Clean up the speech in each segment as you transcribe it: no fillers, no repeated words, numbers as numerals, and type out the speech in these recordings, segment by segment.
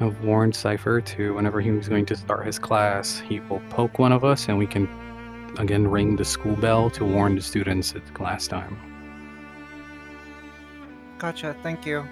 have warned Cypher to whenever he was going to start his class, he will poke one of us and we can again ring the school bell to warn the students at class time. Gotcha, thank you.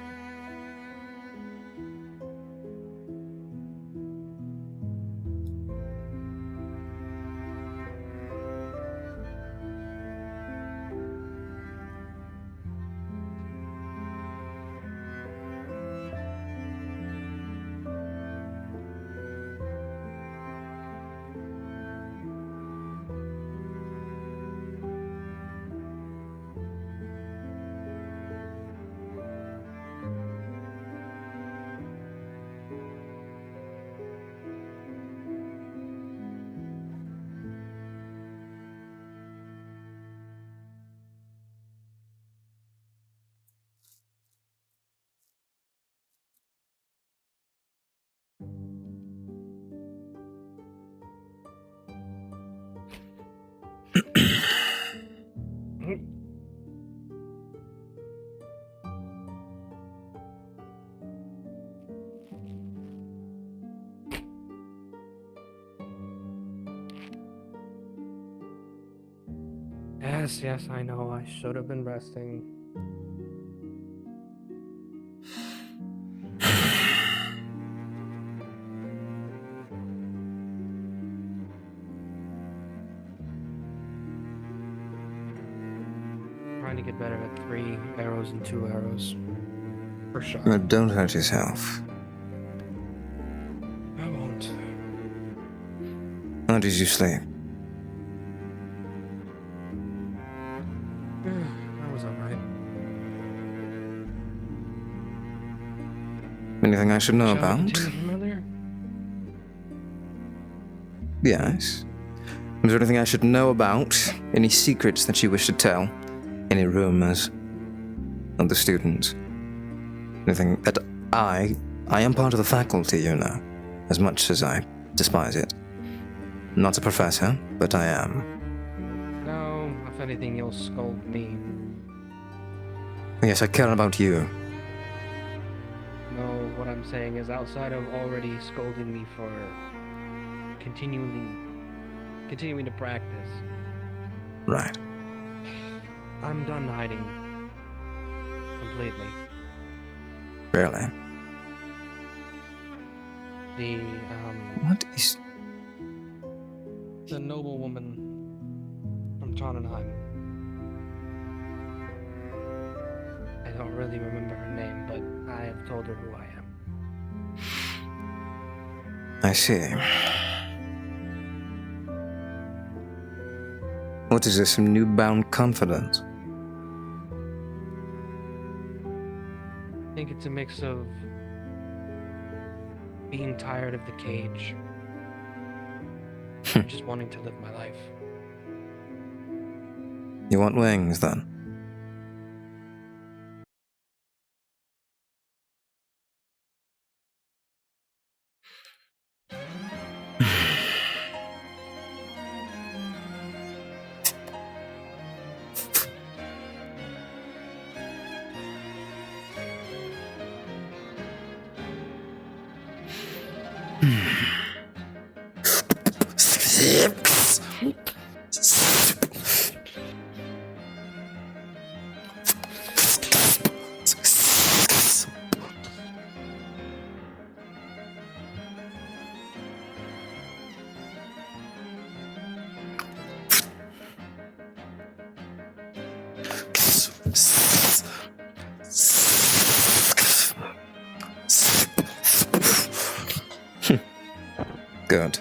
Yes, I know. I should have been resting. Trying to get better at 3 arrows and 2 arrows. For sure. But don't hurt yourself. I won't. How did you sleep? I was alright. Anything I should know Shall we about? continue from earlier? Yes. Is there anything I should know about? Any secrets that you wish to tell? Any rumors of the students? Anything that I am part of the faculty, you know, as much as I despise it. Not a professor, but I am. No, if anything, you'll scold me. Yes, I care about you. No, what I'm saying is outside of already scolding me for continuing to practice. Right. I'm done hiding. Completely. Really? What is... The noblewoman from Tannenheim. I don't really remember her name, but I have told her who I am. I see. What is this, some newbound confidence? I think it's a mix of being tired of the cage and just wanting to live my life. You want wings, then? Good.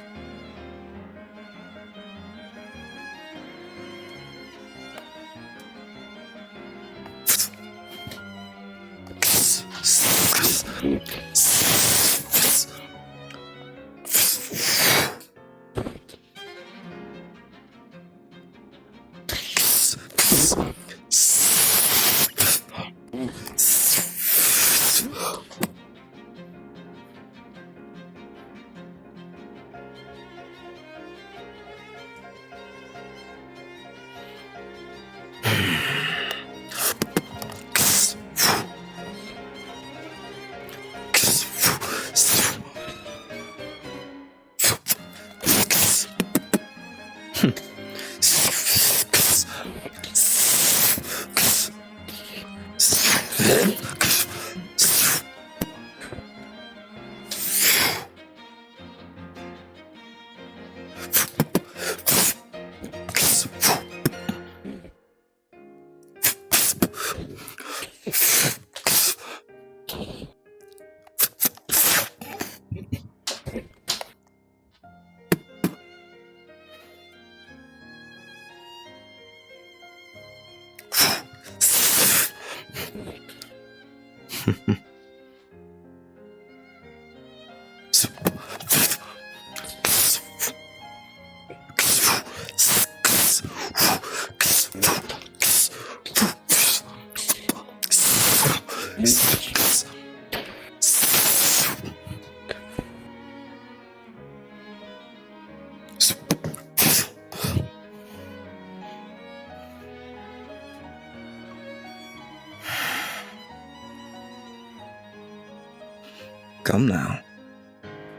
Come now.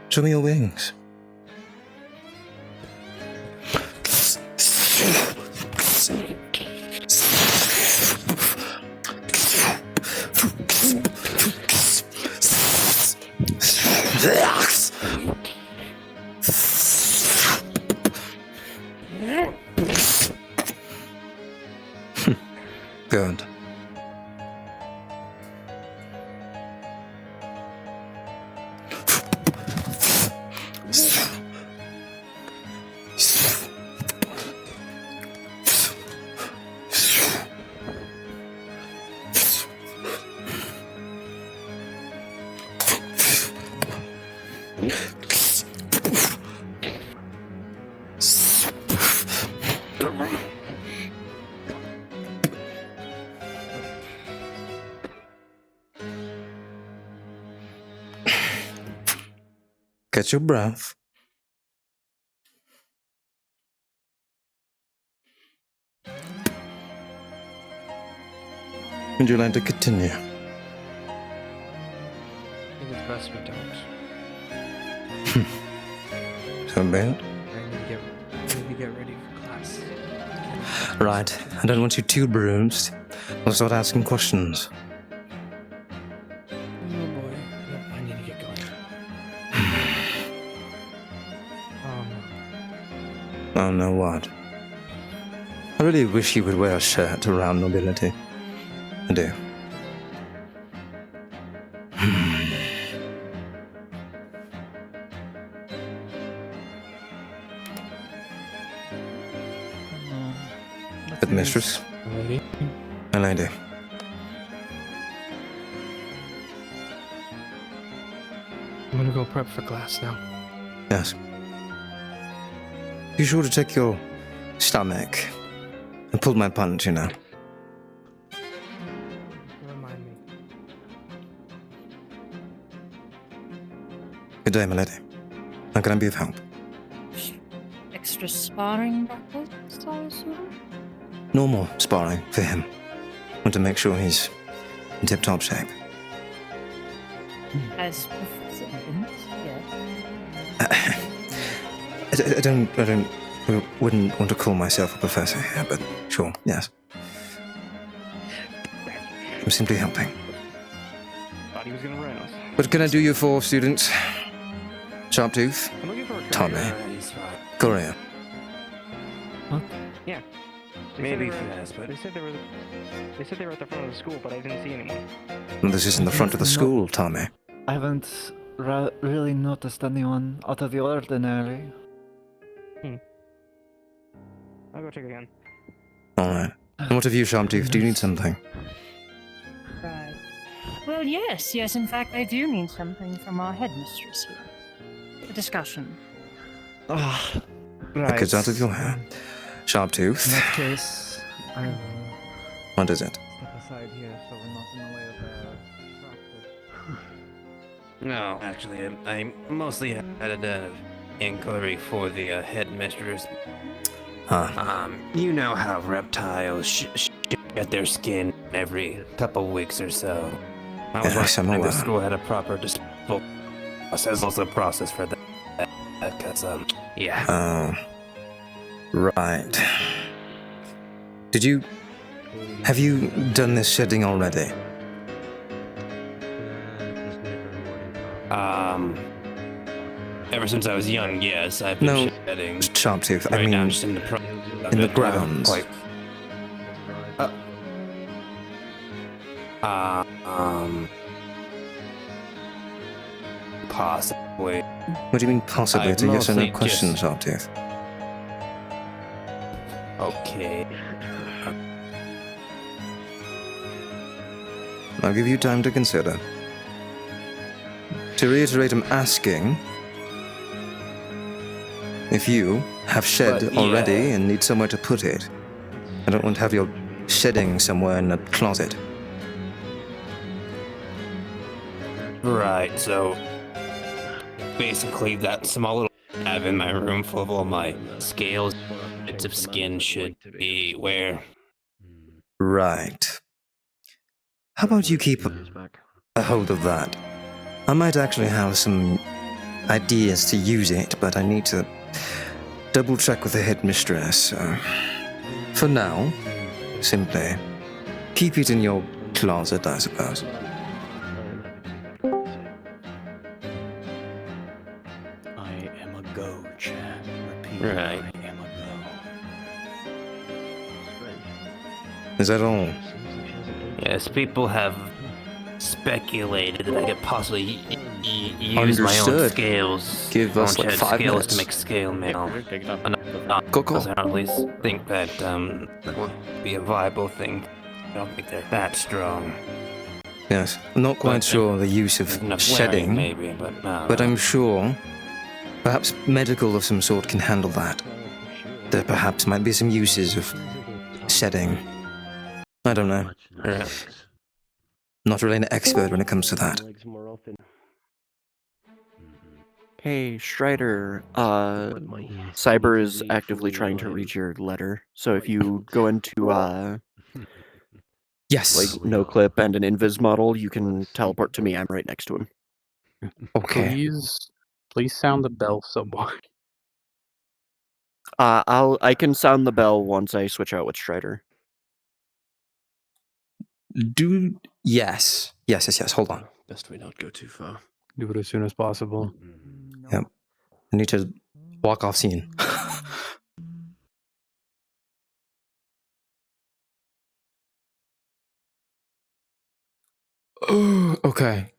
Show me your wings. Good. Catch your breath. Would you like to continue? I think it's best we don't. So bad? I need to get ready for class. Right. I don't want you too bruised. I'll start asking questions. Oh boy. Yep, I need to get going. Oh no, what? I really wish you would wear a shirt around nobility. I do. Headmistress? Lady? My lady. I'm gonna go prep for class now. Yes. Be sure to check your stomach. I pulled my punch, you know. Remind me. Good day, my lady. How can I be of help? Extra sparring practice, I assume? Normal sparring for him. Want to make sure he's in tip-top shape. As Professor Higgins, yes. I wouldn't want to call myself a professor here, but sure, yes. I'm simply helping. Thought he was gonna run us. What can I do you for, students? Sharptooth? I'm looking for a Tommy. Korea. Yeah. Maybe They fast, but said they were at the front of the school, but I didn't see anyone. This isn't the front of the school, Tommy. I haven't really noticed anyone out of the ordinary. I'll go check again. Alright. And what of you, Sharptooth? Do you need something? Right. Well, yes, in fact, I do need something from our headmistress here. A discussion. Ah, That gets out of your hair. In Sharptooth. that case, I will What is it? step aside here so we're not in the way of practice. No, actually, I mostly had an inquiry for the headmistress. Huh. You know how reptiles shed their skin every couple weeks or so. I was Yes, I'm wondering if aware. the school had a proper disposal process, also process for that. Because, yeah. Oh. Right. Have you done this shedding already? Ever since I was young, yes, I've been No, shedding. Sharptooth, I Right now, I'm mean, just in the in the grounds. Quite. Possibly. What do you mean possibly? It's a yes or no question, Sharptooth. Okay. I'll give you time to consider. To reiterate, I'm asking if you have shed But, already yeah. and need somewhere to put it. I don't want to have your shedding somewhere in a closet. Right, so basically that small little tab in my room full of all my scales, bits of skin should be where. Right. How about you keep a hold of that? I might actually have some ideas to use it, but I need to double check with the headmistress. So for now, simply keep it in your closet, I suppose. I am a go, Chad. Repeat. Right. I am a Is that all? Yes, people have speculated that I could possibly use my own Understood. scales. Give us own like shed 5 scales minutes. to make scale mail. Go. Because I at least think that that would be a viable thing. I don't think they're that strong. Yes, I'm not quite But, sure the use of Enough shedding, wearing, maybe, but but I'm sure perhaps medical of some sort can handle that. There perhaps might be some uses of shedding. I don't know. Yeah. Not really an expert when it comes to that. Hey, Strider, Cyber is actively trying to read your letter, so if you go into, Yes. like, no clip and an invis model, you can teleport to me, I'm right next to him. Okay. Please sound the bell somewhere. I can sound the bell once I switch out with Strider. Yes. Hold on. Best we not go too far. Do it as soon as possible. Yep. I need to walk off scene. Okay.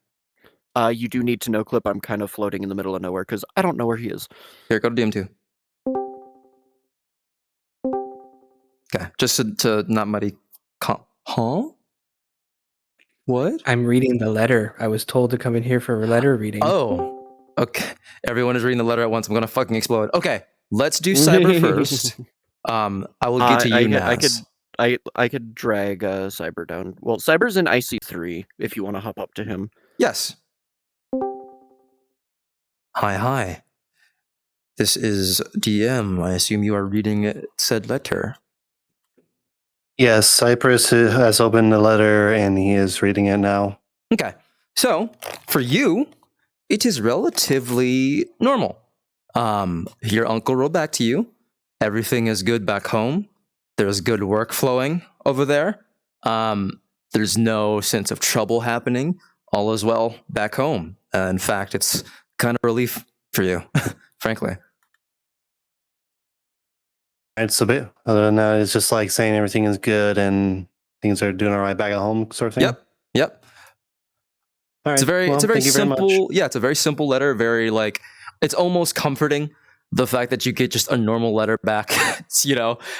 You do need to no clip, I'm kind of floating in the middle of nowhere, because I don't know where he is. Here, go to DM2. Okay, just to not muddy. Huh? What? I'm reading the letter. I was told to come in here for a letter reading. Oh, okay. Everyone is reading the letter at once. I'm gonna fucking explode. Okay, let's do Cyber first. I will get to you now. I could drag Cyber down. Well, Cyber's in IC3 if you want to hop up to him. Yes. Hi. This is DM. I assume you are reading said letter. Yes, Cypress has opened the letter and he is reading it now. Okay. So, for you, it is relatively normal. Your uncle wrote back to you. Everything is good back home. There's good work flowing over there. There's no sense of trouble happening. All is well back home. In fact, it's kind of relief for you, frankly. It's a bit, other than that, it's just like saying everything is good and things are doing all right back at home sort of thing. Yep. All right. It's a very thank you very much. simple, it's a very simple letter. Very it's almost comforting. The fact that you get just a normal letter back,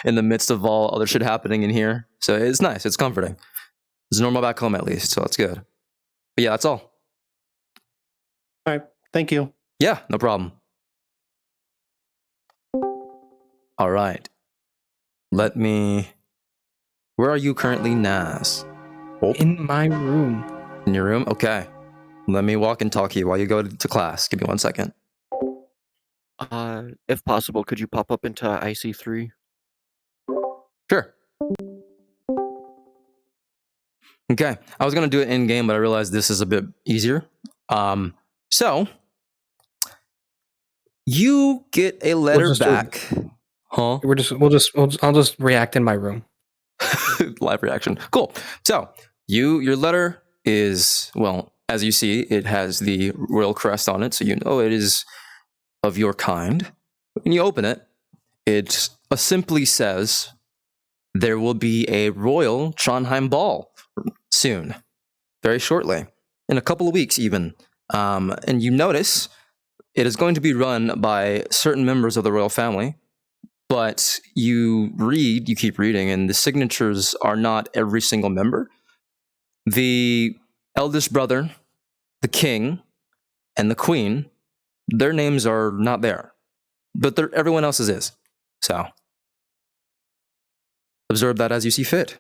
in the midst of all other shit happening in here. So it's nice. It's comforting. It's normal back home at least, so that's good. But yeah, that's all. All right. Thank you. Yeah, no problem. All right. Where are you currently, Naz? Oh, In my room. in your room? Okay. Let me walk and talk to you while you go to class. Give me 1 second. If possible, could you pop up into IC3? Sure. Okay. I was going to do it in game, but I realized this is a bit easier. So you get a letter back. Huh? I'll just react in my room. Live reaction. Cool. So your letter is, well, as you see, it has the royal crest on it, so you know it is of your kind. When you open it, it simply says there will be a royal Trondheim ball soon, very shortly, in a couple of weeks even. And you notice it is going to be run by certain members of the royal family. But you keep reading, and the signatures are not every single member. The eldest brother, the king, and the queen, their names are not there. But everyone else's is. So, observe that as you see fit.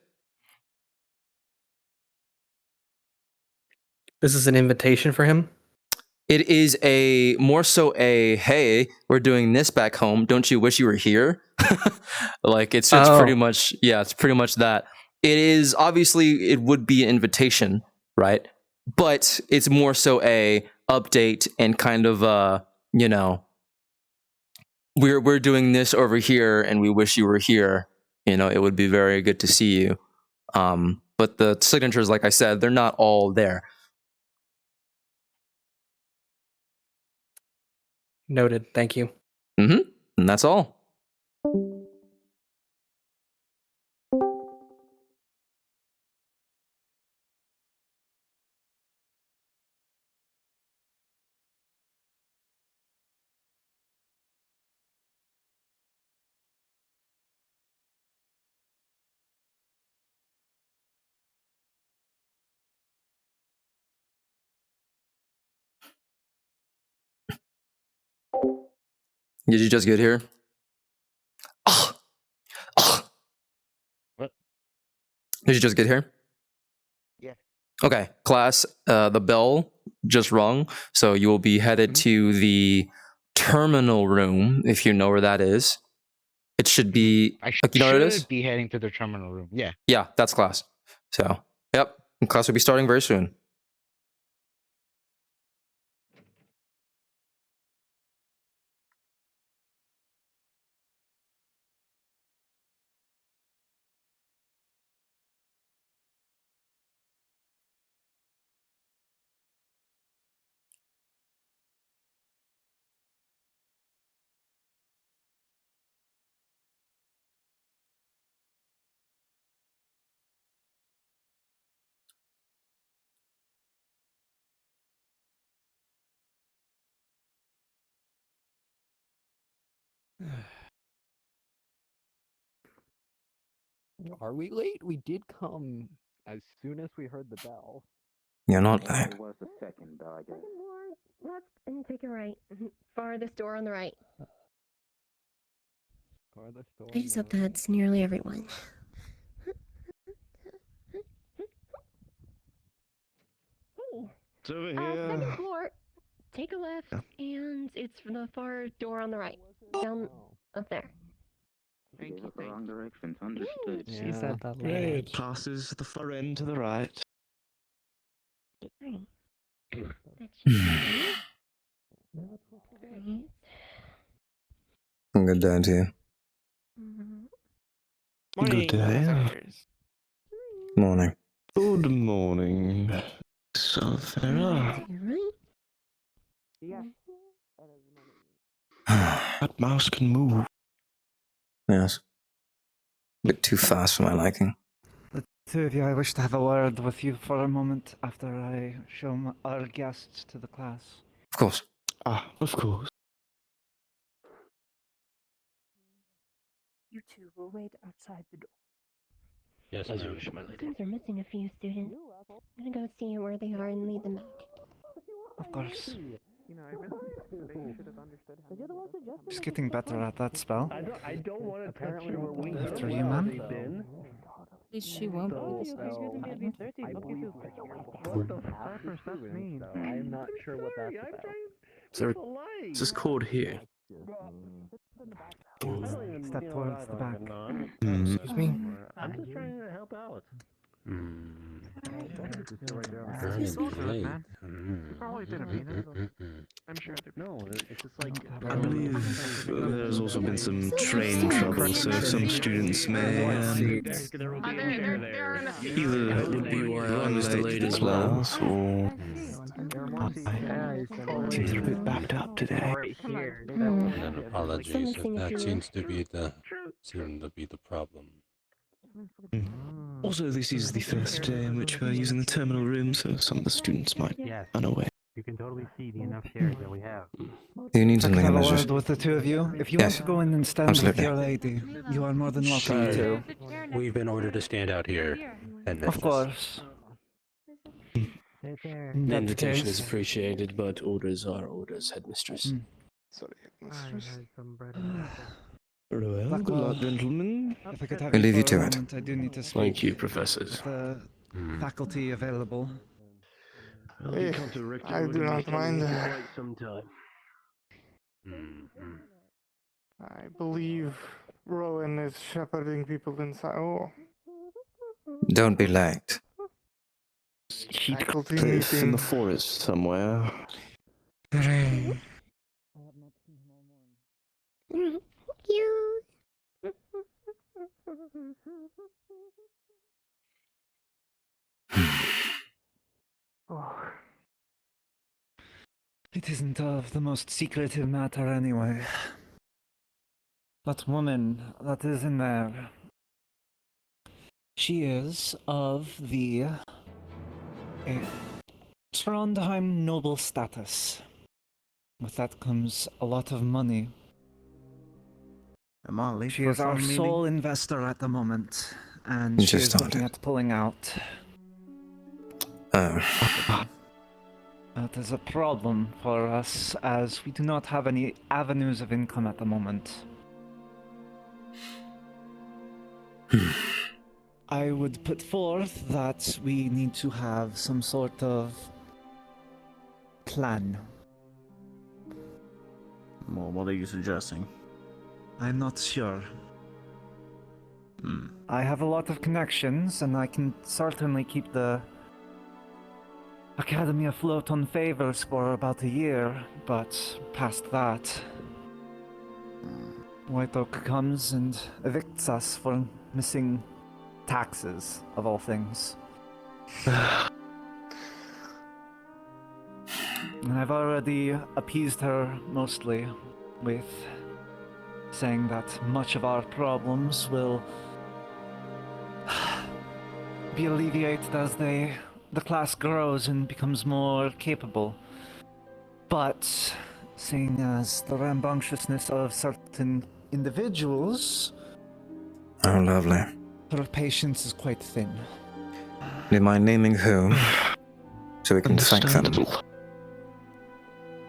This is an invitation for him? It is more so a, hey, we're doing this back home. Don't you wish you were here? Like, it's pretty much, it's pretty much that. It is, obviously, it would be an invitation, right? But it's more so a update and kind of, we're doing this over here and we wish you were here. It would be very good to see you. But the signatures, like I said, they're not all there. Noted. Thank you. And that's all. Did you just get here? What? Did you just get here? Yeah. Okay, class, the bell just rung, so you will be headed to the terminal room, if you know where that is. It should be, I you know where it is? should be heading to the terminal room. Yeah. Yeah, that's class. So, yep, and class will be starting very soon. Are we late? We did come as soon as we heard the bell. You're not late. There was a second bell, I guess. Second door, left, and take a right. Farthest door on the right. Farthest door. I just hope that's nearly everyone. Hey. It's over here. Second floor. Take a left, and it's the far door on the right. Down up there. Thank you. the wrong directions. Understood. She said that Great. Passes the far end to the right. Right. That should be right. Good day to you. Good day. Morning. Good morning. So Farah. Right. That mouse can move. Yes. A bit too fast for my liking. The two of you, I wish to have a word with you for a moment after I show our guests to the class. Of course. Of course. You two will wait outside the door. Yes, as you wish, my lady. Students are missing a few students. I'm gonna go see where they are and lead them back. Of course. You know, I really should have understood how. She's getting better at that spell. I don't want to touch her. After you, ma'am. At least she won't be this time. What the fuck does that mean? I'm not sure what that's about. So Is this code here? Step towards the back. Excuse me? I'm just trying to help out. Very great. Probably didn't mean it. I'm sure. No, it's just like. I believe there's also been some train trouble, so some students may either would be run as delayed as well, or Seems a bit backed up today. And apologies if that seems to be the problem. also this is the first day in which we're using the terminal room, so some of the students might be unaware. You can totally see the enough chairs that we have. Do you need I can something, have a Mrs.? word with the two of you. If you Yes, want to go in and stand absolutely. with your lady, you are more than welcome to. We've been ordered to stand out here. Of course. The invitation is appreciated, but orders are orders, headmistress. Sorry, headmistress. Well, good luck, gentlemen. If I could have We'll leave you for a to it. moment, I do need to speak Thank you, professors. with the faculty available. I do not mind. I believe Rowan is shepherding people inside. Oh. Don't be late. He'd Faculty cliff in meeting. the forest somewhere. You. Oh. It isn't of the most secretive matter anyway. That woman that is in there, she is of the Trondheim noble status. With that comes a lot of money. Am I late? She is our sole investor at the moment, and You she just is started. looking at pulling out. Oh. That is a problem for us, as we do not have any avenues of income at the moment. I would put forth that we need to have some sort of plan. Well, what are you suggesting? I'm not sure. I have a lot of connections, and I can certainly keep the Academy afloat on favors for about a year, but past that, White Oak comes and evicts us for missing taxes, of all things. And I've already appeased her mostly with saying that much of our problems will be alleviated as the class grows and becomes more capable. But seeing as the rambunctiousness of certain individuals, Oh, lovely. her patience is quite thin. Do you mind naming who? So we can thank them.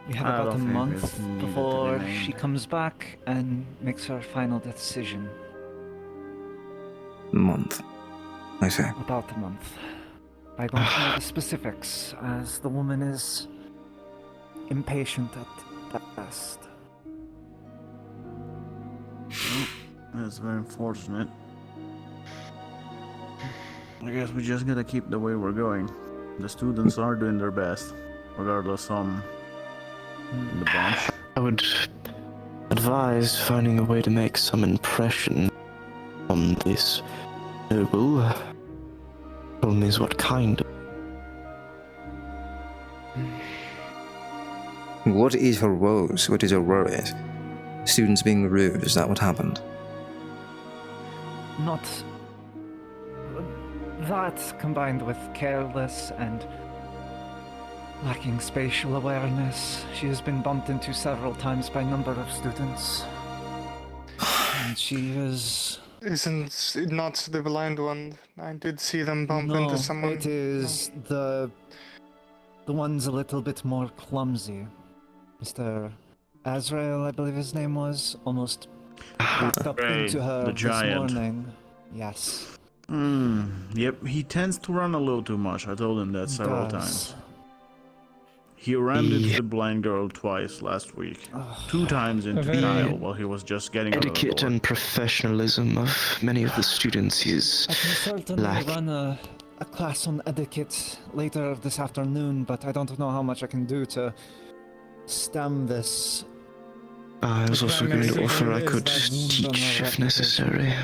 We have I about a don't think month it's needed to be before named. she comes back and makes her final decision. Month. I see. About a month. I don't know the specifics, as the woman is impatient at best. That's very unfortunate. I guess we just gotta keep the way we're going. The students are doing their best, regardless in the bunch. I would advise finding a way to make some impression on this noble. Problem is, what kind of... What is her woes? What is her worries? Students being rude, is that what happened? Not that, combined with careless and lacking spatial awareness. She has been bumped into several times by a number of students. And she is... Isn't it not the blind one? I did see them bump No, into someone. it is the one's a little bit more clumsy. Mr. Azrael, I believe his name was, almost walked up Right, into her the this giant. morning. Yes. Yep, he tends to run a little too much. I told him that several Does. times. He rammed into the blind girl twice last week. 2 times into Very Kyle while he was just getting out of the etiquette door. and professionalism of many of the students is I can certainly lack. run a a class on etiquette later this afternoon, but I don't know how much I can do to stem this. I was The also going to primary offer I issue could is that teach if necessary.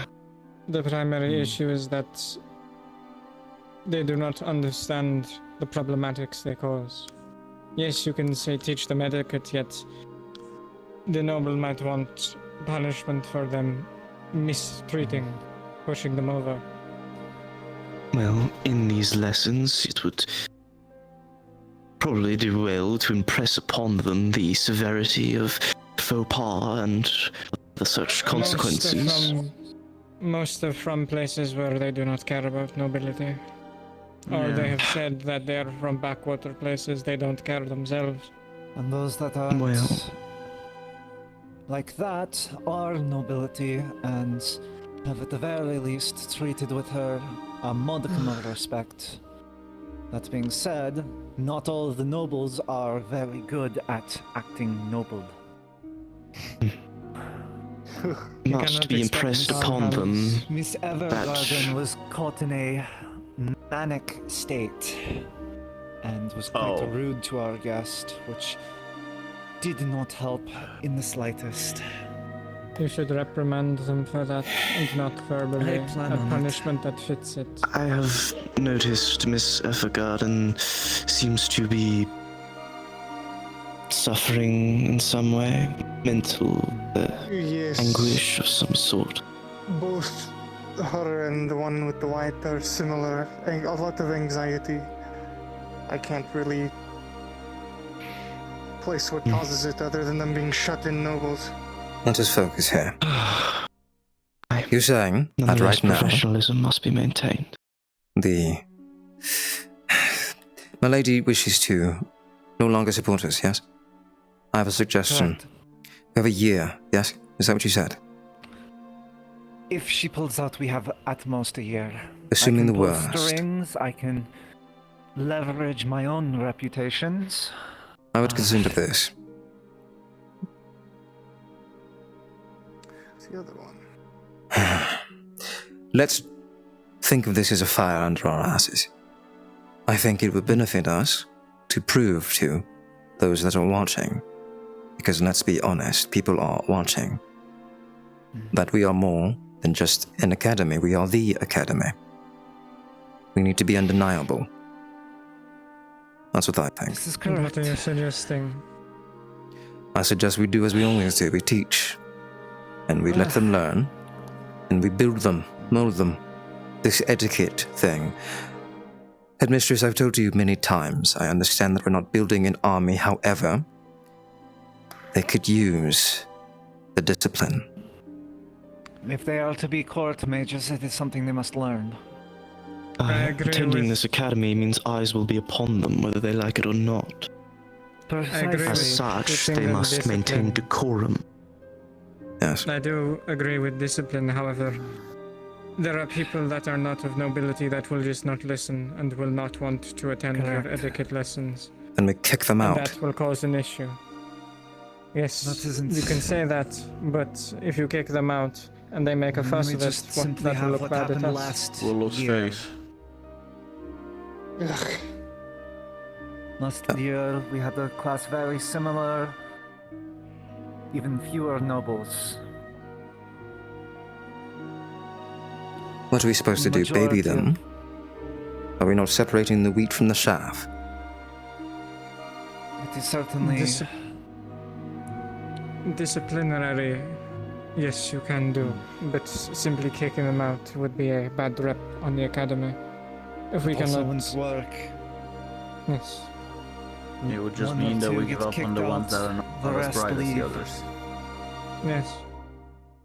The primary issue is that they do not understand the problematics they cause. Yes, you can say teach them etiquette, yet the noble might want punishment for them mistreating, pushing them over. Well, in these lessons, it would probably do well to impress upon them the severity of faux pas and the such consequences. Most are from places where they do not care about nobility. Or they have said that they are from backwater places, they don't care themselves. And those that aren't like that are nobility and have at the very least treated with her a modicum of respect. That being said, not all of the nobles are very good at acting noble. Must be impressed upon them. Miss Evergarden was caught in a manic state and was quite rude to our guest, which did not help in the slightest. You should reprimand them for that and not verbally. A punishment that fits it. I have noticed Miss Evergarden seems to be suffering in some way, mental Yes. anguish of some sort. Both her and the one with the white are similar. A lot of anxiety. I can't really place what causes it other than them being shut in nobles. Let us focus here. You're saying that right now professionalism must be maintained. My lady wishes to no longer support us, yes? I have a suggestion. Correct. We have a year, yes? Is that what you said? If she pulls out, we have at most a year. Assuming the I can worst. pull strings, I can leverage my own reputations. I would consider this. What's the other one? Let's think of this as a fire under our asses. I think it would benefit us to prove to those that are watching, because let's be honest, people are watching, that we are more than just an academy, we are the academy. We need to be undeniable. That's what I think. This is correct. What are you suggesting? I suggest we do as we always do, we teach, and we let them learn, and we build them, mold them. This etiquette thing. Headmistress, I've told you many times, I understand that we're not building an army, however, they could use the discipline. If they are to be court mages, it is something they must learn. Attending this academy means eyes will be upon them, whether they like it or not. As such, they must maintain decorum. Yes. I do agree with discipline, however, there are people that are not of nobility that will just not listen and will not want to attend your etiquette lessons. Then we kick them out. And that will cause an issue. Yes, you can say that, but if you kick them out and they make a fuss of it, that will look bad at us. We'll lose face. Last year, we had a class very similar, even fewer nobles. What are we supposed to do, baby them? Are we not separating the wheat from the chaff? It is certainly... Disciplinary, yes, you can do, but simply kicking them out would be a bad rep on the academy. If we also cannot wouldn't work. Yes. It would just One mean or that two we get give up on kicked the ones out, that are the not as rest bright as leave. the others. Yes.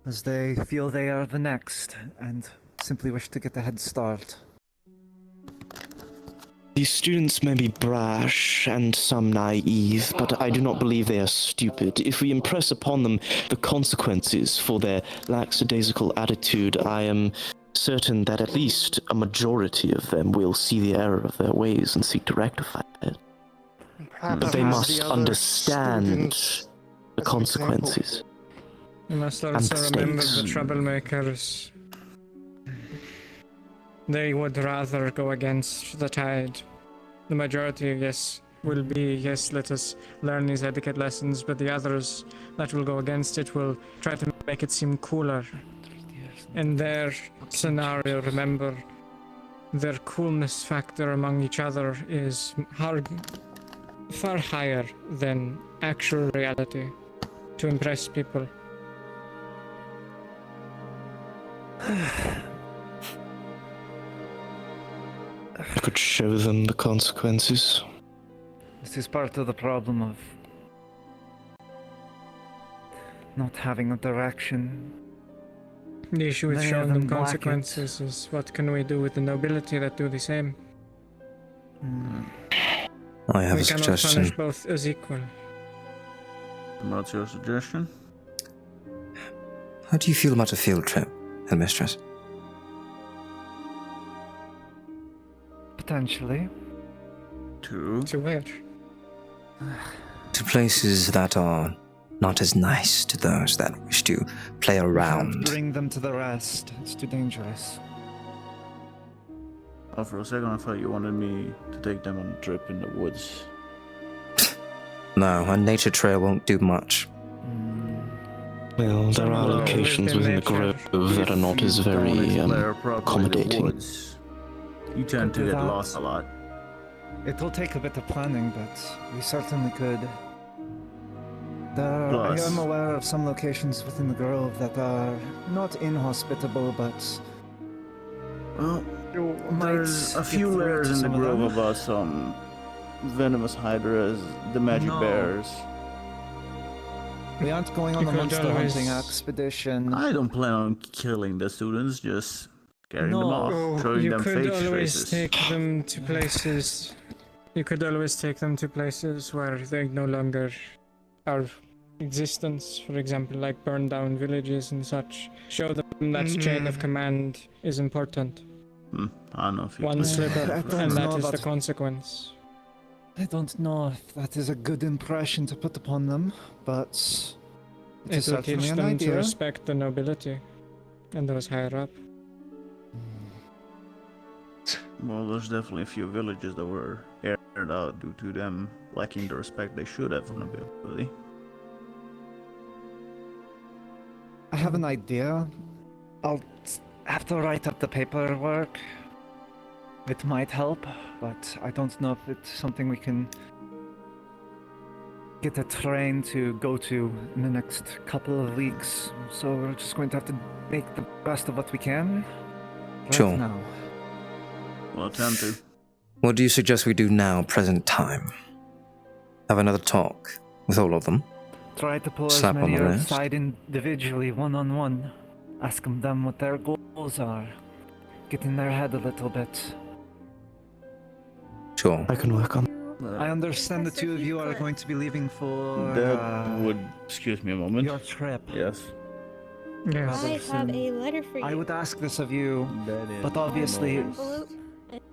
As they feel they are the next, and simply wish to get a head start. These students may be brash and some naive, but I do not believe they are stupid. If we impress upon them the consequences for their lackadaisical attitude, I am certain that at least a majority of them will see the error of their ways and seek to rectify it. But they must understand the consequences. You must And also the remember stakes. the troublemakers. they would rather go against the tide. The majority, yes, will be, yes, let us learn these etiquette lessons, but the others that will go against it will try to make it seem cooler. In their scenario, remember, their coolness factor among each other is far higher than actual reality to impress people. I could show them the consequences. This is part of the problem of not having a direction. The issue with Many of showing them them lack it. consequences is what can we do with the nobility that do the same? I have We a cannot suggestion. punish both as equal. What's your suggestion? How do you feel about a field trip, Headmistress? Potentially. To where? To places that are not as nice to those that wish to play Can't around. bring them to the rest. It's too dangerous. Oh, for a second I thought you wanted me to take them on a trip in the woods. No, a nature trail won't do much. Well, there are locations within the grove that are not as very accommodating. You tend to Could do get that. lost a lot. It'll take a bit of planning, but we certainly could. I Plus- am aware of some locations within the grove that are not inhospitable, but Well, might there's a get few through layers to in the some of grove them. about some venomous hydras, the magic No. bears. we aren't going on You a could monster always- hunting expedition. I don't plan on killing the students, just scaring them No. off, showing You them could fake always faces. take them to places. You could always take them to places where they no longer are existence. For example, like burn down villages and such. Show them that chain of command is important. I don't know if you One can- slip up, I don't and that know is the about- consequence. I don't know if that is a good impression to put upon them, but it It is will certainly teach an them to idea. respect the nobility and those higher up. Well, there's definitely a few villages that were aired out due to them lacking the respect they should have for nobility. I have an idea. I'll have to write up the paperwork. It might help, but I don't know if it's something we can get a train to go to in the next couple of weeks. So we're just going to have to make the best of what we can right Sure. now. Well, attempt to. What do you suggest we do now, present time? Have another talk with all of them? Try to pull Slap as on many the wrist. aside individually, one-on-one. Ask them what their goals are. Get in their head a little bit. Sure. I can work on. I understand the two of you are going to be leaving for That would. Excuse me a moment. your trip. Yes. Yes. I have a letter for you. I would ask this of you, That is. but obviously, Envelope,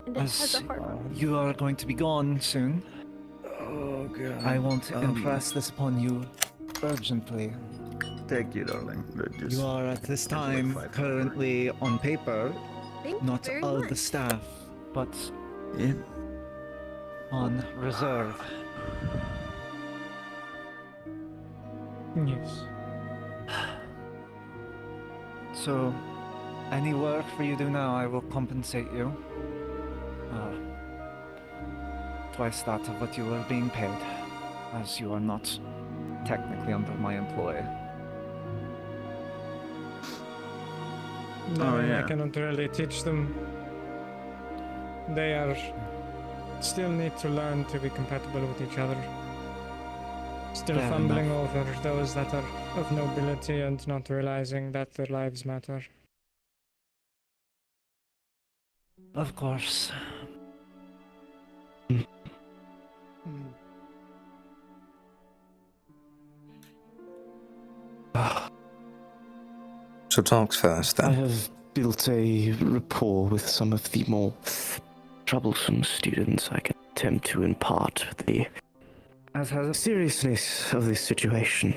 and it has as a heart. you are going to be gone soon, Oh god. I won't impress this upon you urgently. Thank you, darling. That just- You are at this time currently on paper, Thank not you very of much. the staff, but Yeah. on reserve. Yes. So, any work for you do now, I will compensate you. Twice that of what you were being paid, as you are not technically under my employ. No, Oh, yeah. I cannot really teach them. They are still need to learn to be compatible with each other. Still Fair fumbling enough. over those that are of nobility and not realizing that their lives matter. Of course. So talks first, I then. have built a rapport with some of the more troublesome students. I can attempt to impart the As has seriousness of this situation.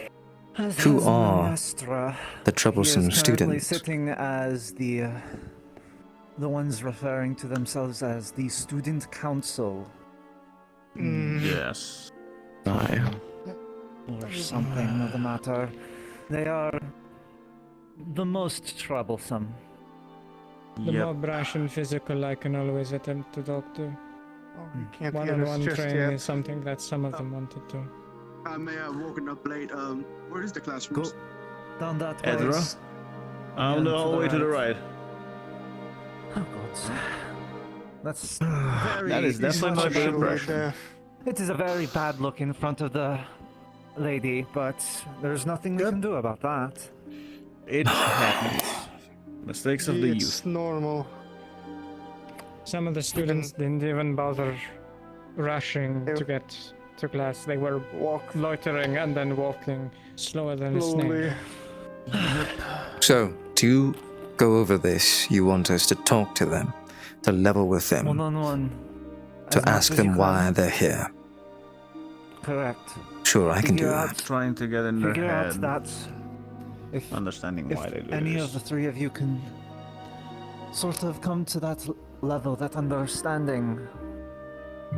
Who are Maestra. the troublesome He is currently students? sitting as the the ones referring to themselves as the Student Council. Yes. Aye. Or something of the matter. They are the most troublesome. The more brash and physical I can always attempt to talk to. You can't hear us One-on-one just training yet. is something that some of them wanted to. May I woken up late? Where is the classroom? Down that way. Ezra? I'm the whole way to the right. Oh, God. That's very... That is definitely not a good impression. It is a very bad look in front of the lady, but there's nothing we can do about that. It happens. Mistakes of the youth. It's normal. Some of the students didn't even bother rushing to get to class. They were loitering and then walking slower than a snake. So, to go over this, you want us to talk to them, to level with them, One-on-one. to ask them why they're here. Correct. Sure, I can do that. Trying to get in their Figure out head. that if Understanding why they do any this. of the three of you can sort of come to that level, that understanding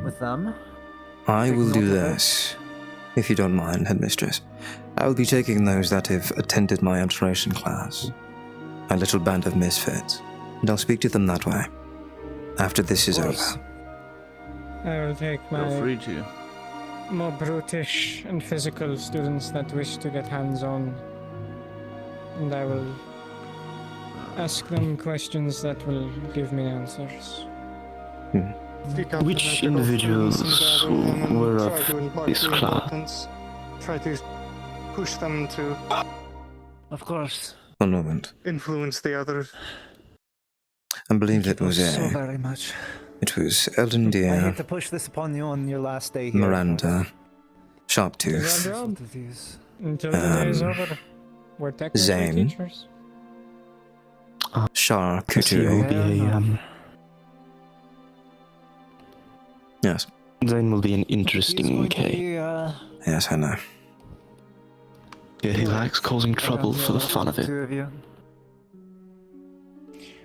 with them. I Take will do note of it. this, if you don't mind, headmistress. I will be taking those that have attended my observation class, my little band of misfits, and I'll speak to them that way, after this is over. I will take Feel my free to. more brutish and physical students that wish to get hands-on, and I will ask them questions that will give me answers. Which individuals were of this class? Try to push them to Of course. One moment. influence the others. I believe it was So very much. It was Elden I Deer, hate to push this upon you on your last day here. Miranda, Sharptooth, It's our job. Both of these. Until the day is over, we're technically Zane. teachers. Char He will Couture. be a, Yes. Zane will be an interesting case. Yes, I know. Yeah, he likes causing trouble for the fun of it. Two of you.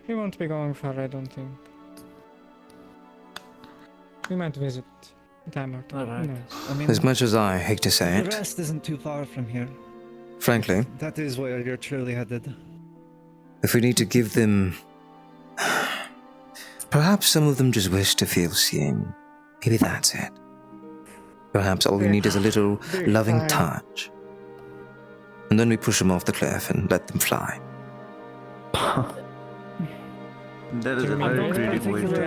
We won't be going far, I don't think. We might visit a time or two. Alright. Who knows? I mean, As much as I hate to say the it, rest isn't too far from here. frankly, That is where you're truly headed. if we need to give them... Perhaps some of them just wish to feel seen. Maybe that's it. Perhaps all we need is a little loving touch. And then we push them off the cliff and let them fly. That is a very creative way to put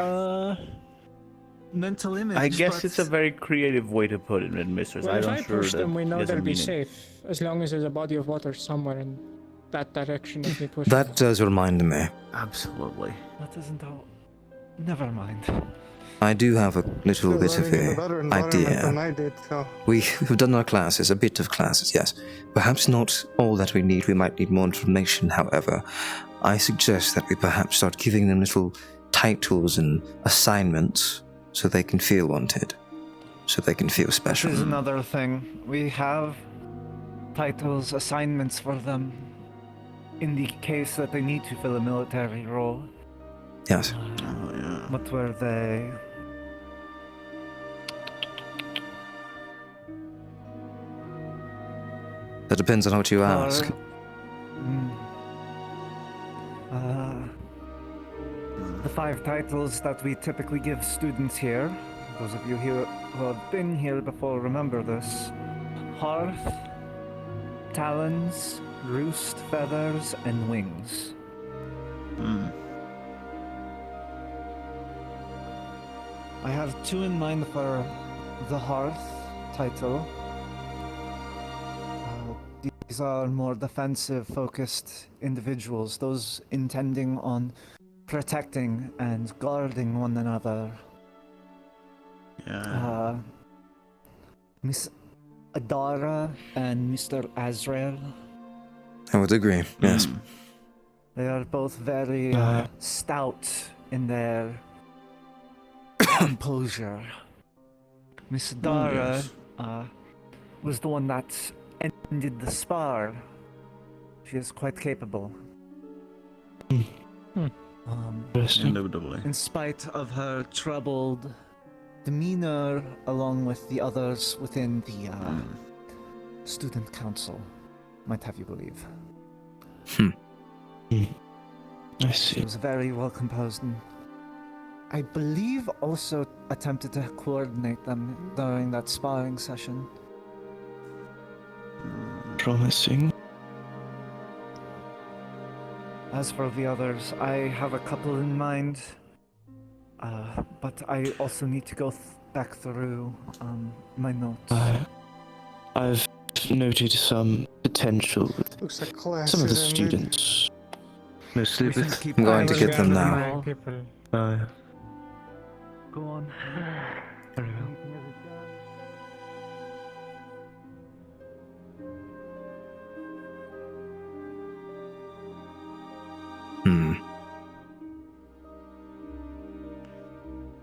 it. Mental image. I guess but it's a very creative way to put it, Mistress. Well, I'm if not I sure push that them, we know doesn't they'll be mean it. safe, as long as there's a body of water somewhere in that direction if we push That does remind me. Absolutely. That isn't how. Never mind. I do have a little Still bit of learning in a better an environment than idea. I did, so We've done our classes, a bit of classes, yes. Perhaps not all that we need. We might need more information, however. I suggest that we perhaps start giving them little titles and assignments so they can feel wanted, so they can feel special. This is another thing. We have titles, assignments for them in the case that they need to fill a military role. Yes. What were they? That depends on what you ask. The 5 titles that we typically give students here. Those of you here who have been here before remember this. Hearth, Talons, Roost, Feathers, and Wings. I have 2 in mind for the Hearth title. These are more defensive focused individuals, those intending on protecting and guarding one another. Miss Adara and Mr. Azrael. I would agree, yes. They are both very stout in their composure. Miss Adara was the one that ended the spar. She is quite capable. Indubitably. In spite of her troubled demeanor, along with the others within the student council, might have you believe. I She see. was very well composed and I believe also attempted to coordinate them during that sparring session. Promising. As for the others, I have a couple in mind, but I also need to go back through my notes. I've noted some potential with Looks like class some of the is ended. students. No sleepers. I'm going to get them now. Go on. Very well.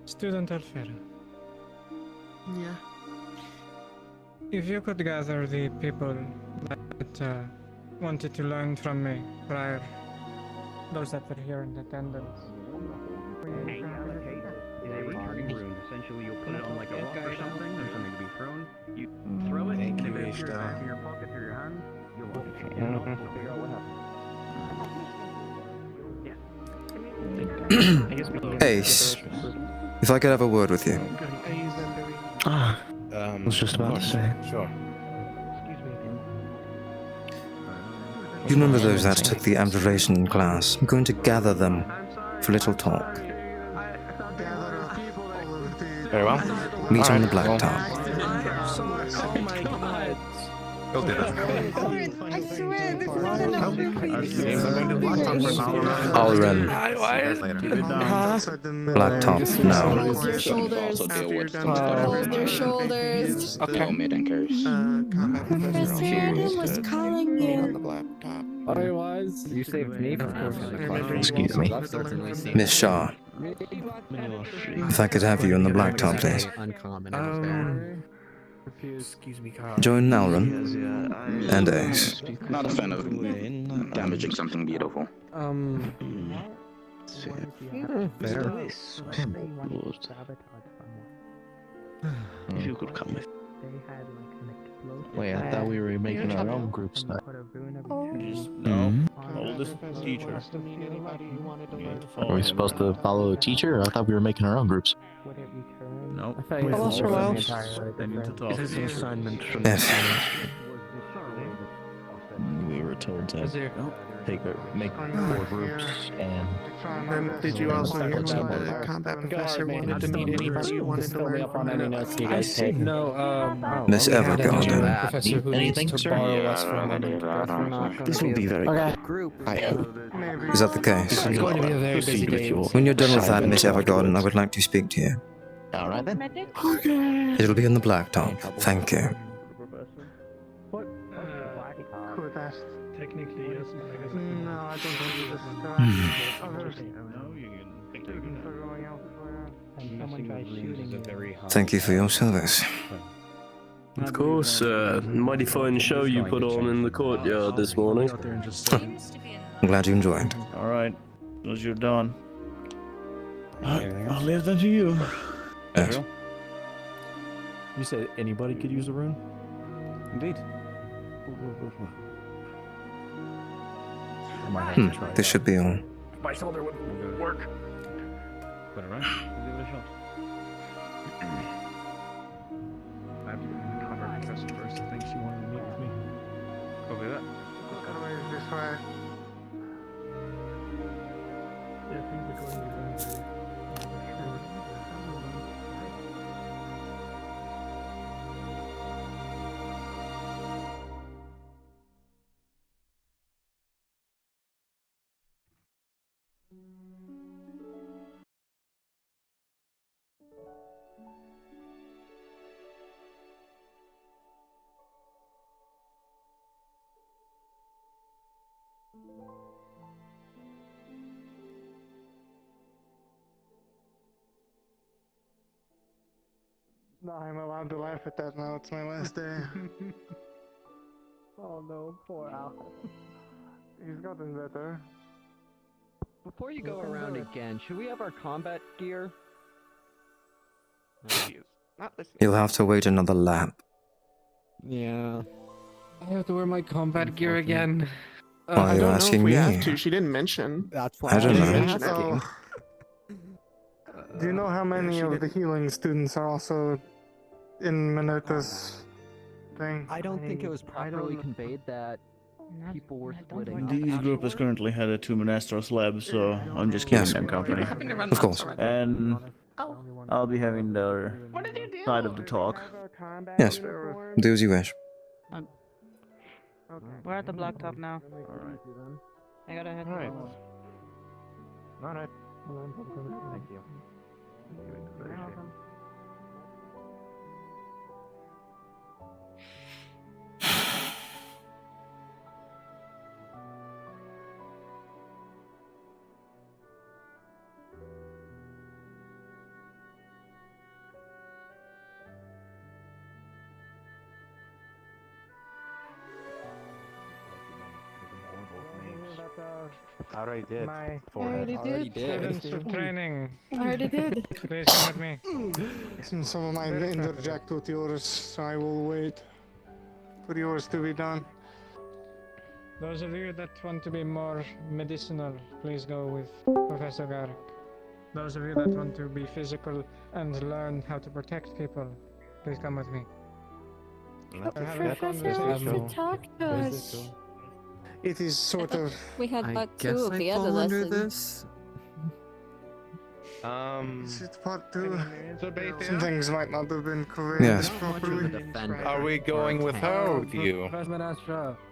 Student Alfera, Yeah. if you could gather the people that wanted to learn from me prior, those that were here in attendance. In a returning rune, essentially you'll put it on like a rock or something, there's something to be thrown, you throw it, and if it's in your pocket or your hand, you'll figure out what happened. Ace, if I could have a word with you. I was just about to say. Sure. You remember those that took the abjuration class? I'm going to gather them for a little talk. Very well. Meet on the Alright, blacktop. Oh my god. Go do that. I swear, this is I'll run. Blacktop, no. Hold your shoulders. Hold your shoulders. Okay. Sheridan was calling you. I was. You saved me, of course. Excuse me. Miss Shaw, if I could have you on the blacktop, please. Excuse me, Carl. Join Nalran and Ace. Not a fan of damaging something beautiful. If you could come with. Wait, I thought we were making our own groups now. No. Oldest teacher. Are we supposed to follow a teacher? I thought we were making our own groups. No. I lost for a while. They need to talk. This is an assignment from Yes. We were told to make 4 groups and. Did you also hear when the combat professor wanted to meet anybody who wanted to learn from him? I see. No, Miss Evergarden. Professor who Anything, needs to sir? borrow us from him. We're not gonna This will be very okay. quick. I hope. Is that the case? It's going to be a very busy Proceed with day. your When you're done with that, Miss assignment Evergarden, I would like to speak to you. Alright then. It'll be on the blacktop. Thank you. Could ask. Technically, yes. No, I don't think this is others. Students are going elsewhere. Thank you for your service. Of course, mighty fine show you put on in the courtyard this morning. I'm glad you enjoyed. Alright. As you're done. I'll leave that to you. Yes. You said anybody could use a rune? Indeed. This should be all. My shoulder would work. Put it right. Give it a shot. I have to cover Professor first. I think she wanted to meet with me. Copy that. This way. Yeah, things are going No, I'm allowed to laugh at that now. It's my last day. Oh no, poor Al. He's gotten better. before you go around again, should we have our combat gear? Not listening. You'll have to wait another lap. Yeah. I have to wear my combat gear again. Why are I you don't know if asking we me? have to. She didn't mention. That's I don't know. Oh. Do you know how many of the healing students are also in Minerta's thing? I don't think it was properly conveyed that people were splitting up. These group is currently headed to Minestro's lab, so I'm just keeping Yes. them company. Of course. And I'll be having their side of the talk. Yes. Do as you wish. We're at the blacktop now. Alright. I gotta head. Alright. Alright. Thank you. I already did. I Already did. Students of training. I already did. Please come with me. Some of mine interject with yours, so I will wait for yours to be done. Those of you that want to be more medicinal, please go with Professor Garrick. Those of you that want to be physical and learn how to protect people, please come with me. The professor wants to talk to us. It is sort of. We had I part guess 2 of the I other fall under lesson. this. Is it part 2? So Some things might not have been covered Yes. properly. Are we going with her or with you?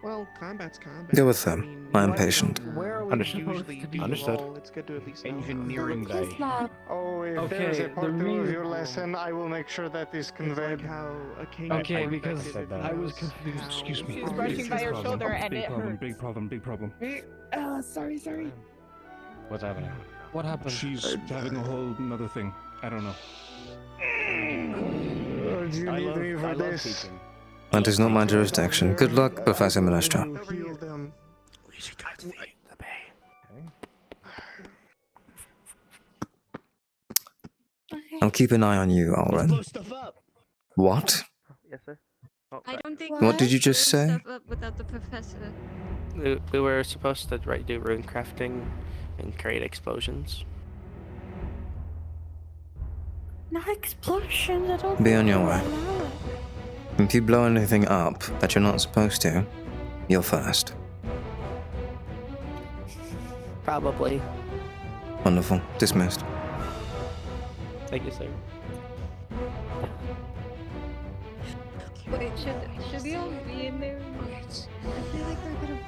Well, combat's combat. Go with them. I am patient. Where are we supposed to be? Understood. It's good to at least know. Engineering bay. Oh, if Okay, there's a the part 2 of reason- your lesson, I will make sure that is conveyed. How a king Okay, is because protected I was is confused. how- Excuse me. She's brushing by your shoulder and it hurts. Big problem. Sorry. What's happening? What happened? She's having a whole another thing. I don't know. Do you need me for this? That is not my jurisdiction. Good luck, Professor Minestra. Heal them. I'll keep an eye on you, Alren. What? Yes, sir. I don't think What did you just say? stuff up without the professor. We were supposed to do rune crafting and create explosions. Not explosions, I don't Be think on your we're way. allowed. If you blow anything up that you're not supposed to, you're first. Probably. Wonderful. Dismissed. Thank you, sir. Wait, should we all be in there? I feel like they're gonna.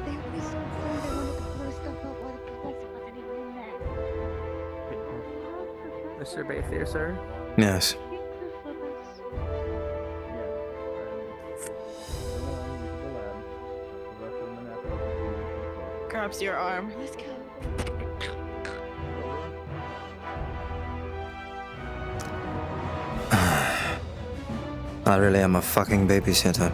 They always said they wanted to blow stuff up while the professor wasn't even in there. Mr. Bathier, sir. Yes. Grabs your arm. Let's go. I really am a fucking babysitter.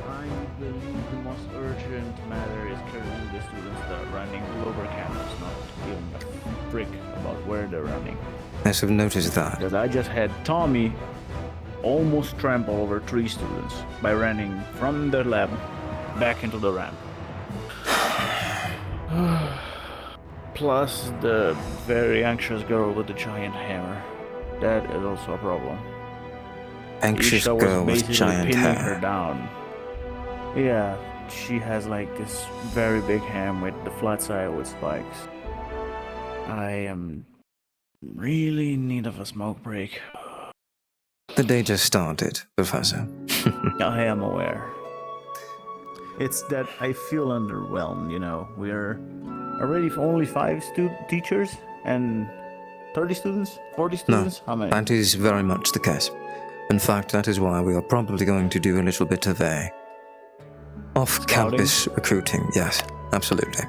I believe the most urgent matter is currently the students that are running all over campus, not giving a frick about where they're running. Yes, I've noticed that. Because I just had Tommy almost trample over 3 students by running from the lab back into the ramp. Plus the very anxious girl with the giant hammer. That is also a problem. Anxious Isha was girl with basically giant pinning hair. her down. Yeah, she has like this very big hand with the flat side with spikes. I am really in need of a smoke break. The day just started, Professor. I am aware. It's that I feel underwhelmed, you know. We're already only 5 teachers and 30 students? 40 No, students? How many? that is very much the case. In fact, that is why we are probably going to do a little bit of a off-campus recruiting. Yes, absolutely.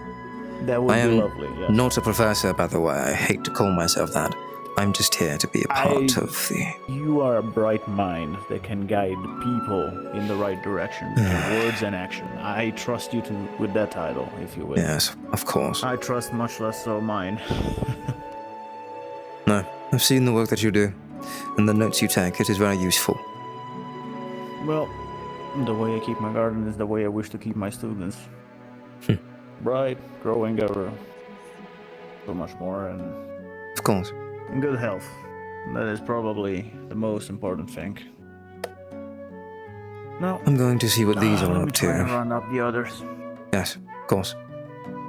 That would I be am lovely, yes. not a professor, by the way. I hate to call myself that. I'm just here to be a part of the... You are a bright mind that can guide people in the right direction, in words and action. I trust you with that title, if you will. Yes, of course. I trust much less so mine. No, I've seen the work that you do, and the notes you take. It is very useful. Well, the way I keep my garden is the way I wish to keep my students. Bright, growing ever so much more, and... Of course. In good health. That is probably the most important thing. Now, I'm going to see what these are up try and to. run up the others. Yes, of course.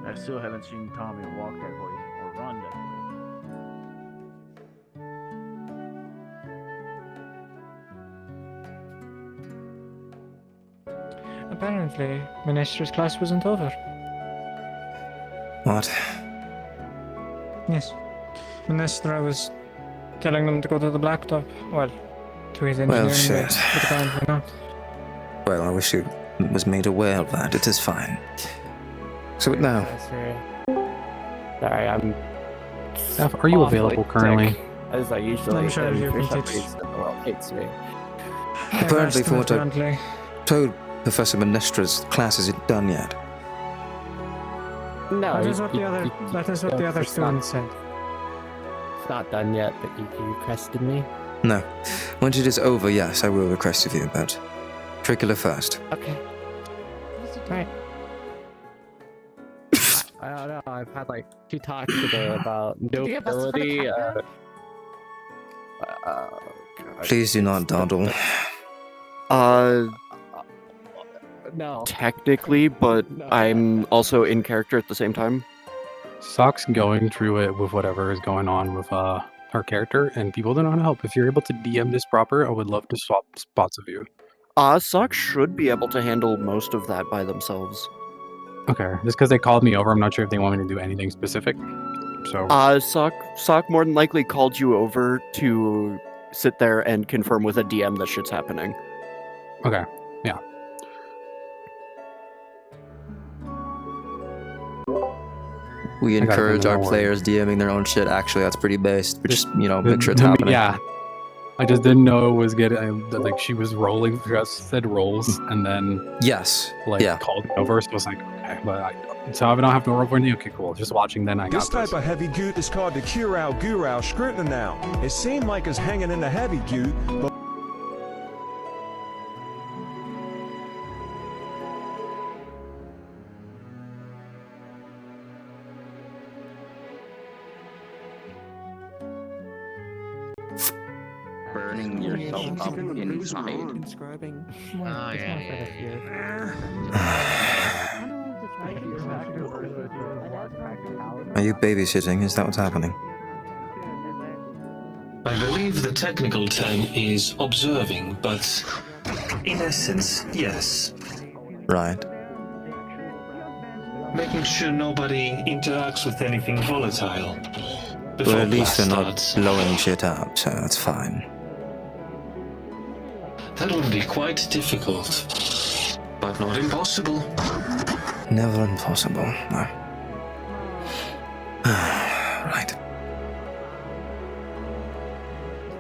I still haven't seen Tommy walk that way or run that way. Apparently, Minestra's class wasn't over. What? Yes. Minestra was telling them to go to the blacktop. Well, to his engineering shit. base, but apparently not. Well, I wish you was made aware of that. It is fine. So what now? Sorry, I'm... Steph, are you available currently? As I usually I'm sure am, you for can some teach. reason, the world hates me. Apparently, from what I Apparently. told Professor Minestra's class isn't done yet. No, That is what the other students said. It's not done yet, but you requested me. No. Once it is over, yes, I will request of you, but curricula first. Okay. Alright. I don't know, I've had like 2 talks today about nobility, Please do not dawdle. No. Technically, but I'm also in character at the same time. Sock's going through it with whatever is going on with her character, and people don't know how to help. If you're able to DM this proper, I would love to swap spots of you. Sock should be able to handle most of that by themselves. Okay, just because they called me over, I'm not sure if they want me to do anything specific. So, Sock more than likely called you over to sit there and confirm with a DM that shit's happening. okay, yeah. We I got it, encourage our don't worry. players DMing their own shit. Actually, that's pretty based. We just, make sure it's happening. Yeah. I just didn't know it was getting, like, she was rolling, just said rolls, and then, yes, called me over, so I was like, okay, so I don't have to roll for anything? Okay, cool, just watching, then I got This type of heavy goot is called the Kurau Gurau Scrutin now. It seemed like it's hanging in the heavy goot, but... Burning yourself up inside. Inscribing. Are you babysitting? Is that what's happening? I believe the technical term is observing, but in essence, yes. Right. Making sure nobody interacts with anything volatile. Well, Before at least class they're not starts. blowing shit up, so that's fine. That would be quite difficult, but not impossible. Never impossible, no. Right.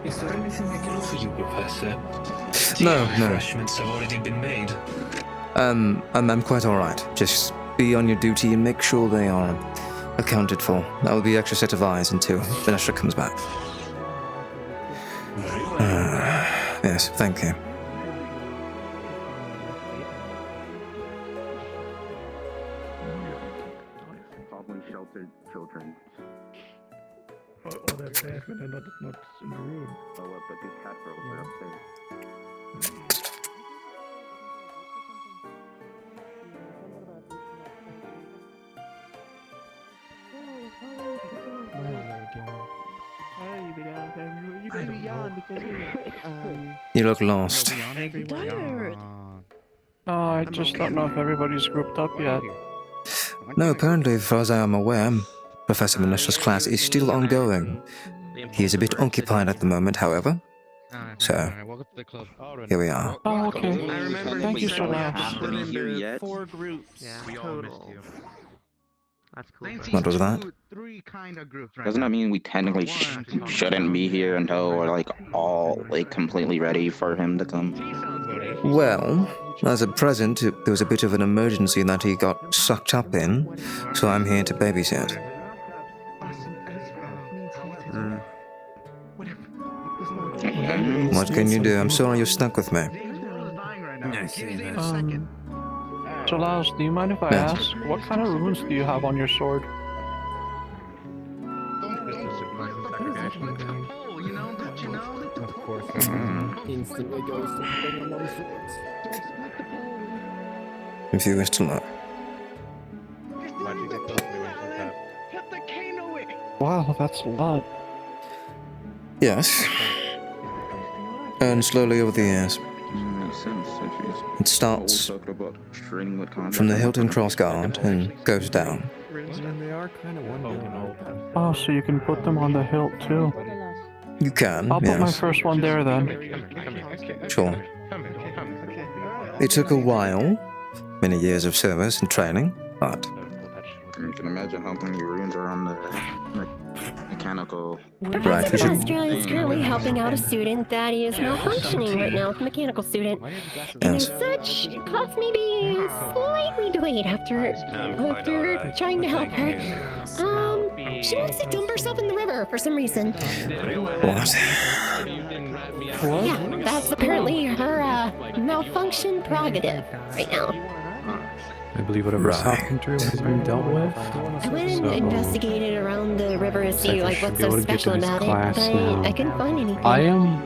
Is there anything I can offer you, Professor? No. Refreshments have already been made. I'm quite alright. Just be on your duty and make sure they are accounted for. That will be an extra set of eyes until Vanessa comes back. Yes, thank you. Probably sheltered children. Oh, that's bad, but they're not in the room. Oh, well, but these cat girls are upstairs. You look lost. I just don't know if everybody's grouped up yet. No, apparently, as far as I am aware, Professor Minestra's class is still ongoing. He is a bit occupied at the moment, however. So, here we are. Oh, okay. I remember Thank you so much. There 4 groups total. What was that? Doesn't that mean we technically shouldn't be here until we're like all like completely ready for him to come? Well, as at present, there was a bit of an emergency that he got sucked up in, so I'm here to babysit. What can you do? I'm sorry you're stuck with me. So Lars, do you mind if I ask, what kind of runes do you have on your sword? Instantly goes to putting them on swords. If you wish to know. Wow, that's a lot. Yes. And slowly over the years. It starts from the Hilton Cross Guard and goes down. They are kind of wonderful. Oh, so you can put them on the hilt too. You can, I'll put my yes. first one there then. Sure. It took a while, many years of service and training, but... You can imagine how many runes are on the mechanical... Right, we should... Australia is currently helping out a student that is malfunctioning right now with a mechanical student. And as such, class may be slightly delayed after trying to help her. She wants to dump herself in the river for some reason. What? Yeah, that's apparently her malfunction prerogative right now. I believe whatever's happened to her has been dealt with. I went and investigated around the river to see like what's so special about it, but I couldn't find anything. I am...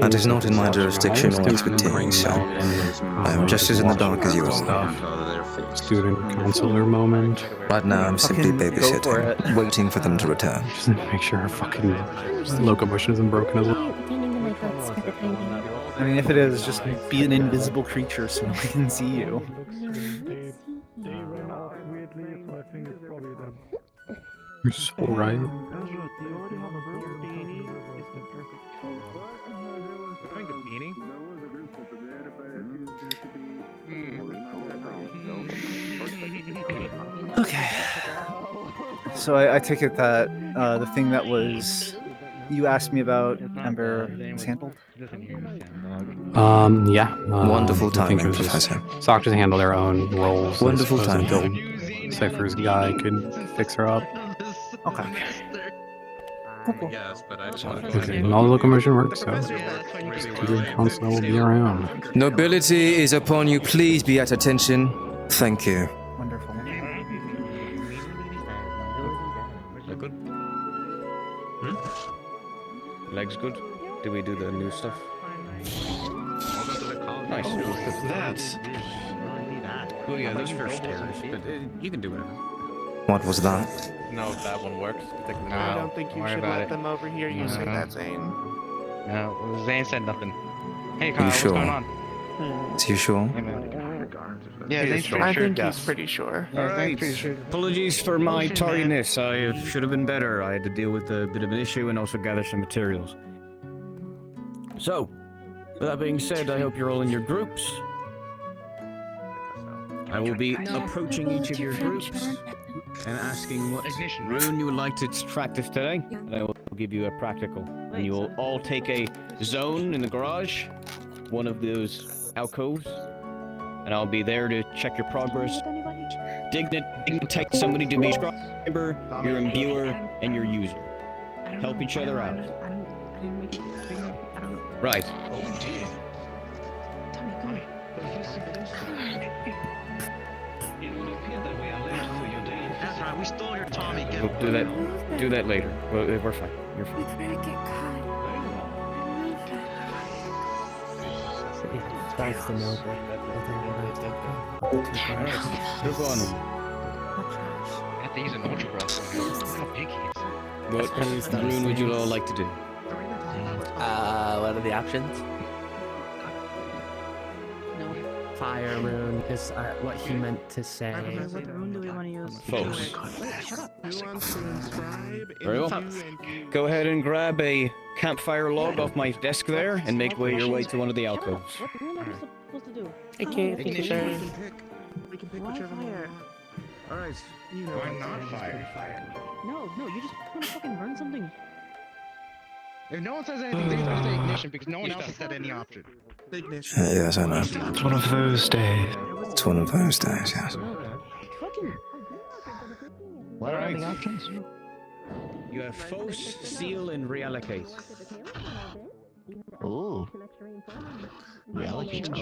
That is not in my jurisdiction or expertise, so I am just as in the dark as you are. Student counselor moment. Right now I'm simply babysitting, waiting for them to return. Just make sure her fucking locomotion isn't broken as well. I mean, if it is, just be an invisible creature so we can see you. You're so right. Okay. So I take it that the thing that was you asked me about, Ember, is handled? Yeah. Wonderful I think timing, it was just Professor. Sock just handle their own roles. Wonderful I suppose, timing. until Cypher's guy could fix her up. Okay. Yes, but I Okay, and all the locomotion works, so student counselor will be around. Nobility is upon you. Please be at attention. Thank you. Wonderful. Good. Legs good? Did we do the new stuff? Nice. That's... Well, yeah, those first stairs, but you can do whatever. What was that? No, if that one works. I don't think you should let them overhear you say that, Zane. No, Zane said nothing. Hey, Kyle, You what's sure? going on? Is you sure? Yeah, Zane's pretty I sure. think Yes. he's pretty sure. Alright. Apologies for my tardiness. I should have been better. I had to deal with a bit of an issue and also gather some materials. So, with that being said, I hope you're all in your groups. I will be approaching each of your groups and asking what rune you would like to practice today. And I will give you a practical. And you will all take a zone in the garage, one of those alcoves, and I'll be there to check your progress. Dignitate somebody to be scriber, your imbuer, and your user. Help each other out. Right. That's right, we stole your Tommy gun. We'll do that later. We're fine. You're fine. It's nice to know that Move on. I have to use an ultra bro. How big he is. What rune would you all like to do? What are the options? fire rune is what he meant to say. What rune do we want to use? Folks. Shut up. Who wants to inscribe Very well. Go ahead and grab a campfire log off my desk there and make your way to one of the alcoves. What rune are we supposed to do? I can't We can pick whichever one. Alright, you know why not fire? No, you just want to fucking burn something. If no one says anything, they just say ignition because no one else has said any option. Ignition. Yes, I know. It's one of those days. It's one of those days, yes. What are the options? You have force, seal, and reallocate. Ooh. A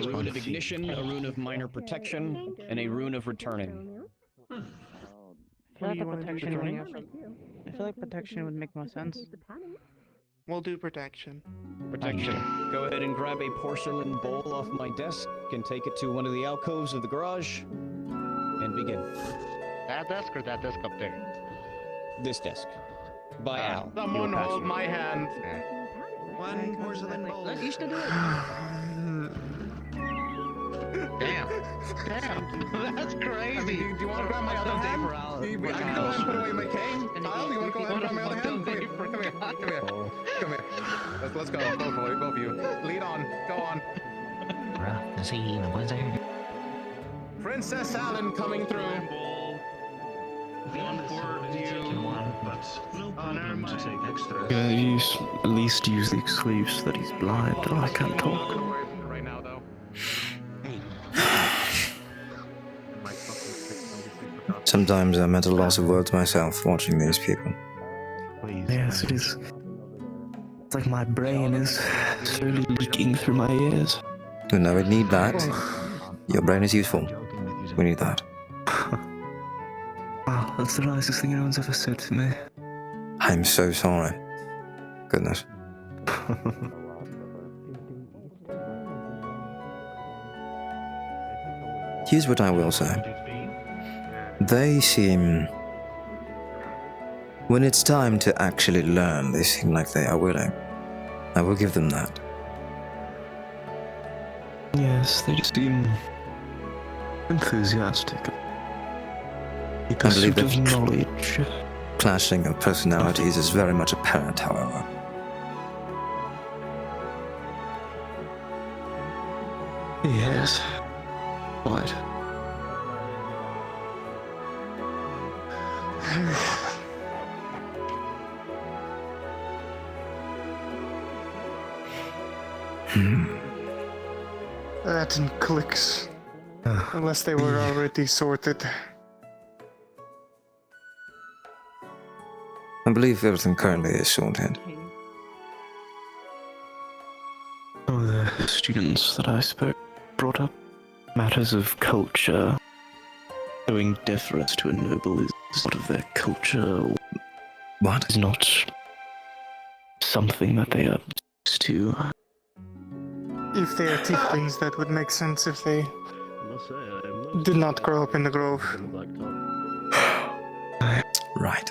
rune of ignition, a rune of minor protection, and a rune of returning. I feel like protection would make more sense. We'll do protection. Protection. Go ahead and grab a porcelain bowl off my desk and take it to one of the alcoves of the garage and begin. That desk or that desk up there? This desk. By Al. Someone hold my hand. One porcelain bowl. Let each do it. Damn. That's crazy. Do you want to grab my other hand? I can go ahead and put away my cane. Kyle, you want to go ahead and grab my other hand? Come here. Let's go. Both of you. Lead on. Go on. Princess Allen coming through. One for you, but no problem to take extra. At least use the excuse that he's blind or I can't talk. Right now, though. Sometimes I'm at a loss of words myself watching these people. Yes, it is. It's like my brain is slowly leaking through my ears. No, we need that. Your brain is useful. We need that. Wow, that's the nicest thing anyone's ever said to me. I'm so sorry. Goodness. Here's what I will say. They seem... When it's time to actually learn, they seem like they are willing. I will give them that. Yes, they just seem enthusiastic. A I believe pursuit of knowledge. Clashing of personalities is very much apparent, however. Yes. Right. That in clicks. Unless they were already sorted. I believe everything currently is sorted. Oh, the students that I brought up. Matters of culture. Showing deference to a noble is part of their culture. What? Is not something that they are used to. If they are tieflings, that would make sense if they did not grow up in the Grove. Right.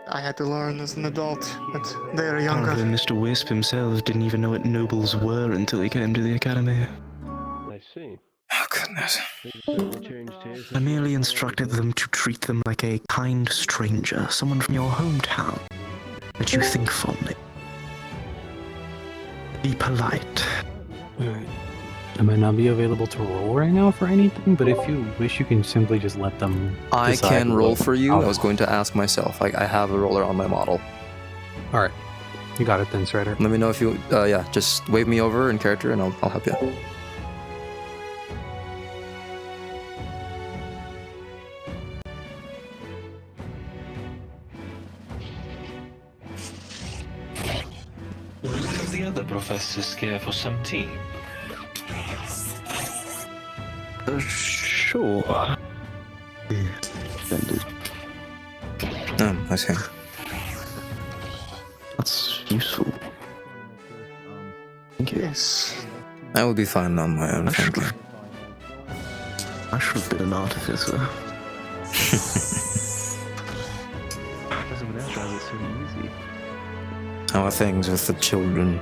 I had to learn as an adult, but they are younger. However, Mr. Wisp himself didn't even know what nobles were until he came to the academy. I see. Oh, goodness. I merely instructed them to treat them like a kind stranger, someone from your hometown, that you think fondly. Be polite. Alright. I might not be available to roll right now for anything, but if you wish, you can simply just let them I decide can roll what- for you. I was going to ask myself. I have a roller on my model. Alright. You got it then, Strider. Let me know if you... yeah, just wave me over in character and I'll help you. Will one of the other professors care for some tea? Sure. Offended. I see. That's useful. Thank you. Yes. I will be fine on my own, thank you. I should have been an artificer. So easy. How are things with the children?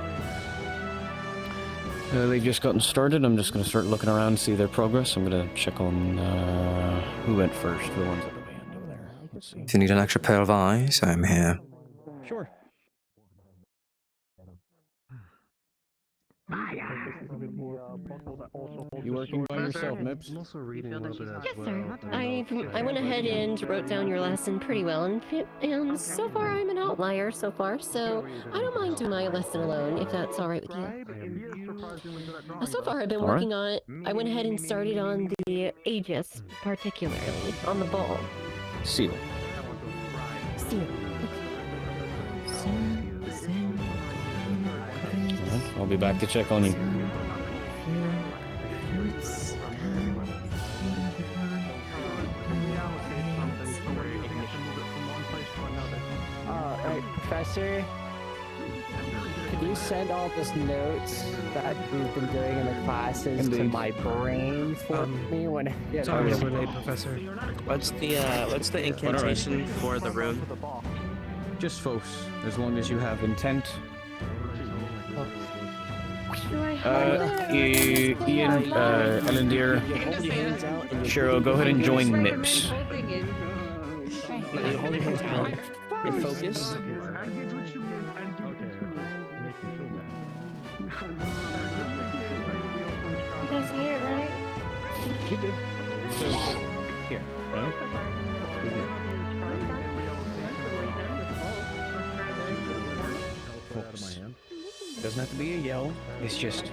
They've just gotten started. I'm just going to start looking around, see their progress. I'm going to check on who went first, the ones at the end over there. Let's see. If you need an extra pair of eyes, I'm here. Sure. You working by yourself, Mips? I'm also reading a little bit as Yes, well. sir. I went ahead and wrote down your lesson pretty well, and so far I'm an outlier so far, so I don't mind doing my lesson alone if that's all right with you. So far I've been working on it. I went ahead and started on the Aegis, particularly on the ball. Seal. Seal. I'll be back to check on you. Hey, Professor, could you send all those notes that we've been doing in the classes to my brain for me when I get Sorry, home? we're late, Professor. What's the incantation for the rune? Just Phos, as long as you have intent. Ian, Elendir, Cheryl, go ahead and join Mips. Hold your hands out. And focus. That's it, right? You did. So, here, right? Doesn't have to be a yell. It's just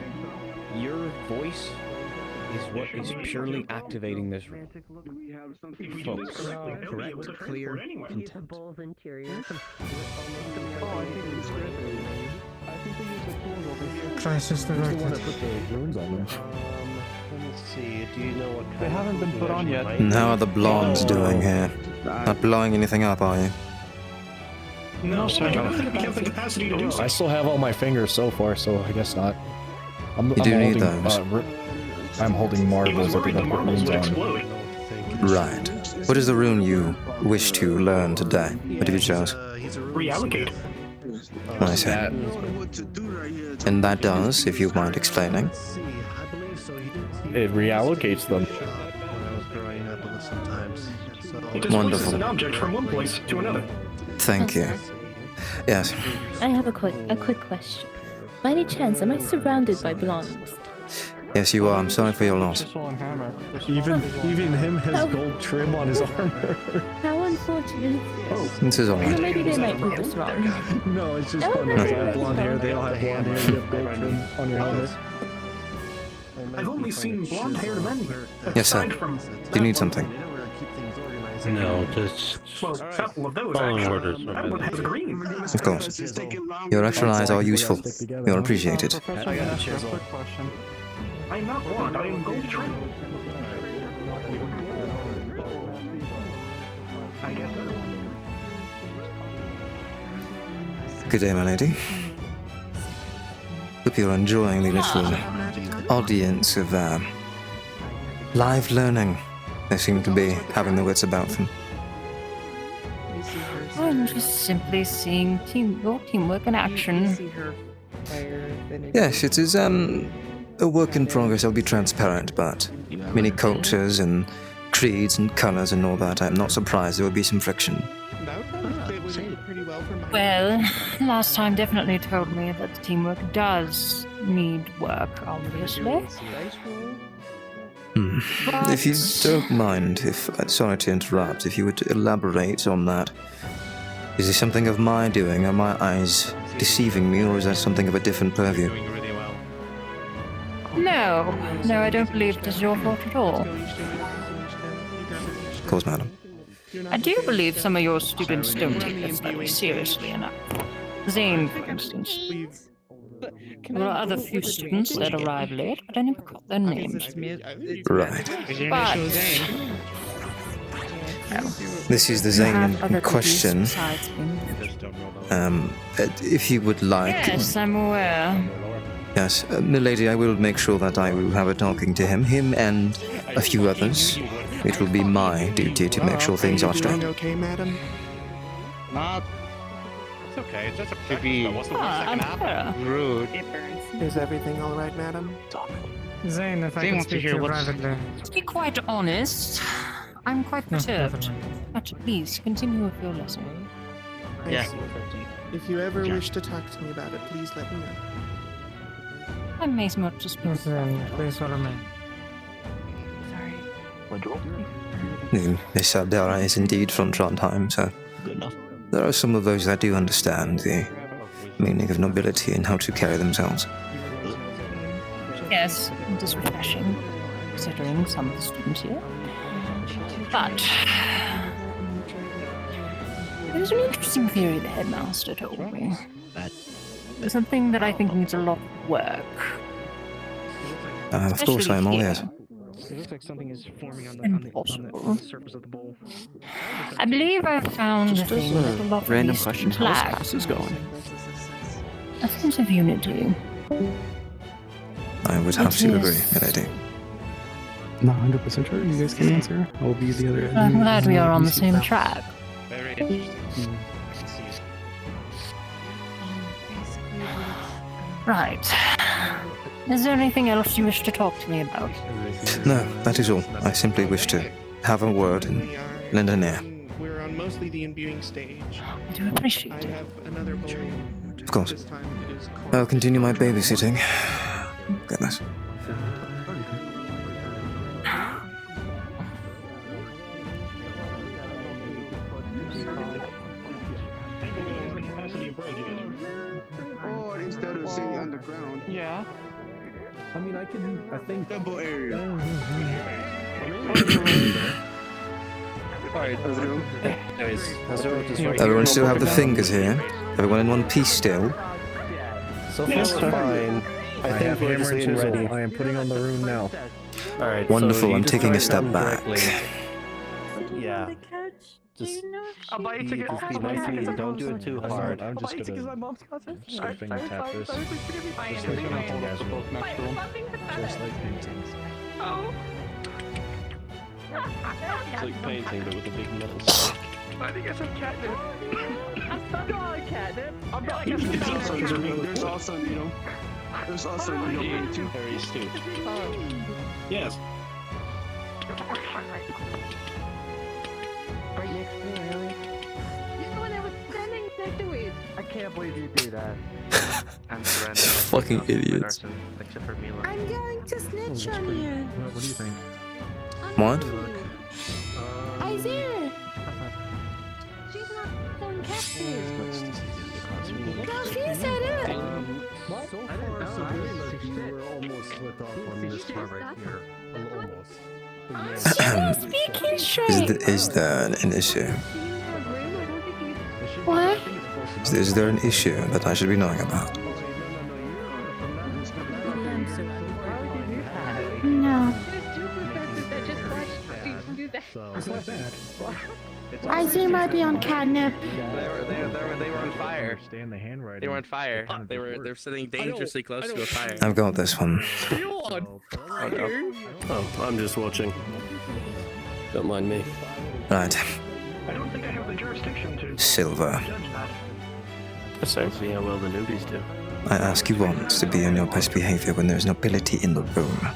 your voice is what is purely activating this room. Folks, correct, clear, content. Crisis directed. Let me see. Do you know what? They haven't been put on yet. And how are the blondes doing here? Not blowing anything up, are you? No, sir. I don't think we have the capacity to do so. I still have all my fingers so far, so I guess not. I'm do need holding, those. I'm holding marbles that we don't put runes on. Right. What is the rune you wish to learn today? What have you chose? Reallocate. I see. And that does, if you mind explaining. It reallocates them. It displaces Wonderful. an object from one place to another. Thank you. Yes. I have a quick question. By any chance, am I surrounded by blondes? Yes, you are. I'm sorry for your loss. Even him has gold trim on his armor. How unfortunate. This is So alright. maybe they might do this wrong. No, it's just Oh, funny. that's They have nice. blonde hair. They all have blonde hair. You have gold trim on your helmet. I've only seen blonde-haired men. Yes, sir. aside from Do you need something? No, just well, a couple of those following actually. orders. That one has green. Of course. Your extra eyes are useful. You're appreciated. Professor, I gotta ask you a quick question. I am not blonde. I am gold trim. I guess. Good day, my lady. Hope you're enjoying the little audience of live learning. They seem to be having the wits about them. I'm just simply seeing your teamwork in action. Yes, it is a work in progress. I'll be transparent, but many cultures and creeds and colors and all that. I'm not surprised there will be some friction. Well, last time definitely told me that the teamwork does need work, obviously. If you don't mind, sorry to interrupt, if you would elaborate on that. Is this something of my doing? Are my eyes deceiving me, or is that something of a different purview? No, I don't believe it is your fault at all. Of course, madam. I do believe some of your students don't take this very seriously enough. Zane, for instance. There were other few students that arrived late, but I never caught their names. Right. But This is the Zane in question. If you would like... yes, I'm aware. Yes, milady, I will make sure that I will have a talking to him and a few others. It will be my duty to make sure things are straight. Okay, madam? Not. It's okay. It's just a practice. What's the second half? Rude. Is everything all right, madam? Zane, if I Zane could wants to speak to hear you what's- privately. To be quite honest, I'm quite perturbed. But please, continue with your lesson. I Yeah. see. If you ever wish to talk to me about it, please let me know. I may not to speak. Zane, please follow me. Miss Aldera is indeed from Trondheim, so there are some of those that do understand the meaning of nobility and how to carry themselves. Yes, it is refreshing, considering some of the students here. But there's an interesting theory the headmaster told me. Something that I think needs a lot of work. Of course, I am all ears. It looks like something is forming on Impossible. the surface of the bowl. I believe I've found a thing that a lot of Random these question. students How's lack. classes going? A sense of unity. I would have to agree, milady. Not 100% sure. You guys can answer. I'll be the other. I'm glad we are on the same track. Very interesting. Right. Is there anything else you wish to talk to me about? No, that is all. I simply wish to have a word and lend an ear. We're on mostly the imbuing stage. I do appreciate I it. have another bowl. Of course. This time it is I'll continue my babysitting. Goodness. Or instead of saying underground. Yeah. I mean, I think. Double area. Everyone still have the fingers here? Everyone in one piece still? So far, we're fine. I have hammer and chisel. I am putting on the rune now. Alright. Wonderful, I'm taking a step back. Yeah. Just I'll buy you tickets. be nice and easy. Don't do it too hard. I'm just gonna. my mom's cousin. Just gonna finger tap this. Just like painting, guys. Just like painting. Oh. It's like painting, but with a big metal stick. I think it's some catnip. I'm not catnip. I'm not There's also needle. There's also needle too. Very astute. Yes. Right next to me, really? You're the one that was standing next to it. I can't believe you do that. Fucking idiots. Except for Mila. I'm going to snitch on you. What do you think? What? Isaiah! She's not throwing catfish. No, she said it! What? So far, so good. Like you were almost slipped off on this part right here. Almost. Speaking straight! Is there an issue? What? Is there an issue that I should be knowing about? No. Isaiah might be on catnip. They were on fire. Understand the handwriting. They were on fire. They were sitting dangerously close to a fire. I've got this one. Oh, I'm just watching. Don't mind me. Right. I don't think I have the jurisdiction to Silver. Yes, sir. See how well the newbies do. I ask you once to be on your best behavior when there's nobility in the room.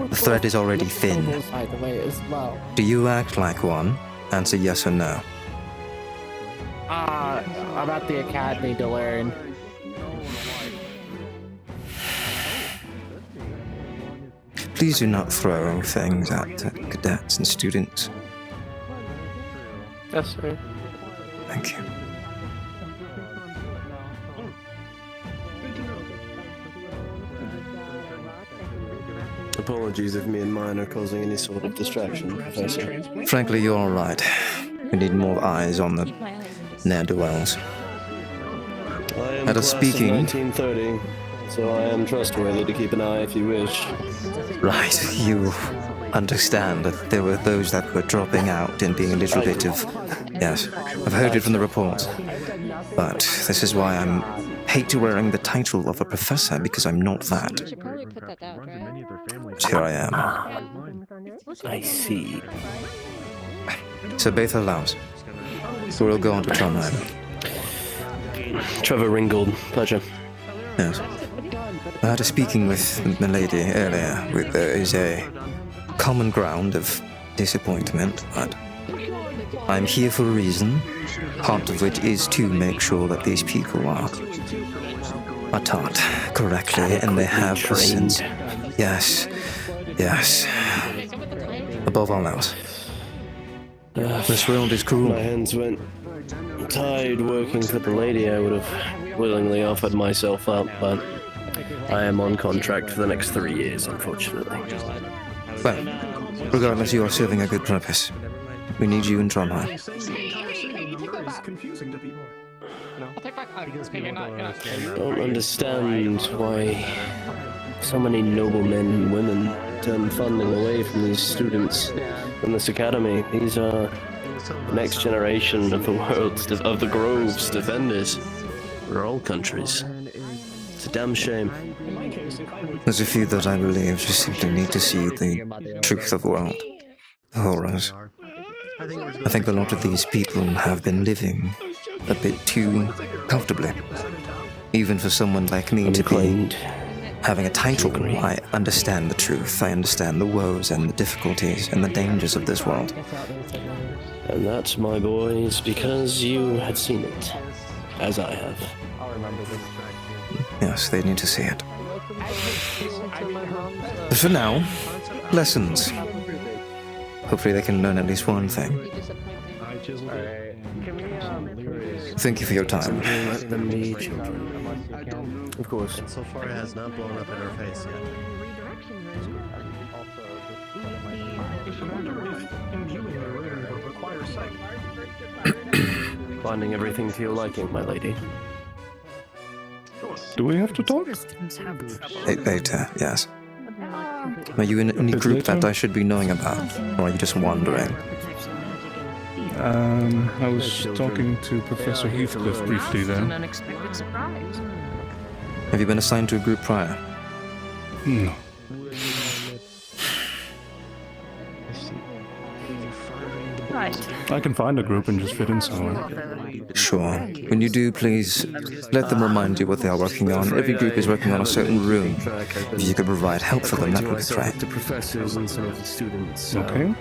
The thread is already thin. By the way, as well. Do you act like one? Answer yes or no. I'm at the academy to learn. Please do not throw things at cadets and students. Yes, sir. Thank you. Apologies if me and mine are causing any sort of distraction, Professor. Frankly, you're alright. We need more eyes on the ne'er-do-wells. I am At a class speaking- of 1930, so I am trustworthy to keep an eye if you wish. Right, you understand that there were those that were dropping out and being a little bit of... Yes, I've heard it from the reports. But this is why I'm hate wearing the title of a professor, because I'm not that. You should probably put that out, right? Here I am. I see. So Bath allows. We'll go on to Trondheim. Trevor Ringgold, pleasure. Yes. I had a speaking with the lady earlier. There is a common ground of disappointment, but I'm here for a reason, part of which is to make sure that these people are taught correctly and they have a sense. Yes, Yes. Above all else. This world is cruel. My hands went tied working for the lady. I would have willingly offered myself up, but I am on contract for the next 3 years, unfortunately. Well, regardless, you are serving a good purpose. We need you in Trondheim. I don't understand why so many noble men and women turn funding away from these students in this academy. These are the next generation of the Grove's defenders for all countries. It's a damn shame. There's a few that I believe just simply need to see the truth of the world. The horrors. I think a lot of these people have been living a bit too comfortably. Even for someone like me to be having a title, I understand the truth. I understand the woes and the difficulties and the dangers of this world. And that, my boy, is because you had seen it, as I have. Yes, they need to see it. But for now, lessons. Hopefully they can learn at least one thing. Thank you for your time. Let them be children. Of course. And so far it has not blown up in our face yet. Finding everything to your liking, my lady. Do we have to talk? Later, yes. Are you in any group that I should be knowing about? Or are you just wandering? I was talking to Professor Heathcliff briefly there. Have you been assigned to a group prior? No. Right. I can find a group and just fit in somewhere. Sure. When you do, please let them remind you what they are working on. Every group is working on a certain room. If you could provide help for them, that would be great. The professors and some of the students. Okay.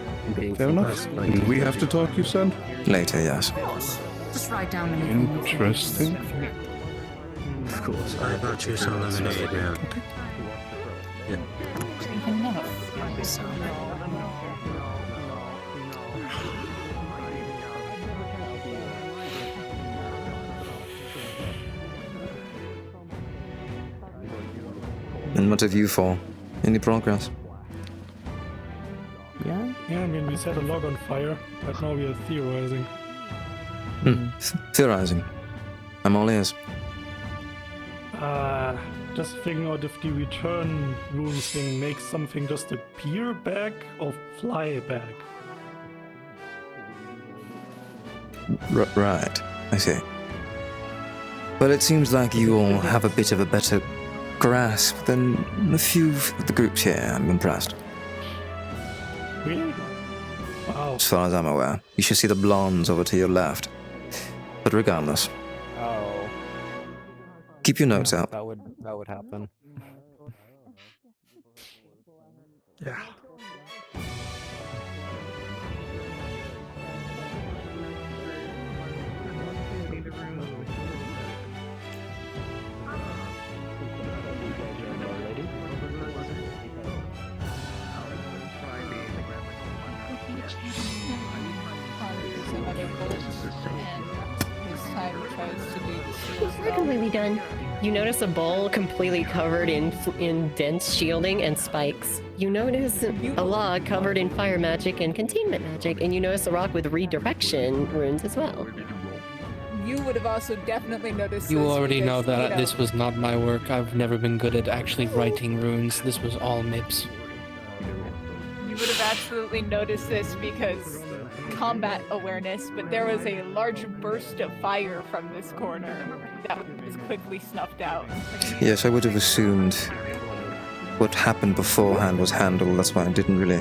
Fair enough. And we have to talk, you said? Later, yes. Just write down the Interesting. Of course, I brought you some lemonade now. You can never find some. And what have you for? Any progress? Yeah, I mean, we set a log on fire, but now we are theorizing. Theorizing. I'm all ears. Just figuring out if the return rune thing makes something just appear back or fly back. Right, I see. Well, it seems like you all have a bit of a better grasp than a few of the groups here. I'm impressed. Really? Wow. As far as I'm aware, you should see the blondes over to your left. But regardless, keep your notes out. That would happen. Yeah. It's not completely done. You notice a bowl completely covered in dense shielding and spikes. You notice a log covered in fire magic and containment magic, and you notice a rock with redirection runes as well. You would have also definitely noticed. You this already know because, that this was not my work. I've never been good at actually writing runes. This was all MIPS. You would have absolutely noticed this because combat awareness, but there was a large burst of fire from this corner that was quickly snuffed out. Yes, I would have assumed what happened beforehand was handled. That's why I didn't really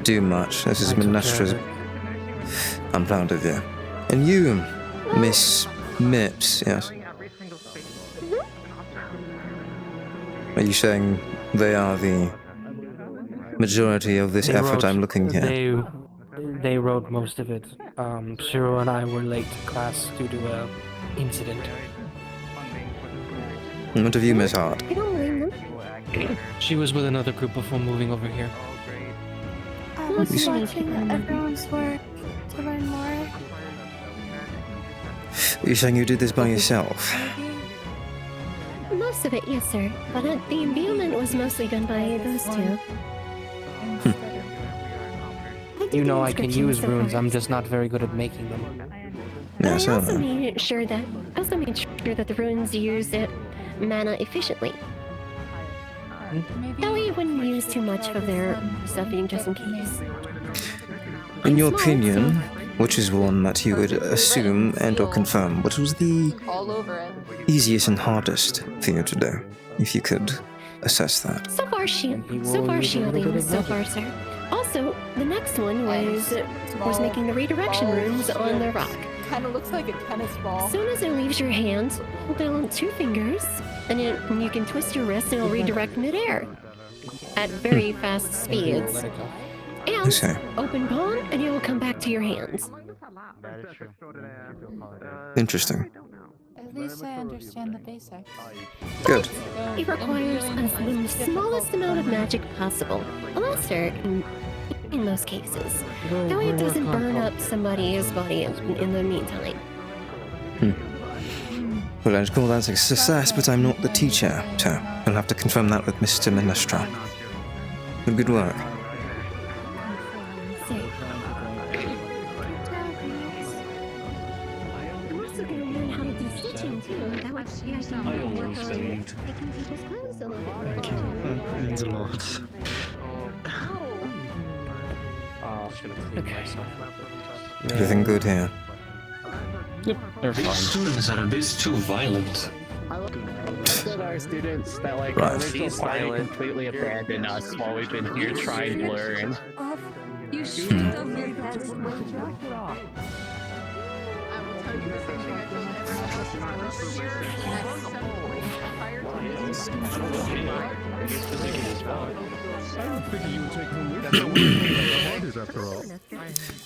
do much. This is Minestra's. I'm proud of you. And you, Miss Mips, yes. Are you saying they are the majority of this effort I'm looking here? They wrote most of it. Shiro and I were late to class due to a incident. And what have you, Miss Hart? I don't blame them. She was with another group before moving over here. Most watching everyone's work to learn more. You're saying you did this by yourself? Most of it, yes, sir. But the imbuement was mostly done by those two. You know I can use runes, I'm just not very good at making them. Yeah, I also made sure that the runes use mana efficiently. That way you wouldn't use too much of their stuff just in case. In your opinion, which is one that you would assume and or confirm, what was the easiest and hardest for you to do, if you could assess that? So far shielding, so far, sir. Also, the next one was making the redirection runes on the rock. Kind of looks like a tennis ball. As soon as it leaves your hand, hold down 2 fingers, and you can twist your wrist and it'll redirect midair at very fast speeds. And open palm, and it will come back to your hands. Interesting. At least I understand the basics. Good. It requires the smallest amount of magic possible. A lesser in most cases. That way it doesn't burn up somebody's body in the meantime. Well, I'd call that a success, but I'm not the teacher, so I'll have to confirm that with Mr. Ministra. But good work. Means a lot. Everything good here? Yep, they're fine. These students are a bit too violent. Our students that like Right. original party completely abandoned us while we've been here trying to learn. You should have done your best.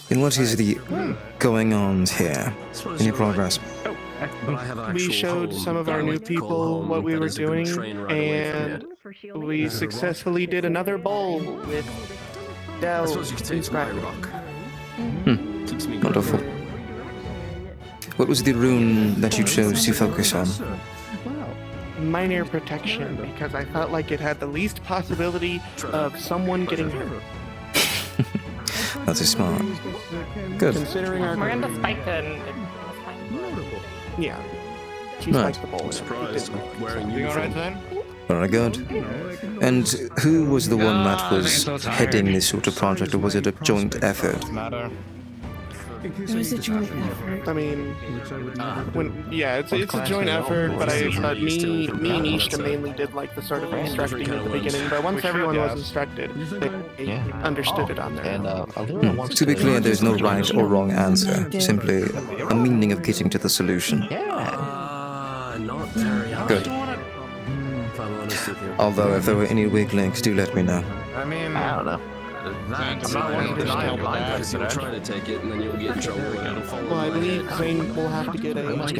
And what is the going on here? Any progress? We showed some of our new people what we were doing, and we successfully did another bowl with Dell inscribed. Wonderful. What was the rune that you chose to focus on? Minor protection, because I felt like it had the least possibility of someone getting hurt. That is smart. Good. Considering our Miranda spiked it. Yeah. She Right. spiked the bowl. Surprised. Wearing You alright uniform. then? Very good. And who was the one that was heading this sort of project, or was it a joint effort? Matter. It was a joint effort. I mean, it's a joint effort, but me and Ishta mainly did like the sort of instructing at the beginning. But once everyone was instructed, they understood it on their own. To be clear, there's no right or wrong answer, simply a meaning of getting to the solution. Not very high. Good. If I'm honest with you. Although, if there were any weak links, do let me know. I mean, I don't know. I'm not one to deny all that. You'll try to take it and then you'll get in trouble and it'll fall. Well, I believe Zane will have to get what's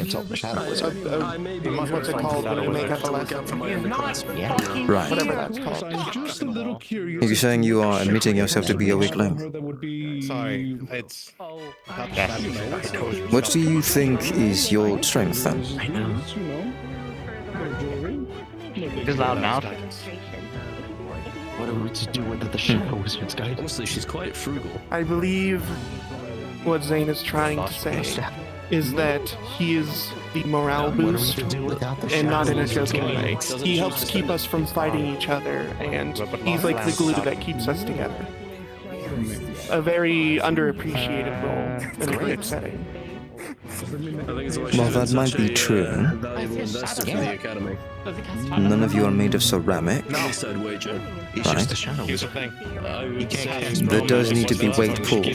it called when you make up a lesson? Right. Whatever that's called. I'm just a little curious. Are you saying you are admitting yourself to be a weak link? Sorry, it's. What do you think is your strength then? Just loud mouth. What are we to do with the Shadow Wizard's guide? Honestly, she's quite frugal. I believe what Zane is trying to say is that he is the morale boost, and not in a joking way. He helps keep us from fighting each other, and he's like the glue that keeps us together. A very underappreciated role in a group setting. Well, that might be true. None of you are made of ceramic. Right. There does need to be weight pulled.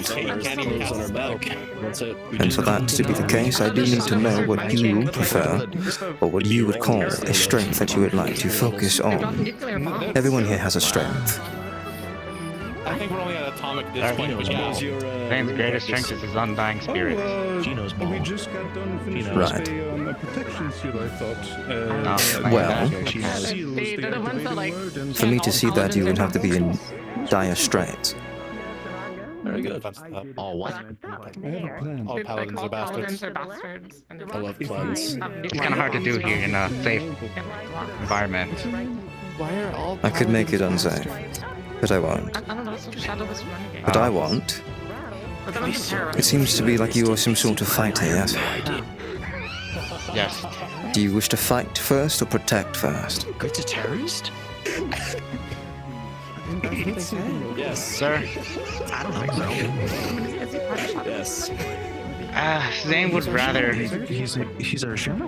And for that to be the case, I do need to know what you prefer, or what you would call a strength that you would like to focus on. Everyone here has a strength. I think we're only at atomic at this point, but yeah. Zane's greatest strength is his undying spirit. We just got done finishing Right. a protection suit, I thought. Well, The ones that like for me to see that, you would have to be in dire straits. Very good. Oh, what? I have a plan. All paladins are bastards. I love plans. It's kind of hard to do here in a safe environment. Why are all I could make it unsafe, but I won't. But I won't. It seems to be like you are some sort of fighter, yes? Yes. Do you wish to fight first or protect first? It's a terrorist? Yes, sir. I don't think so. Yes. Zane would rather He's our shadow.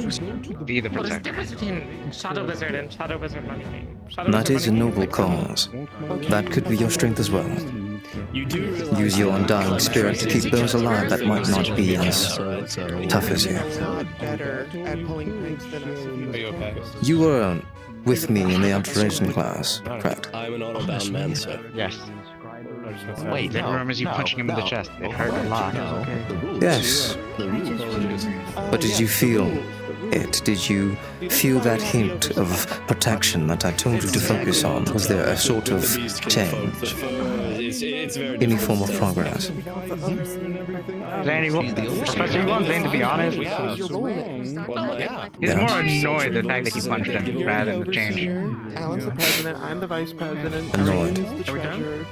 be the What is the protector. difference between Shadow Wizard and Shadow Wizard Money King? Shadow That Wizard is a Money noble King cause. That could be your strength as well. You do realize Use your undying spirit to keep those alive that might not be as tough as you. not better at pulling pranks than us. Are you okay? You were with me in the abjuration class, correct? I'm an honor-bound man, sir. Yes. Wait, That remembers you punching him in the chest. It hurt a lot. Yes. But did you feel it? Did you feel that hint of protection that I told you to focus on? Was there a sort of change? Any form of progress? Zane, Professor, you want Zane to be honest? He's more annoyed the fact that you punched him rather than the change. Alan's the president, I'm the vice president. Annoyed. Zane is the treasurer.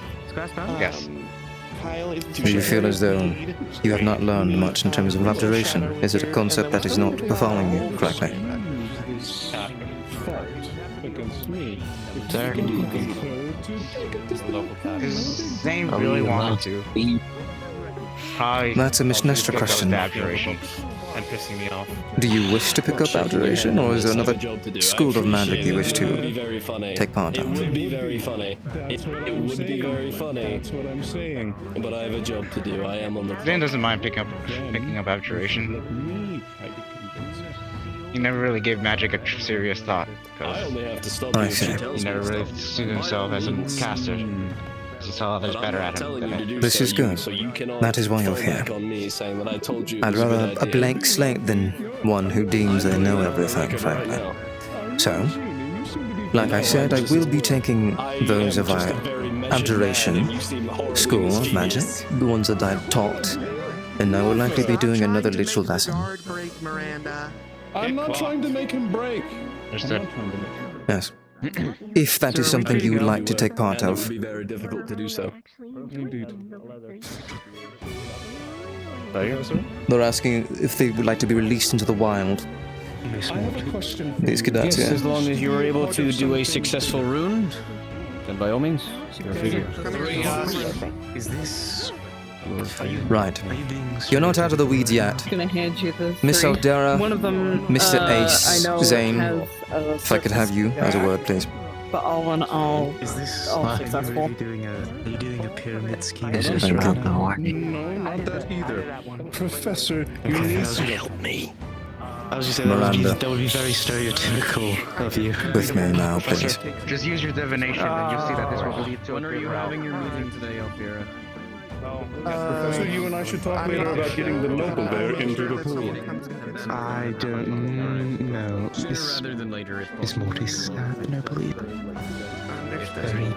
Yes. Kyle is the Do you feel as though you have not learned much in terms of abjuration? Is it a concept that is not befalling you correctly? Sir, does Zane really want to? Probably. That's a Miss Nestor question. Abjuration and pissing me off. Do you wish to pick up abjuration, or is there another school of magic you wish to take part It in? would be very funny. It would be very funny. That's what I'm saying. But I have a job to do. I am on the. Zane doesn't mind picking up abjuration. He never really gave magic a serious thought. I only have to stop I you if she see. tells He me never so. really suited himself as a caster. He saw others But better I'm at not him telling than you to him. do This so, is good. So you cannot That is why you're fall here. back on me saying that I told you. it I'd was a good rather a idea. blank slate than one who deems they know everything, frankly. So, like I said, I will be taking those of our abjuration, school of magic, the ones that I taught, and I will likely be doing another little lesson. Guard break, Miranda. I'm not trying to make him break. Understood. Yes. If that is something you would like to take part And it of. would be very difficult to do so. Indeed. They're asking if they would like to be released into the wild. I have a question. These cadets, Yes, yeah. as long as you were able to do a successful rune, then by all means, go figure. Is this... Right. You're not out of the weeds yet. I'm gonna hand you the Miss three. Aldera, One of them, Mr. I Ace, know Zane, has, if I could have you as a word, please. but all in all, Is this... all successful. Are you doing a pyramid scheme? Thank you. No, not that either. Professor, you need to help me. I was just saying Miranda. that would be very stereotypical of you. With me now, please. Just use your divination and you'll see that this will lead to When are you having your meeting today, Elvira? Professor, you and I should talk later about getting the noble there into the pool. I don't know. Rather than later, if Is Mortis noble evil? Very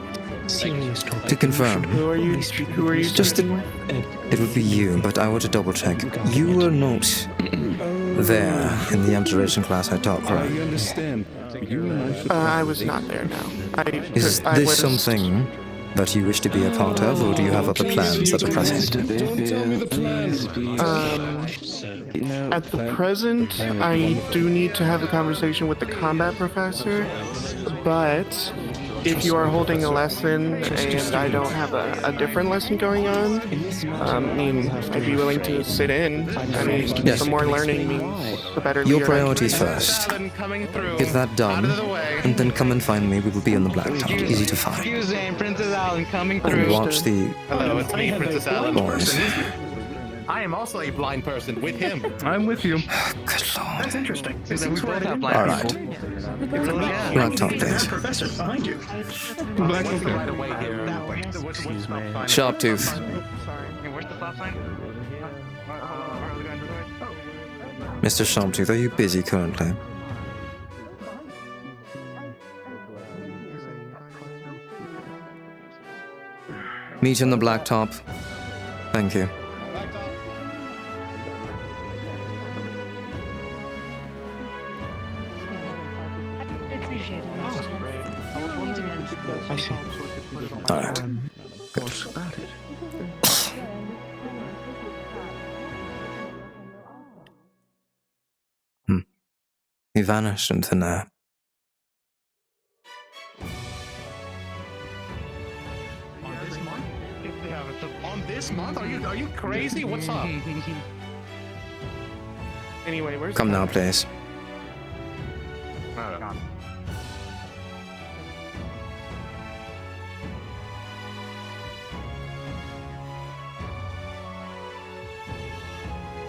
serious talk. To confirm, Who are you? Who are you just speaking with? it would be you, but I want to double check. You were not there in the abjuration class I taught, I correct? understand. You and I should I was not there, no. Is I this was- something that you wish to be a part of, or do you have other plans at the present? Don't tell me the plans. At the present, I do need to have a conversation with the combat professor, but if you are holding a lesson and I don't have a different lesson going on, I mean, I'd be willing to sit in. I mean, Yes. the more learning means the better Your leader I can priorities be. first. Get that done, and then come and find me. We will be on the blacktop, easy to find. Excuse me, Princess Alan coming And through. watch the Hello, it's me, Princess Alan. boys. I am also a blind person with him. I'm with you. Good lord. That's interesting. So then we both have blind All right. people. Blacktop, please. Professor, behind you. Black Right away here. Excuse me. Sharptooth. Hey, where's the stop sign? Mr. Sharptooth, are you busy currently? Meet on the blacktop. Thank you. I see. Alright. Good. He vanished into thin air. On this month? Are you crazy? What's up? Anyway, where's Come now, please.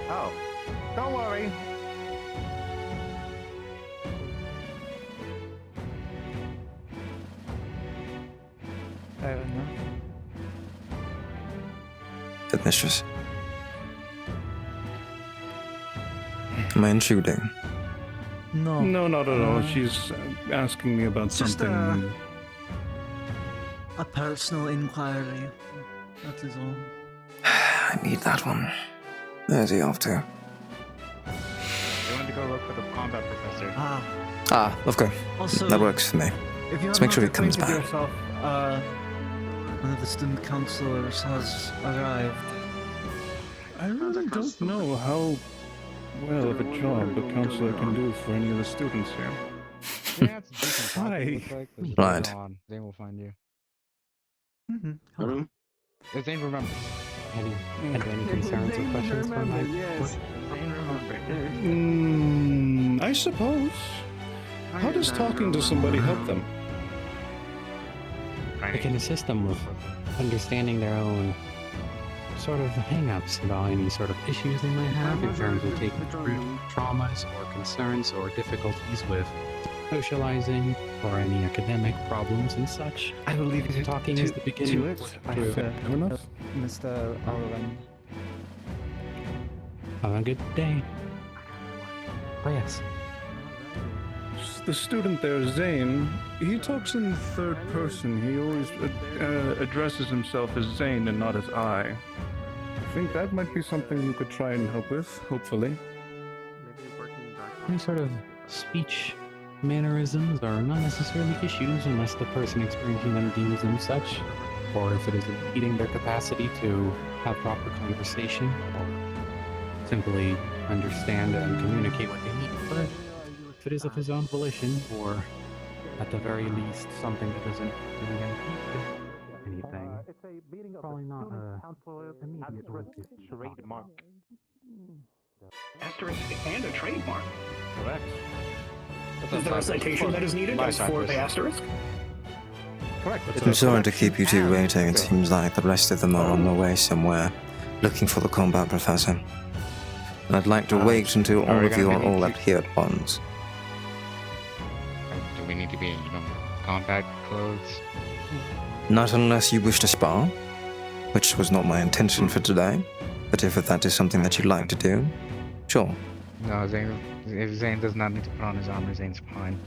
Oh, don't worry. Fair enough. Headmistress. Am I intruding? No, not at all. She's asking me about Just something. a personal inquiry. That is all. I need that one. Where's he off to? They wanted to go look for the combat professor. Ah, okay. Also, That works for me. If you're Let's make not sure he comes acquainted back. yourself, one of the student counselors has arrived. I really don't know how well of a job the counselor can do for any of the students here. Yeah, it's decent. Hi. Right. Zane will find you. Hello. Zane remembers. Any concerns or questions from my Yes. Zane remembers. I suppose. How does talking to somebody help them? I can assist them with understanding their own sort of hang-ups about any sort of issues they might have in terms of taking through traumas or concerns or difficulties with socializing or any academic problems and such. I will leave it Talking is the beginning. to it. Mr. Owen. Have a good day. Oh yes. The student there, Zane, he talks in third person. He always addresses himself as Zane and not as I. I think that might be something you could try and help with, hopefully. Any sort of speech mannerisms are not necessarily issues unless the person experiencing them deems them such, or if it is impeding their capacity to have proper conversation, or simply understand and communicate what they need. But if it is of his own volition, or at the very least something that doesn't really impede anything, probably not immediate trademark. Asterisk and a trademark. Correct. Is there a citation that is needed as for the asterisk? Correct. I'm sorry to keep you two waiting. It seems like the rest of them are on their way somewhere, looking for the combat professor. And I'd like to wait until all of you are all up here at once. Do we need to be in, combat clothes? Not unless you wish to spar, which was not my intention for today. But if that is something that you'd like to do, sure. No, Zane. If Zane does not need to put on his armor, Zane's fine.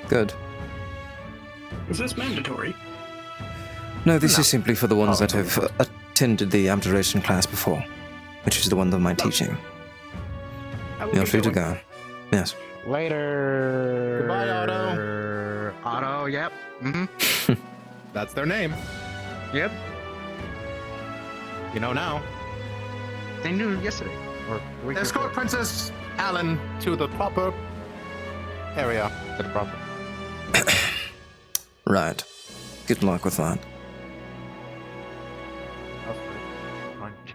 Good. Is this mandatory? No, this is simply for the ones that have attended the abjuration class before, which is the one that I'm teaching. You're free to go. Yes. Later. Goodbye, Otto. Otto, yep. Mm-hmm. That's their name. Yep. You know now. They knew yesterday. Or week Escort before. Princess Alan to the proper area. To the proper. Right. Good luck with that.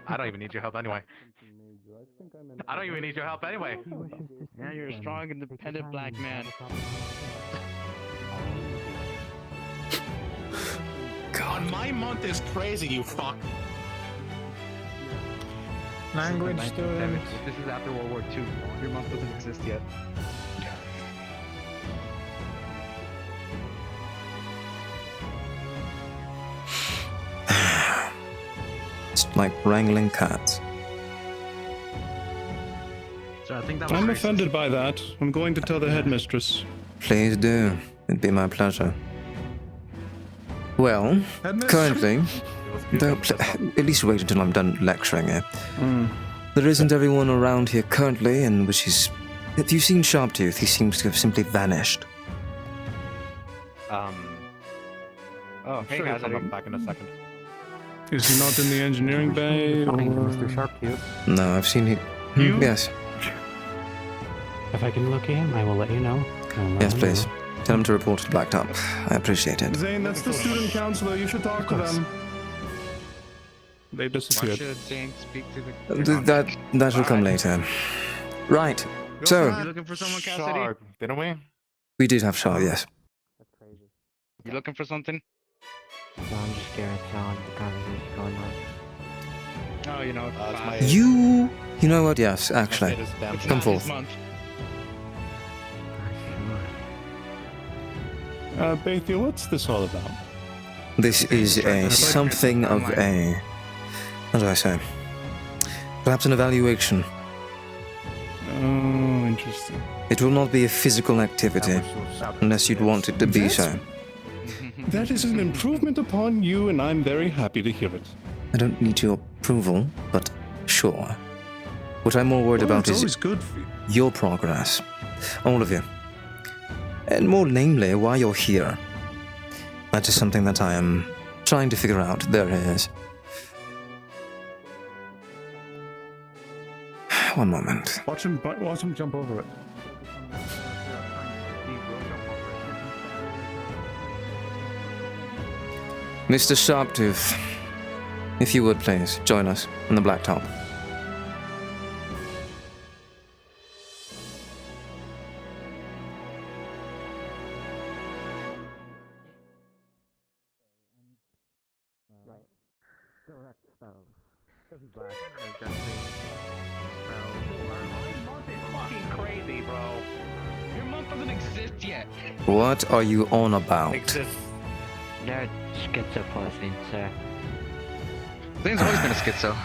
I don't even need your help anyway. I don't even need your help anyway. Yeah, you're a strong, independent black man. God, my month is crazy, you fuck. Language student. This is after World War II. Your month doesn't exist yet. It's like wrangling cats. So I think that I'm offended by that. I'm going to tell the headmistress. Please do. It'd be my pleasure. Well, currently, at least wait until I'm done lecturing here. There isn't everyone around here currently, and which is... Have you seen Sharptooth? He seems to have simply vanished. Oh, hey guys, I'm back in a second. Is he not in the engineering bay? Or... Mr. Sharptooth. No, I've seen him. Yes. If I can locate him, I will let you know. Yes, please. Tell him to report to the Blacktop. I appreciate it. Zane, that's the student counselor. You should talk to them. They Why disappeared. should Zane speak to the... That will come later. Right. So... You looking for someone, Cassidy? Didn't we? We did have Shard, yes. You looking for something? No, I'm just scared of the conversation going on. Oh, you know, You know what? Yes, actually. Come forth. Bathia, what's this all about? This is a something of a... How do I say? Perhaps an evaluation. Oh, interesting. It will not be a physical activity, unless you'd want it to be so. That is an improvement upon you, and I'm very happy to hear it. I don't need your approval, but sure. What I'm more worried about is good for you. Your progress. All of you. And more namely, why you're here. That is something that I am trying to figure out. There it is. One moment. Watch him jump over it. Mr. Sharptooth, if you would please, join us on the Blacktop. Crazy, bro. Your month doesn't exist yet. What are you on about? They're schizo, sir. Zane's always been a schizo.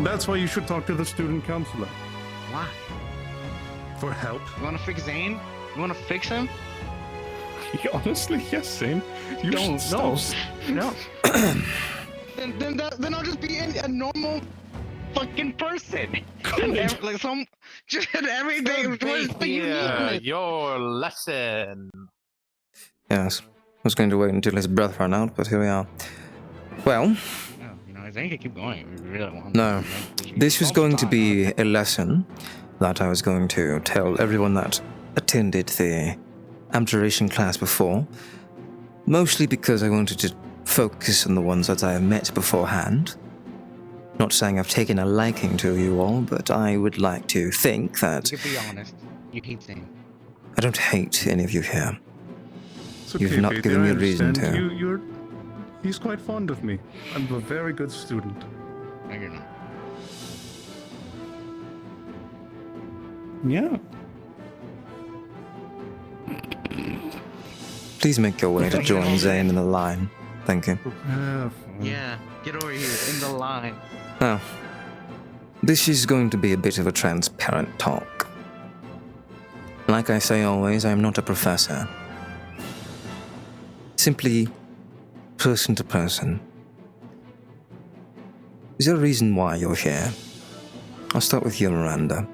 That's why you should talk to the student counselor. Why? For help. You wanna fix Zane? You wanna fix him? Honestly, yes, Zane. You don't know. No. then I'll just be a normal fucking person. Like some just every day. Your lesson. Yes. I was going to wait until his breath ran out, but here we are. Well... No, you know, Zane can keep going if you really want. No. This was going to be a lesson that I was going to tell everyone that attended the abjuration class before. Mostly because I wanted to focus on the ones that I have met beforehand. Not saying I've taken a liking to you all, but I would like to think that... You can be honest. You hate Zane. I don't hate any of you here. It's okay, You've not Bathia, given me I a reason understand. to. He's quite fond of me. I'm a very good student. No, you're not. Yeah. Please make your way to join Zane in the line. Thank you. Yeah, get over here in the line. Now, this is going to be a bit of a transparent talk. Like I say always, I am not a professor. Simply person to person. Is there a reason why you're here? I'll start with you, Miranda.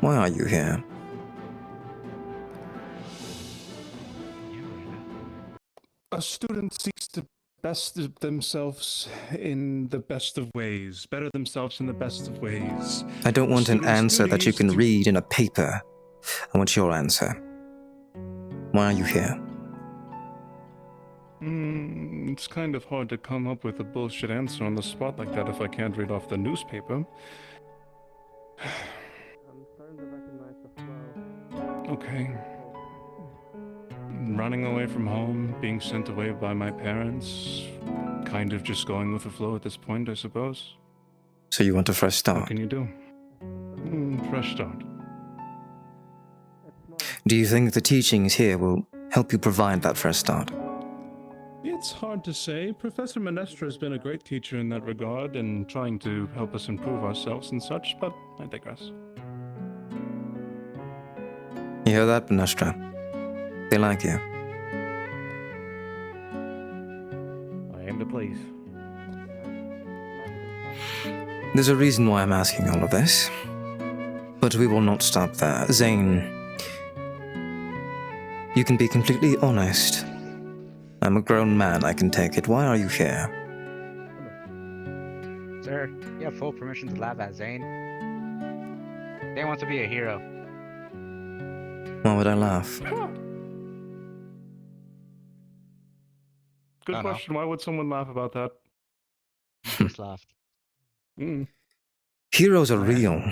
Why are you here? A student seeks to best themselves in the best of ways, better themselves in the best of ways. I don't want an Students' answer that you duties can to- read in a paper. I want your answer. Why are you here? It's kind of hard to come up with a bullshit answer on the spot like that if I can't read off the newspaper. Okay. Running away from home, being sent away by my parents, kind of just going with the flow at this point, I suppose. So you want a fresh What start? can you do? Fresh start. Do you think the teachings here will help you provide that fresh start? It's hard to say. Professor Menestra has been a great teacher in that regard and trying to help us improve ourselves and such, but I digress. You hear that, Benestra? They like you. him to please. There's a reason why I'm asking all of this. But we will not stop there. Zane, you can be completely honest. I'm a grown man, I can take it. Why are you here? Sir, you have full permission to laugh at Zane. Zane wants to be a hero. Why would I laugh? Good I don't question. Why would someone laugh about that? Just laughed. Heroes are real.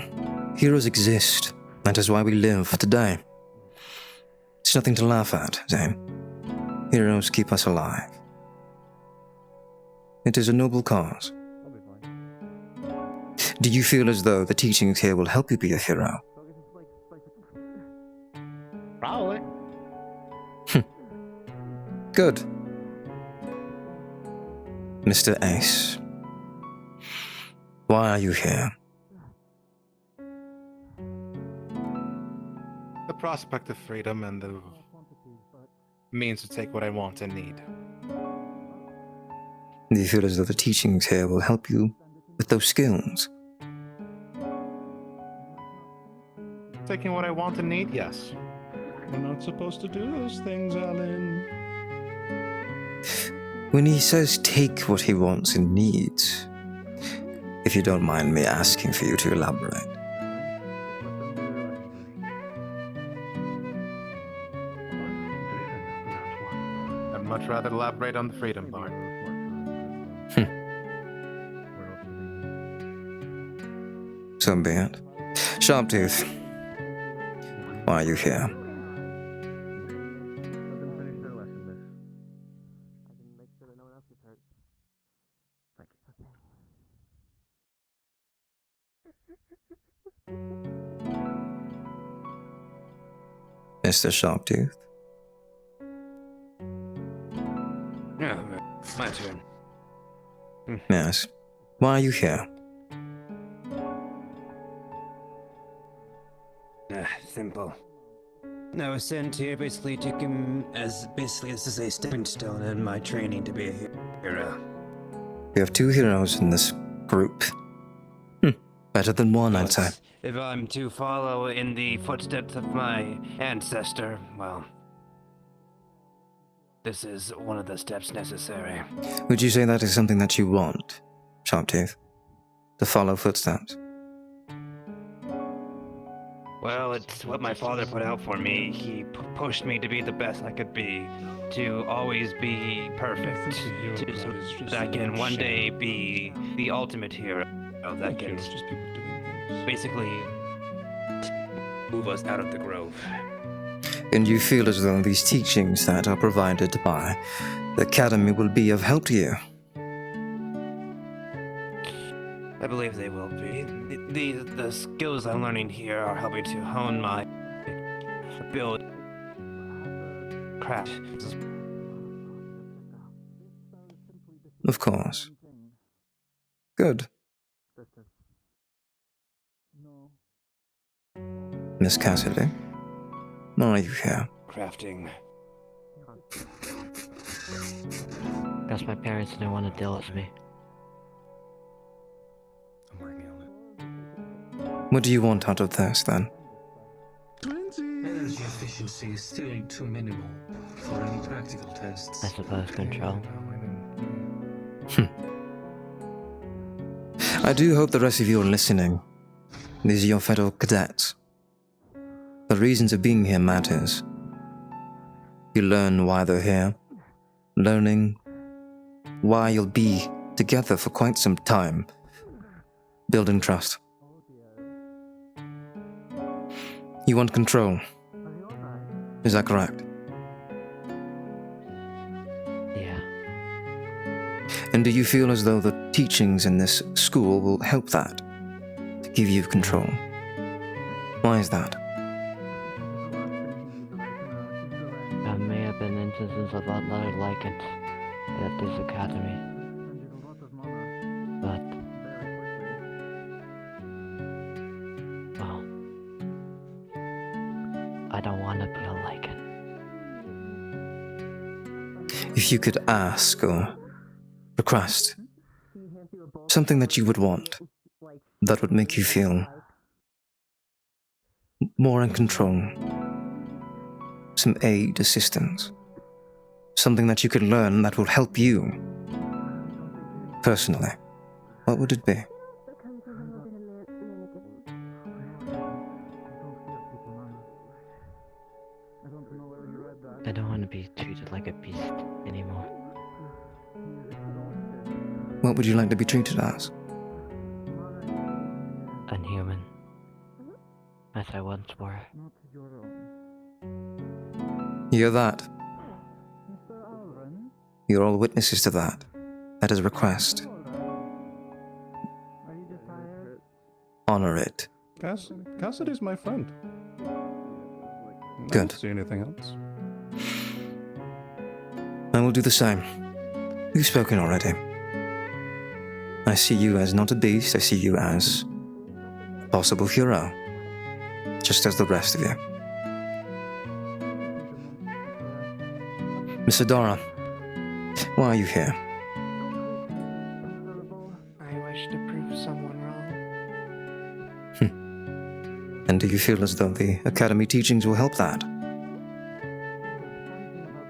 Heroes exist. That is why we live today. It's nothing to laugh at, Zane. Heroes keep us alive. It is a noble cause. Do you feel as though the teachings here will help you be a hero? Probably. Good. Mr. Ace, why are you here? The prospect of freedom and the means to take what I want and need. Do you feel as though the teachings here will help you with those skills? Taking what I want and need, yes. We're not supposed to do those things, Alan. When he says take what he wants and needs, if you don't mind me asking for you to elaborate. I'd much rather elaborate on the freedom part. So be it. Sharptooth, why are you here? Mr. Sharptooth? Yeah, my turn. Yes. Why are you here? Simple. I was sent here basically to come as a stepping stone in my training to be a hero. We have two heroes in this group. Better than one, I'd say. If I'm to follow in the footsteps of my ancestor, well, this is one of the steps necessary. Would you say that is something that you want, Sharptooth? To follow footsteps? Well, it's what my father put out for me. He pushed me to be the best I could be, to always be perfect, so that I can one day be the ultimate hero that can basically move us out of the grove. And you feel as though these teachings that are provided by the Academy will be of help to you? I believe they will be. The skills I'm learning here are helping to hone my ability. Craft. Of course. Good. Miss Cassidy, why are you here? Crafting. Guess my parents didn't want to deal with me. What do you want out of this, then? Energy efficiency is still too minimal for any practical tests. I suppose control. I do hope the rest of you are listening. These are your fellow cadets. The reasons of being here matters. You learn why they're here, learning why you'll be together for quite some time, building trust. You want control. Is that correct? Yeah. And do you feel as though the teachings in this school will help that? To give you control? Why is that? There may have been instances of other lichens at this academy. But well, I don't want to be a lichen. If you could ask or request. Something that you would want, that would make you feel more in control. Some aid, assistance. Something that you could learn that will help you. Personally, what would it be? I don't want to be treated like a beast anymore. What would you like to be treated as? Unhuman. As I once were. Hear that? You're all witnesses to that. At his request. Honor it. Cassidy's my friend. I Good. don't see anything else. I will do the same. You've spoken already. I see you as not a beast, I see you as a possible hero. Just as the rest of you. Miss Adora, why are you here? I wish to prove someone wrong. And do you feel as though the Academy teachings will help that?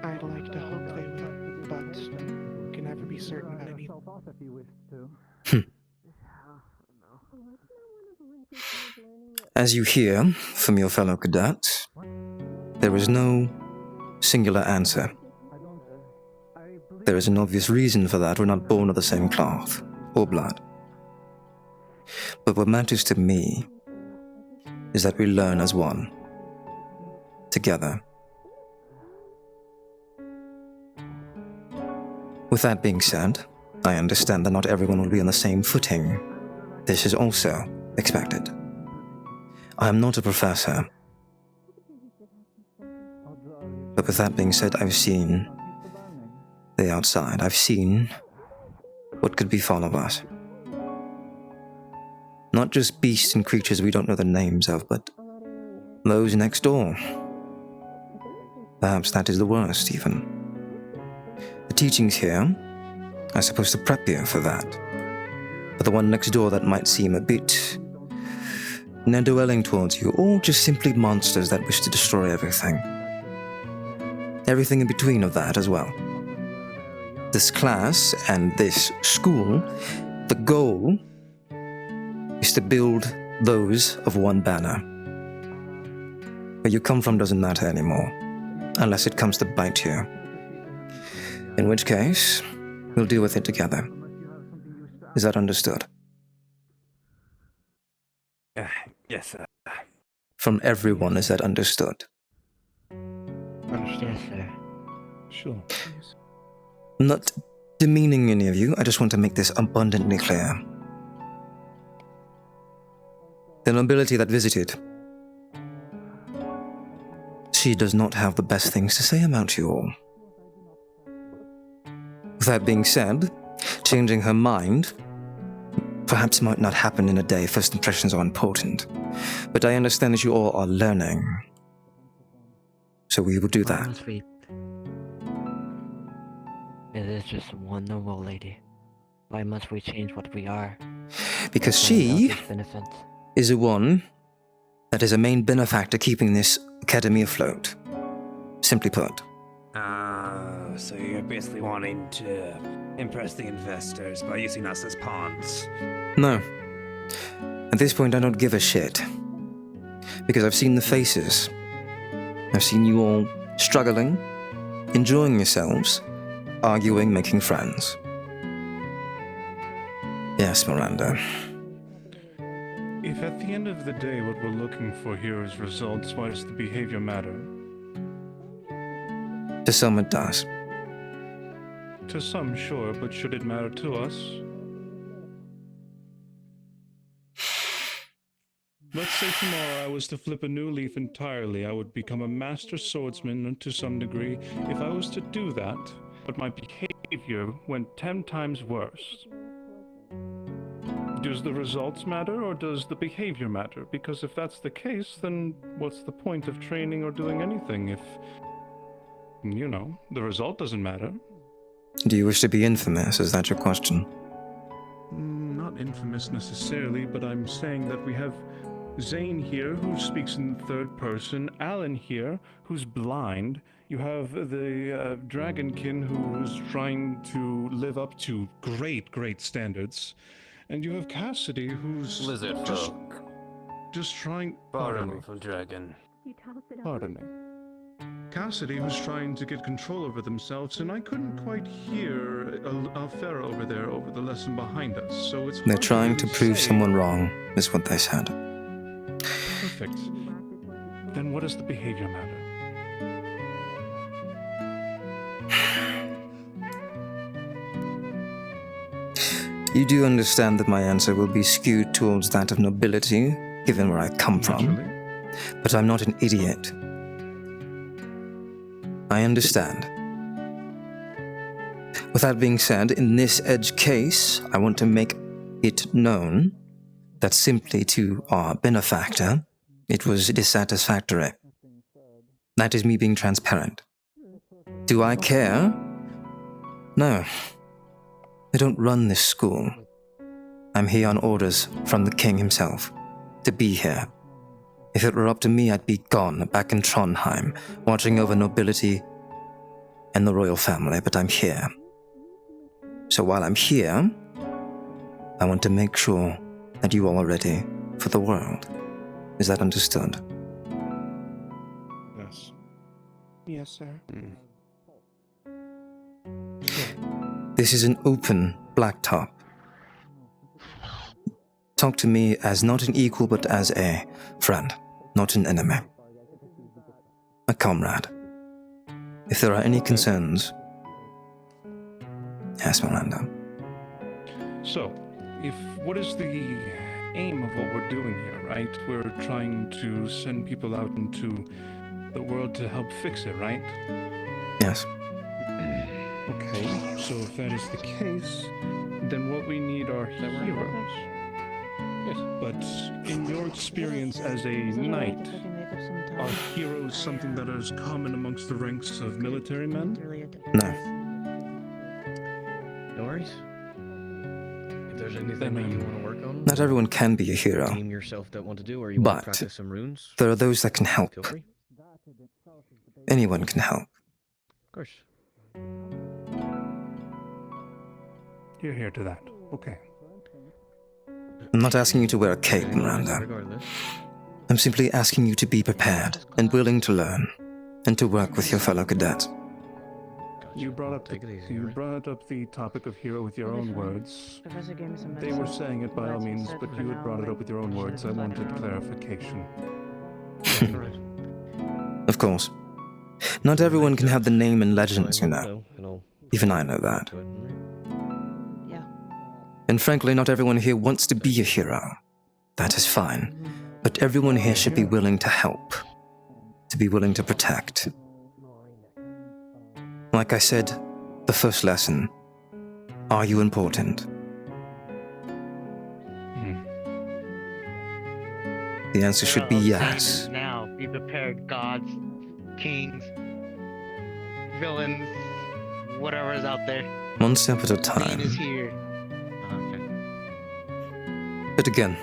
I'd like to hope they will, but can never be certain about anything. As you hear from your fellow cadets, there is no singular answer. There is an obvious reason for that. We're not born of the same cloth or blood. But what matters to me is that we learn as one, together. With that being said, I understand that not everyone will be on the same footing. This is also expected. I am not a professor. But with that being said, I've seen the outside. I've seen what could befall of us. Not just beasts and creatures we don't know the names of, but those next door. Perhaps that is the worst, even. The teachings here are supposed to prep you for that. For the one next door that might seem a bit indwelling towards you, or just simply monsters that wish to destroy everything. Everything in between of that as well. This class and this school, the goal is to build those of one banner. Where you come from doesn't matter anymore, unless it comes to bite you. In which case, we'll deal with it together. Is that understood? Yes, sir. From everyone, is that understood? Yes, sir. Sure. I'm not demeaning any of you, I just want to make this abundantly clear. The nobility that visited, she does not have the best things to say about you all. With that being said, changing her mind perhaps might not happen in a day. First impressions are important. But I understand that you all are learning. So we will do that. It is just one noble lady. Why must we change what we are? Because she is the one that is a main benefactor keeping this academy afloat. Simply put. So you're basically wanting to impress the investors by using us as pawns. No. At this point, I don't give a shit. Because I've seen the faces. I've seen you all struggling, enjoying yourselves, arguing, making friends. Yes, Miranda. If at the end of the day what we're looking for here is results, why does the behavior matter? To some it does. To some, sure, but should it matter to us? Let's say tomorrow I was to flip a new leaf entirely, I would become a master swordsman to some degree. If I was to do that, but my behavior went 10 times worse. Does the results matter, or does the behavior matter? Because if that's the case, then what's the point of training or doing anything if, the result doesn't matter? Do you wish to be infamous? Is that your question? Not infamous necessarily, but I'm saying that we have Zane here, who speaks in third person, Alan here, who's blind. You have the Dragonkin, who's trying to live up to great standards. And you have Cassidy, who's Lizard just trying... Pardon me from Dragon. Pardon me. Cassidy, who's trying to get control over themselves, and I couldn't quite hear Alfera over there over the lesson behind us, so it's They're hard trying to really prove say. someone wrong, is what they said. Perfect. Then what does the behavior matter? You do understand that my answer will be skewed towards that of nobility, given where I come from. But I'm not an idiot. I understand. With that being said, in this edge case, I want to make it known that simply to our benefactor, it was dissatisfactory. That is me being transparent. Do I care? No. I don't run this school. I'm here on orders from the king himself, to be here. If it were up to me, I'd be gone, back in Trondheim, watching over nobility and the royal family, but I'm here. So while I'm here, I want to make sure that you all are ready for the world. Is that understood? Yes. Yes, sir. This is an open blacktop. Talk to me as not an equal, but as a friend, not an enemy. A comrade. If there are any concerns... Yes, Miranda. So, what is the aim of what we're doing here, right? We're trying to send people out into the world to help fix it, right? Yes. Okay, so if that is the case, then what we need are heroes. Yes. But in your experience as a knight, are heroes something that is common amongst the ranks of military men? No. No worries. If there's anything that you want to work on, Not everyone can be a hero. team yourself don't want to do, or you want to But practice some runes, there are those that can help. feel free. Anyone can help. Of course. You're here to that. Okay. I'm not asking you to wear a cape, Miranda. Regardless. I'm simply asking you to be prepared and willing to learn, and to work with your fellow cadets. You brought up the topic of hero with your own words. Professor gave me some They were saying it by all means, but you had brought it up with your own words. I wanted clarification. Of course. Not everyone can have the name and legends, you know. Even I know that. And frankly, not everyone here wants to be a hero. That is fine. But everyone here should be willing to help. To be willing to protect. Like I said, the first lesson. Are you important? The answer should be yes. Now, be prepared, gods, kings, villains, whatever is out there. One step at a Zane time. is here. But again,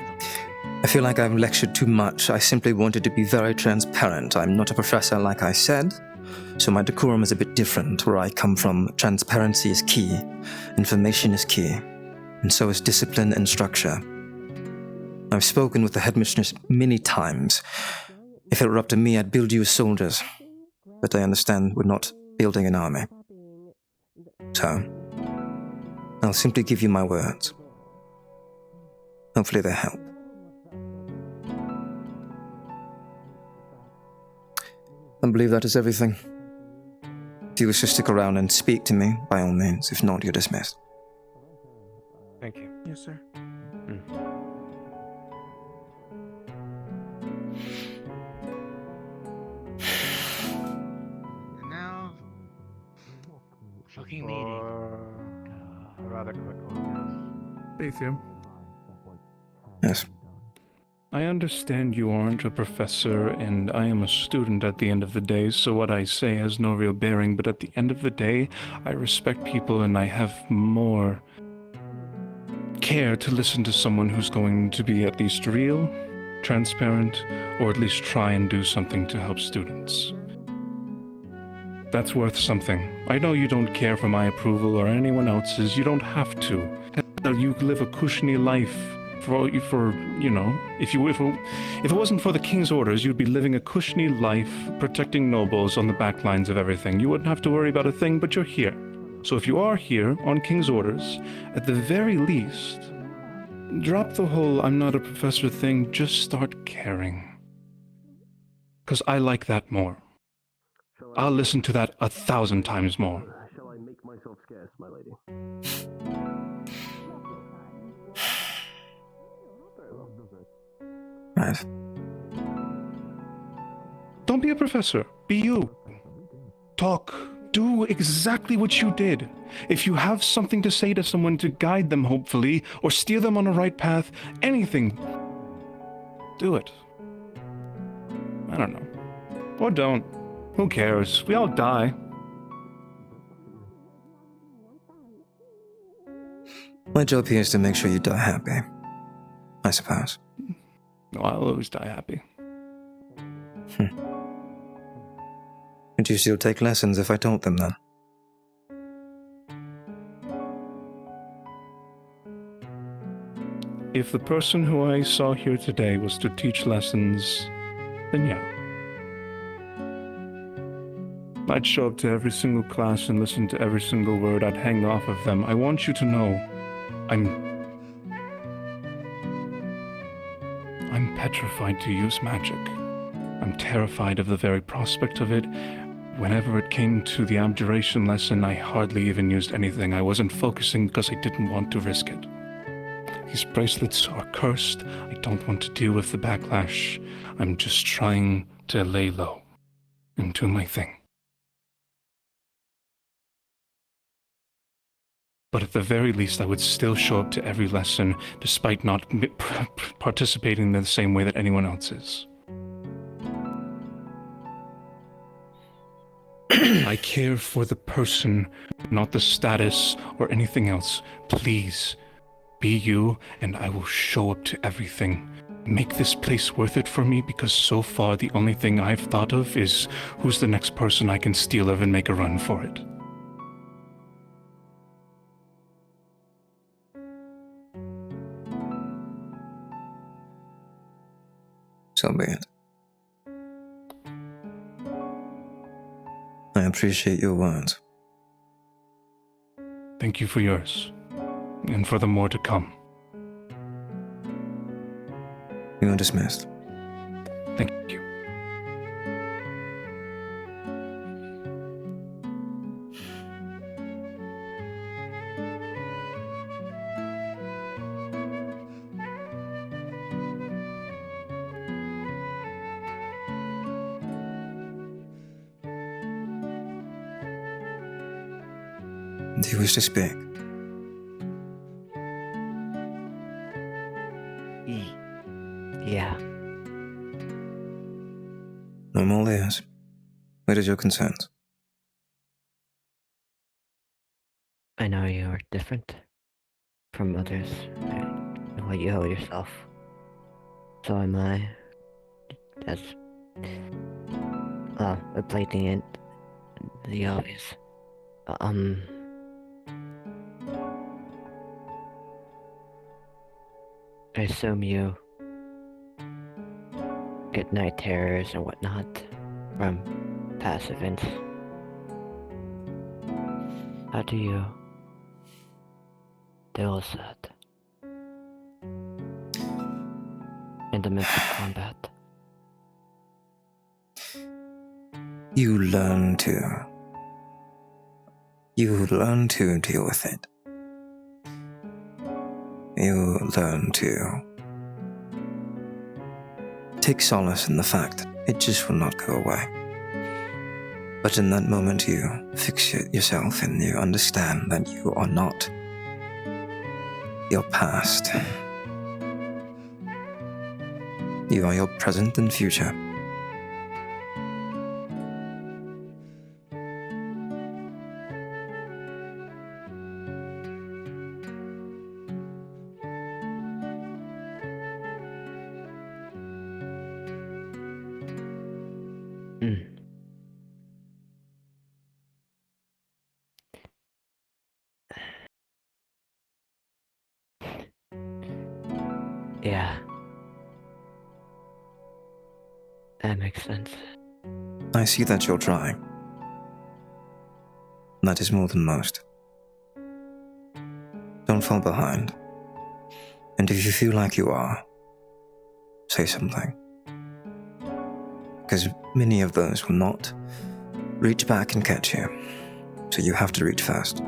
I feel like I've lectured too much. I simply wanted to be very transparent. I'm not a professor, like I said, so my decorum is a bit different. Where I come from, transparency is key, information is key, and so is discipline and structure. I've spoken with the headmistress many times. If it were up to me, I'd build you as soldiers, but I understand we're not building an army. So, I'll simply give you my words. Hopefully they help. I believe that is everything. If you wish to stick around and speak to me, by all means. If not, you're dismissed. Thank you. Yes, sir. And now, fucking meeting. Rather quick one, Bathium. Yes. I understand you aren't a professor, and I am a student at the end of the day, so what I say has no real bearing, but at the end of the day, I respect people and I have more care to listen to someone who's going to be at least real, transparent, or at least try and do something to help students. That's worth something. I know you don't care for my approval or anyone else's. You don't have to. You live a cushiony life. If it wasn't for the king's orders, you'd be living a cushiony life, protecting nobles on the back lines of everything. You wouldn't have to worry about a thing, but you're here. So if you are here on king's orders, at the very least, drop the whole I'm not a professor thing, just start caring. 'Cause I like that more. I'll listen to that 1,000 times more. Shall I make myself scarce, my lady? Right. Don't be a professor. Be you. Talk. Do exactly what you did. If you have something to say to someone to guide them, hopefully, or steer them on a right path, anything, do it. I don't know. Or don't. Who cares? We all die. My job here is to make sure you die happy. I suppose. No, I'll always die happy. Would you still take lessons if I taught them then? If the person who I saw here today was to teach lessons, then yeah. I'd show up to every single class and listen to every single word. I'd hang off of them. I want you to know, I'm petrified to use magic. I'm terrified of the very prospect of it. Whenever it came to the abjuration lesson, I hardly even used anything. I wasn't focusing because I didn't want to risk it. These bracelets are cursed. I don't want to deal with the backlash. I'm just trying to lay low and do my thing. But at the very least, I would still show up to every lesson, despite not participating in the same way that anyone else is. I care for the person, not the status or anything else. Please, be you, and I will show up to everything. Make this place worth it for me, because so far the only thing I've thought of is who's the next person I can steal of and make a run for it. So be it. I appreciate your words. Thank you for yours, and for the more to come. You are dismissed. Thank you. Do you wish to speak? Yeah. I'm all ears. What is your concerns? I know you are different from others in what you hold yourself. So am I. That's blading it the obvious. I assume you get night terrors and whatnot from past events. How do you deal with that in the midst of combat? You learn to deal with it. You learn to take solace in the fact that it just will not go away. But in that moment you fix yourself and you understand that you are not your past. You are your present and future. Yeah. That makes sense. I see that you're trying. That is more than most. Don't fall behind. And if you feel like you are, say something. Because many of those will not reach back and catch you. So you have to reach first.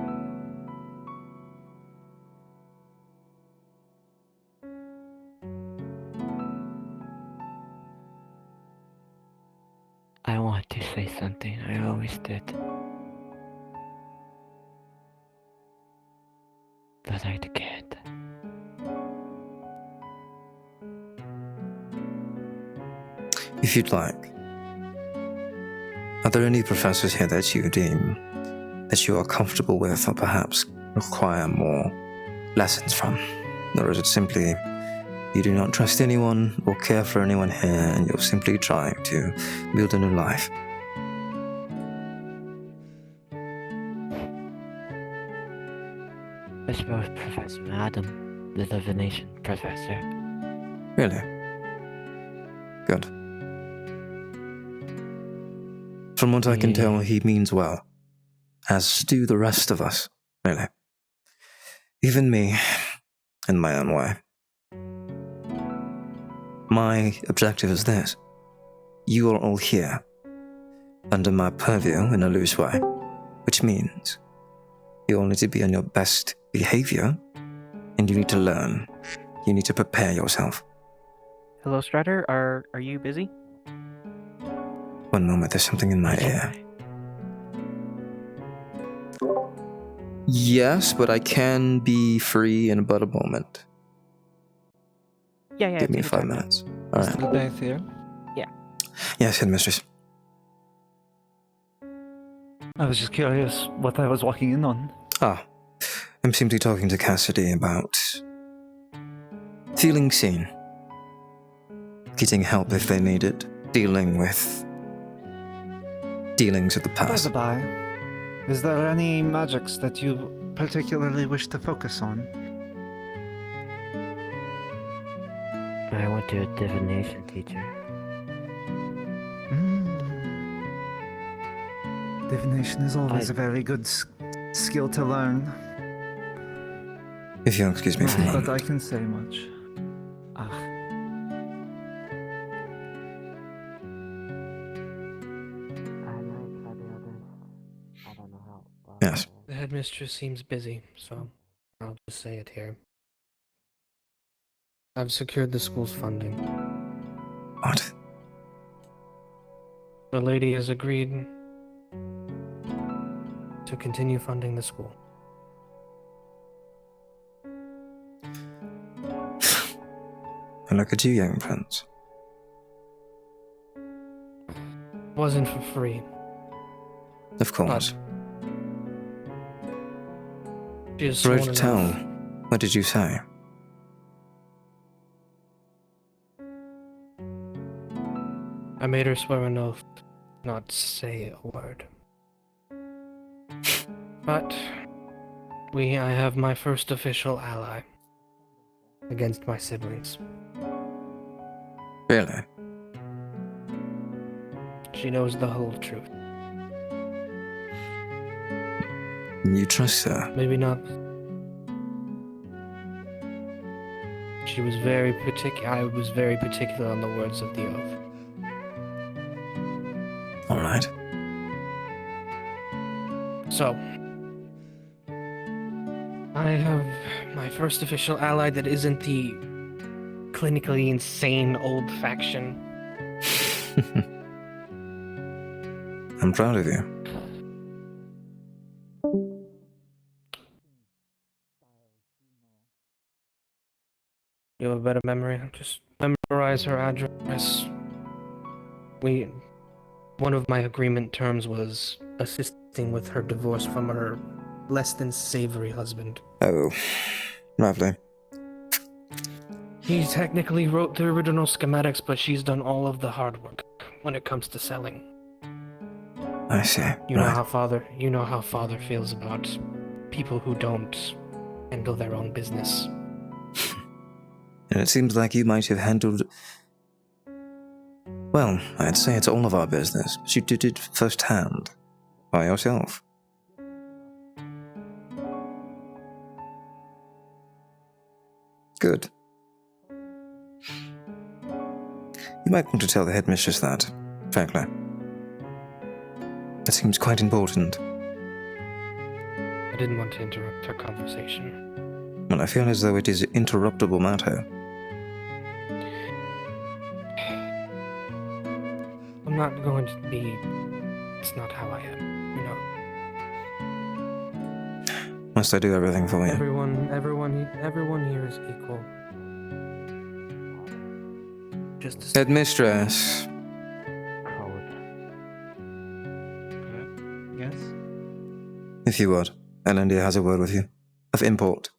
I want to say something. I always did. But I can't. If you'd like. Are there any professors here that you deem that you are comfortable with or perhaps require more lessons from? Or is it simply you do not trust anyone or care for anyone here and you're simply trying to build a new life? I suppose Professor Adam, the divination professor. Really? Good. From what I can tell, he means well. As do the rest of us, really. Even me, in my own way. My objective is this. You are all here, under my purview in a loose way, which means you all need to be on your best behavior, and you need to learn. You need to prepare yourself. Hello, Strider. Are you busy? One moment, there's something in my ear. Yes, but I can be free in about a moment. Yeah. Give me 5 minutes. All right. Still back there? Yeah. Yes, headmistress. I was just curious what I was walking in on. I'm simply talking to Cassidy about feeling seen, getting help if they need it, dealing with dealings of the By past. the by, is there any magics that you particularly wish to focus on? I went to a divination teacher. Divination is always a very good skill to learn. If you'll excuse me for a Not moment. that I can say much. Yes. The headmistress seems busy, so I'll just say it here. I've secured the school's funding. What? The lady has agreed to continue funding the school. And look at you, young prince. Wasn't for free. Of course. She is Brave sworn to tell. enough. What did you say? I made her swear an oath not to say a word. But I have my first official ally against my siblings. Really? She knows the whole truth. You trust her? Maybe not. She was very particular. I was very particular on the words of the oath. All right. So, I have my first official ally that isn't the clinically insane old faction. I'm proud of you. You have a better memory. Just memorize memorize her address. One of my agreement terms was assisting with her divorce from her less than savory husband. Oh, lovely. He technically wrote the original schematics, but she's done all of the hard work when it comes to selling. I see. You know how father feels about people who don't handle their own business. And it seems like you might have handled... Well, I'd say it's all of our business, but you did it firsthand, by yourself. Good. You might want to tell the headmistress that, frankly. That seems quite important. I didn't want to interrupt her conversation. Well, I feel as though it is an interruptible matter. I'm not going to be... It's not how I am, you know. Must I do everything for you? Everyone here is equal. Just Headmistress. Yes? If you would. Elendia has a word with you. Of import.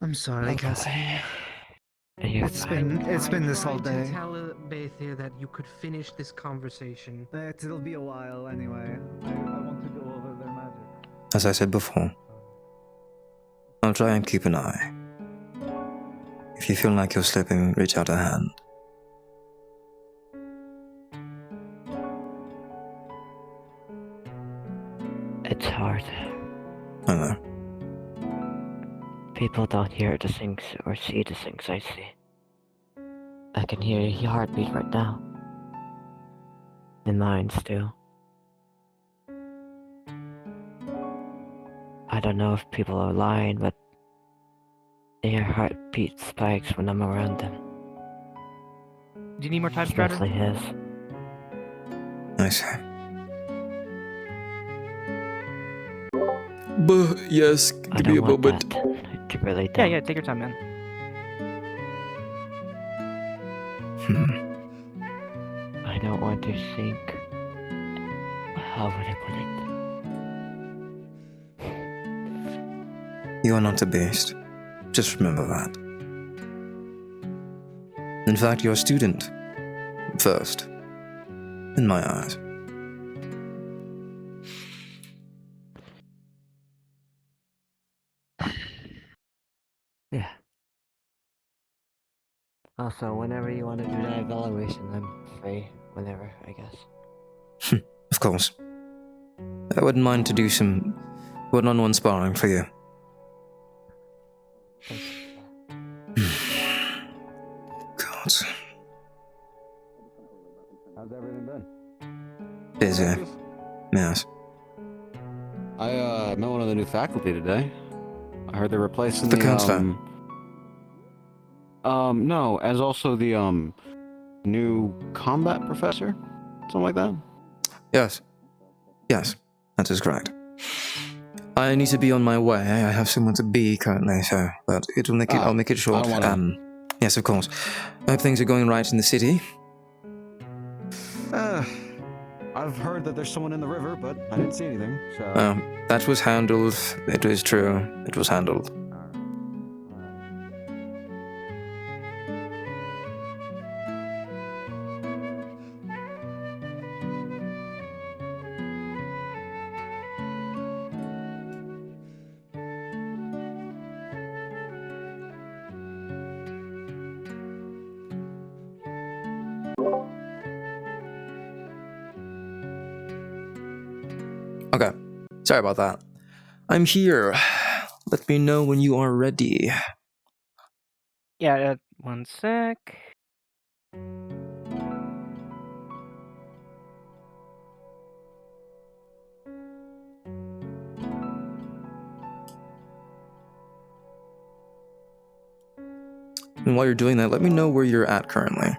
I'm sorry, Cassidy. It's been this whole day. I tell Baethir that you could finish this conversation. It'll be a while anyway. I want to go over their magic. As I said before, I'll try and keep an eye. If you feel like you're slipping, reach out a hand. It's hard. I know. People don't hear the things or see the things I see. I can hear your heartbeat right now. And mine too. I don't know if people are lying, but their heartbeat spikes when I'm around them. Do you need more time, Strider? Especially his. I see. Yes, give me a moment. Really don't. Yeah, take your time, man. I don't want to think. How would I put it? You are not a beast. Just remember that. In fact, you're a student. First. In my eyes. Yeah. Also, whenever you want to do that evaluation, I'm free. Whenever, I guess. Of course. I wouldn't mind to do some one-on-one sparring for you. God. How's everything been? Busy. Yes. I met one of the new faculty today. I heard they're replacing The counselor? No, as also the, new combat professor? Something like that? Yes. Yes, that is correct. I need to be on my way. I have somewhere to be currently, so, but I'll make it short. Yes, of course. I hope things are going right in the city. I've heard that there's someone in the river, but I didn't see anything, so... That was handled. It is true. It was handled. Okay. Sorry about that. I'm here. Let me know when you are ready. Yeah, one sec. And while you're doing that, let me know where you're at currently.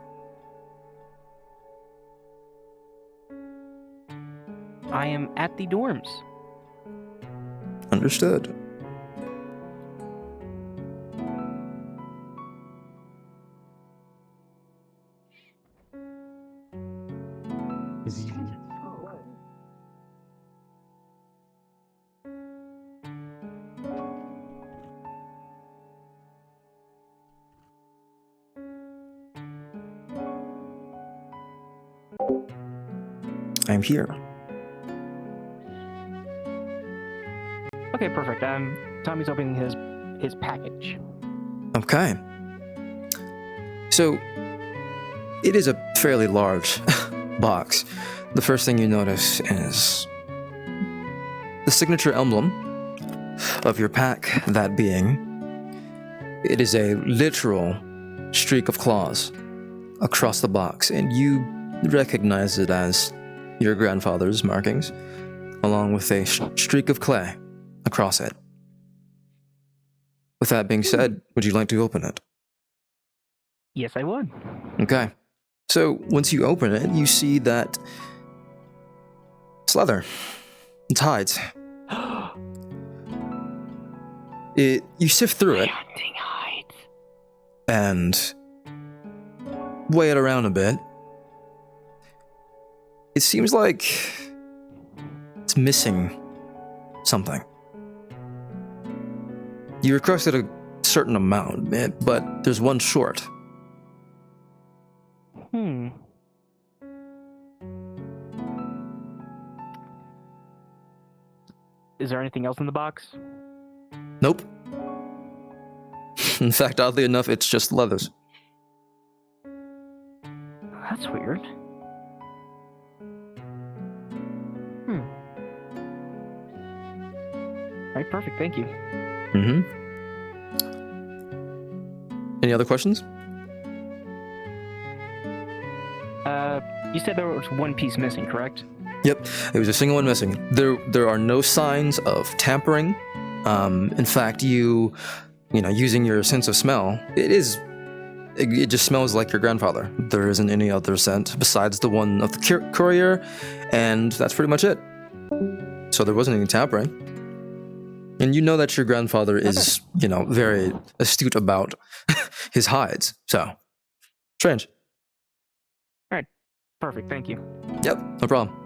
I am at the dorms. Understood. I'm here. Okay, perfect. Tommy's opening his package. Okay. So, it is a fairly large box. The first thing you notice is the signature emblem of your pack, that being, it is a literal streak of claws across the box, and you recognize it as your grandfather's markings, along with a streak of clay across it. With that being said, would you like to open it? Yes, I would. Okay. So, once you open it, you see that it's leather. It's hides. You sift through it and weigh it around a bit. It seems like it's missing something. You requested a certain amount, but there's one short. Is there anything else in the box? Nope. In fact, oddly enough, it's just leathers. That's weird. Alright, perfect, thank you. Mm-hmm. Any other questions? You said there was one piece missing, correct? Yep, it was a single one missing. There are no signs of tampering. In fact, using your sense of smell, it just smells like your grandfather. There isn't any other scent besides the one of the courier, and that's pretty much it. So there wasn't any tampering. And you know that your grandfather is, very astute about his hides. So, strange. Alright, perfect, thank you. Yep, no problem.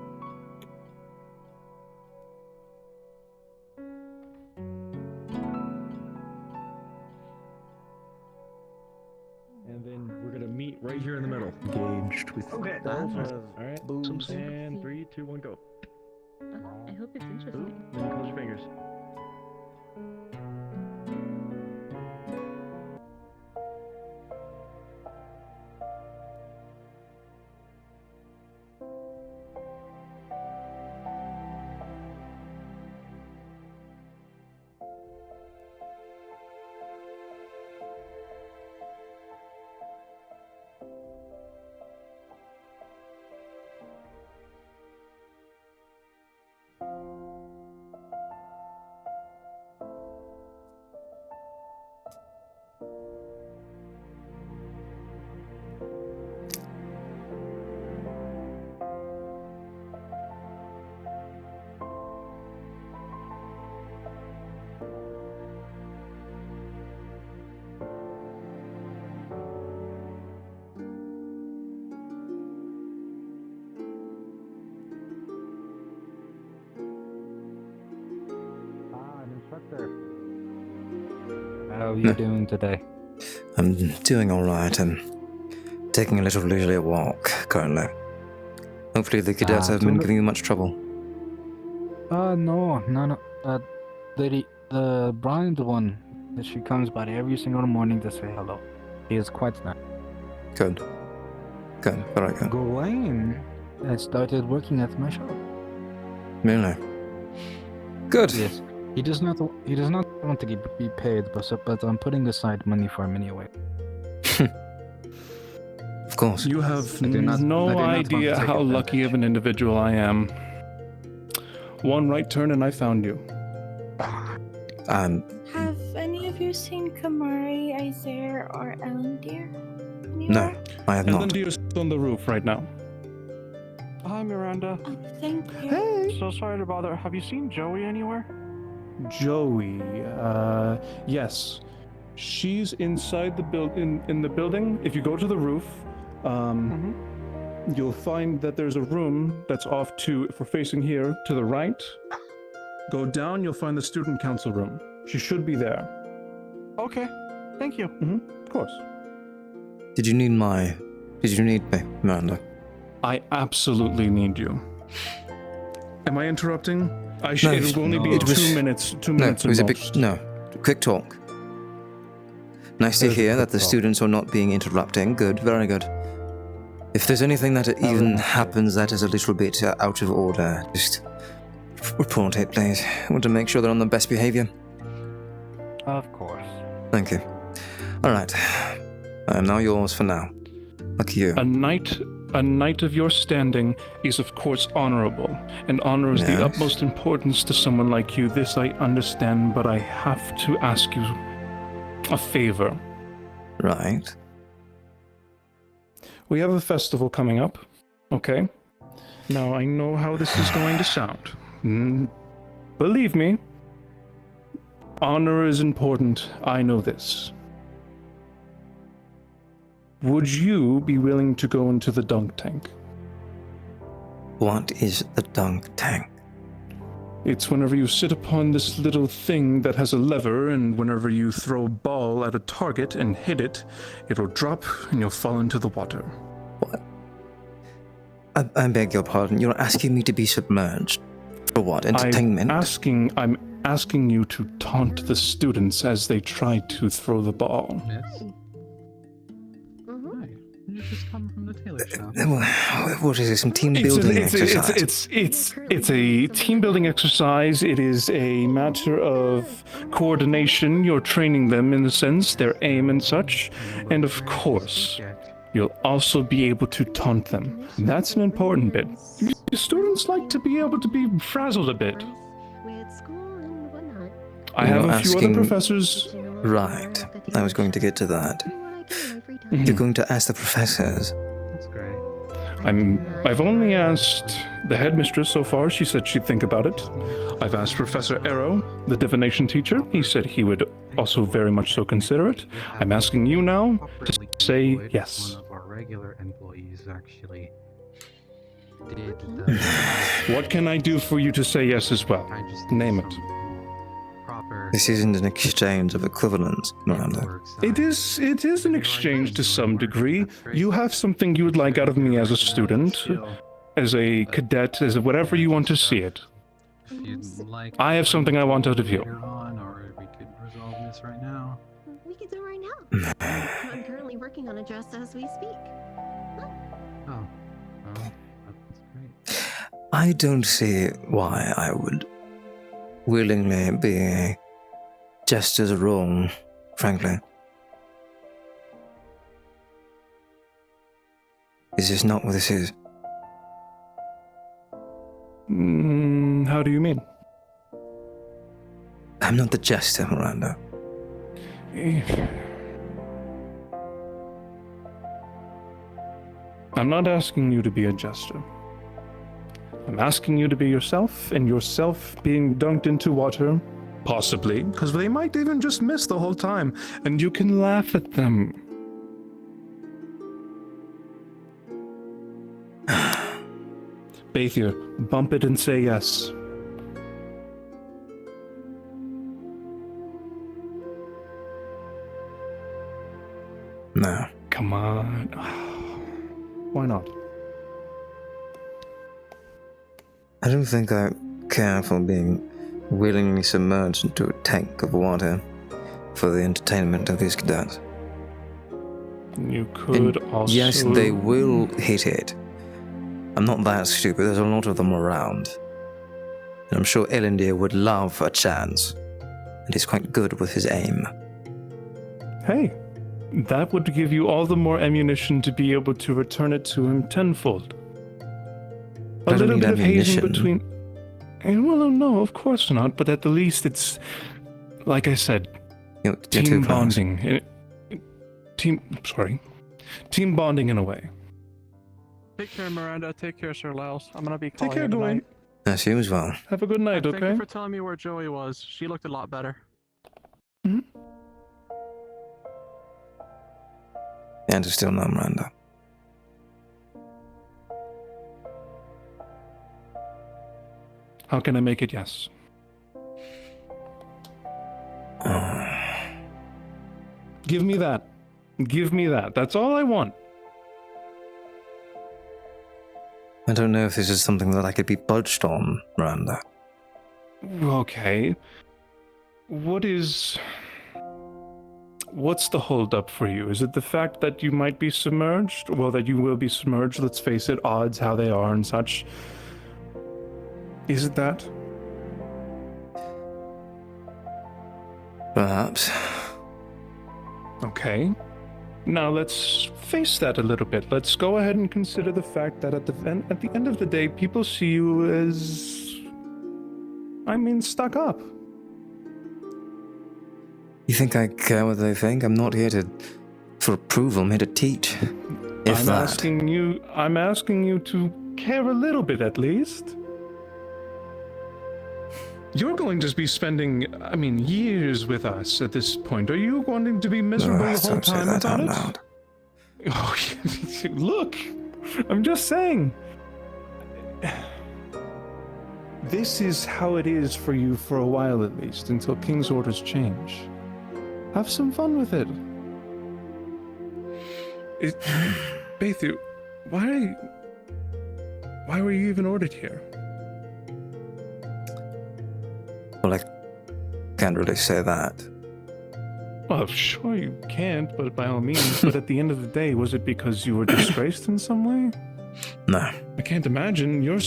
And then we're gonna meet right here in the middle. Engaged with Okay. Alright, boom, and 3, 2, 1, go. I hope it's interesting. Then you close your fingers. How are you doing today? I'm doing alright and taking a little leisurely walk currently. Hopefully the cadets haven't been giving you much trouble. No. The blind one, she comes by every single morning to say hello. She is quite nice. Good. Very good. Gawain has started working at my shop. Really? Good. Yes. He does not want to be paid, but I'm putting aside money for him anyway. Of course. You have no idea how lucky of an individual I am. One right turn and I found you. Have any of you seen Kamari, Isaiah, or Elendil? No, I have not. Elendil's on the roof right now. Hi, Miranda. Thank you. Hey. So sorry to bother. Have you seen Joey anywhere? Joey, yes. She's inside the in the building. If you go to the roof, you'll find that there's a room that's off to, if we're facing here, to the right. Go down, you'll find the student council room. She should be there. Okay, thank you. Of course. Did you need me, Miranda? I absolutely need you. Am I interrupting? No, It will only be it was- 2 minutes. 2 No, minutes it was at a big. most. No, quick talk. Nice to There's a hear quick that the talk. students are not being interrupting. Good, very good. If there's anything that even happens that is a little bit out of order, just report it, please. I want to make sure they're on the best behavior. Of course. Thank you. All right. I am now yours for now. Lucky you. A knight of your standing is of course honorable, and honor is the Yes. utmost importance to someone like you. This I understand, but I have to ask you a favor. Right. We have a festival coming up, okay? Now, I know how this is going to sound. Believe me, honor is important. I know this. Would you be willing to go into the dunk tank? What is the dunk tank? It's whenever you sit upon this little thing that has a lever, and whenever you throw a ball at a target and hit it, it'll drop and you'll fall into the water. What? I beg your pardon. You're asking me to be submerged. For what? Entertainment? I'm asking you to taunt the students as they try to throw the ball. You just come from the tailor shop. What is this? Some team building exercise? It's a team building exercise. It is a matter of coordination. You're training them in the sense, their aim and such. And of course, you'll also be able to taunt them. That's an important bit. Students like to be able to be frazzled a bit. I have a few other professors. Right. I was going to get to that. You're going to ask the professors. That's great. I've only asked the headmistress so far. She said she'd think about it. I've asked Professor Arrow, the divination teacher. He said he would also very much so consider it. I'm asking you now to say yes. One of our regular employees actually did What can I do for you to say yes as well? Name it. This isn't an exchange of equivalents, Miranda. It is an exchange to some degree. You have something you would like out of me as a student, as a cadet, as whatever you want to see it. I have something I want out of you. Or we could resolve this right now. We could do it right now. I'm currently working on it just as we speak. Oh, well, that's great. I don't see why I would willingly be just as wrong, frankly. Is this not what this is? How do you mean? I'm not the jester, Miranda. I'm not asking you to be a jester. I'm asking you to be yourself, and yourself being dunked into water, possibly, because they might even just miss the whole time, and you can laugh at them. Bathier, bump it and say yes. No. Come on. Why not? I don't think I care for being willingly submerged into a tank of water for the entertainment of these cadets. You could also... Yes, they will hit it. I'm not that stupid. There's a lot of them around. And I'm sure Elendil would love a chance. And he's quite good with his aim. Hey, that would give you all the more ammunition to be able to return it to him tenfold. A little bit of hazing between... Well, no, of course not, but at the least it's, like I said, team bonding. Team bonding in a way. Take care, Miranda. Take care, Sir Laos. I'm gonna be Take calling care, you tonight. Yes, you as well. Have a good night, Thank okay? you for telling me where Joey was. She looked a lot better. The answer's still no, Miranda. How can I make it yes? Give me that. Give me that. That's all I want. I don't know if this is something that I could be budged on, Miranda. Okay. What's the holdup for you? Is it the fact that you might be submerged? Well, that you will be submerged, let's face it, odds, how they are and such. Is it that? Perhaps. Okay. Now let's face that a little bit. Let's go ahead and consider the fact that at the end of the day, people see you as, stuck up. You think I care what they think? I'm not here for approval. I'm here to teach. I'm asking you to care a little bit at least. You're going to be spending, years with us at this point. Are you wanting to be miserable the whole time about it? Loud. Oh, look, I'm just saying. This is how it is for you for a while at least, until King's orders change. Have some fun with it. Beithu, why were you even ordered here? Well, I can't really say that. Well, sure you can't, but by all means. But at the end of the day, was it because you were disgraced in some way? No. I can't imagine. You're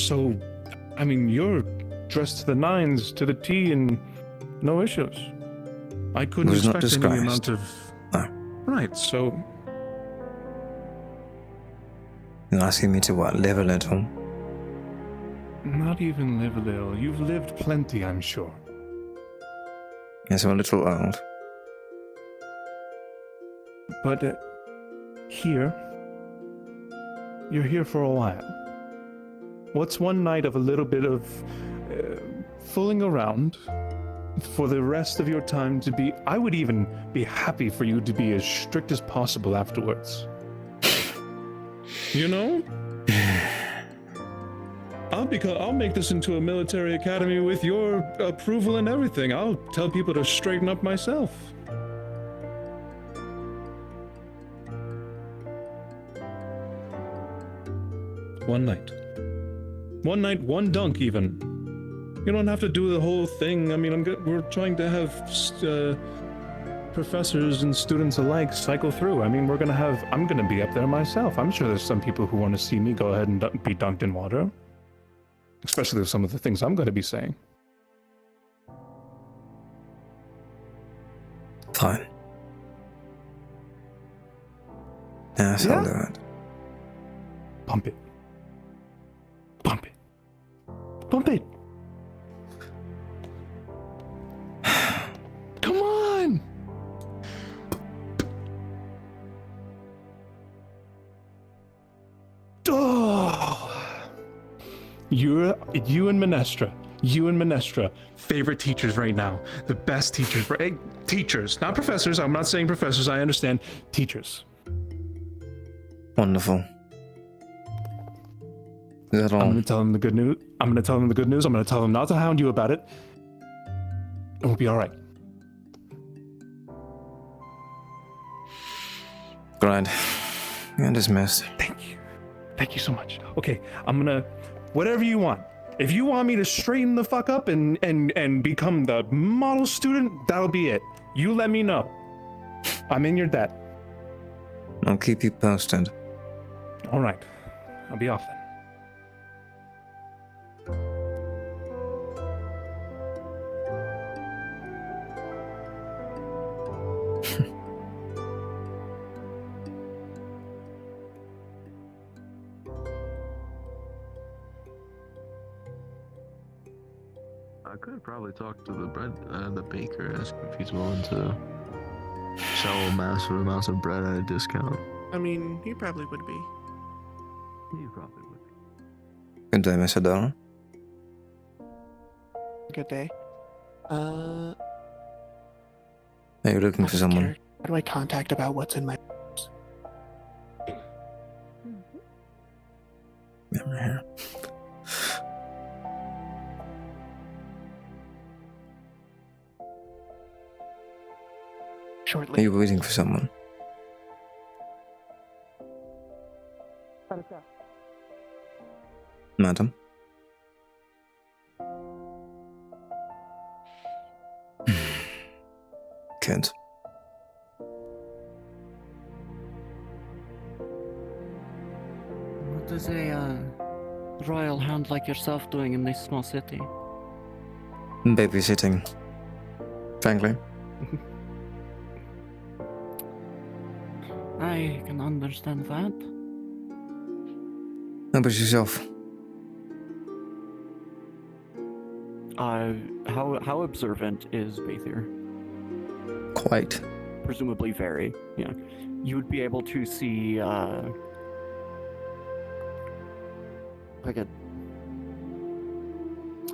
dressed to the nines, to the T, and no issues. I couldn't expect any amount of... No. Right, so... You're asking me to what, live a little? Not even live a little. You've lived plenty, I'm sure. Yes, I'm a little old. But here, you're here for a while. What's one night of a little bit of fooling around for the rest of your time to be... I would even be happy for you to be as strict as possible afterwards. You know? I'll make this into a military academy with your approval and everything. I'll tell people to straighten up myself. One night, one dunk even. You don't have to do the whole thing. We're trying to have professors and students alike cycle through. I'm gonna be up there myself. I'm sure there's some people who want to see me go ahead and be dunked in water. Especially with some of the things I'm going to be saying. Fine. Yes, I'll do it. Pump it. Pump it. Pump it. Come on! Oh! You and Minestra, favorite teachers right now. The best teachers, right? Teachers, not professors. I'm not saying professors, I understand. Teachers. Wonderful. Is that all? I'm going to tell them the good news. I'm going to tell them not to hound you about it. And we'll be all right. Grind. You're dismissed. Thank you. Thank you so much. Okay, I'm going to... Whatever you want. If you want me to straighten the fuck up and become the model student, that'll be it. You let me know. I'm in your debt. I'll keep you posted. All right. I'll be off then. I could probably talk to the baker, ask if he's willing to sell massive amounts of bread at a discount. He probably would be. He probably would be. Good day, Miss Adora. Good day. Are you looking for someone? How do I contact about what's in my... Never here. Shortly. Are you waiting for someone? madam. Good. What is a royal hound like yourself doing in this small city? Babysitting. Frankly. I can understand that. How about yourself? How observant is Bathir? Quite. Presumably very. Yeah. You would be able to see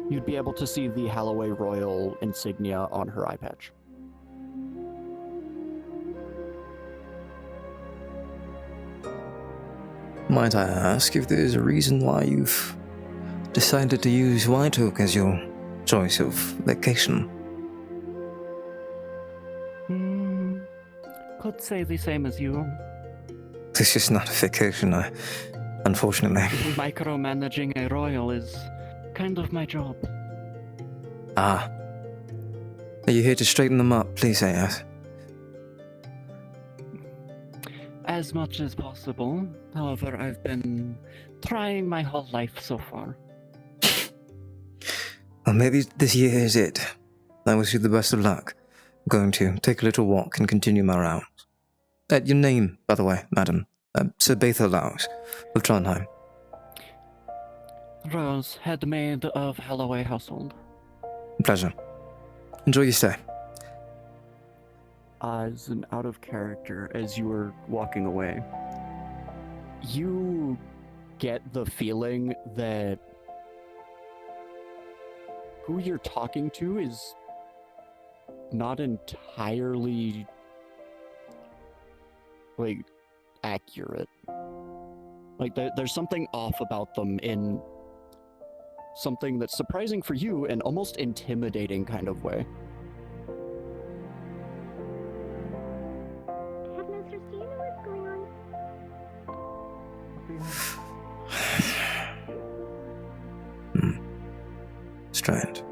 you'd be able to see the Halloway Royal insignia on her eye patch. Might I ask if there's a reason why you've decided to use White Oak as your choice of vacation? Could say the same as you. This is not a vacation, unfortunately. Micromanaging a royal is kind of my job. Ah. Are you here to straighten them up, please, Aerith? As much as possible. However, I've been trying my whole life so far. Well, maybe this year is it. I wish you the best of luck. I'm going to take a little walk and continue my rounds. Your name, by the way, madam. Sir Bathir Laus of Trondheim. Rose, head maid of Halloway household. Pleasure. Enjoy your stay. As an out of character, as you were walking away, you get the feeling that who you're talking to is not entirely accurate. There's something off about them in something that's surprising for you and almost intimidating kind of way. Headmistress, do you know what's going on? Strange.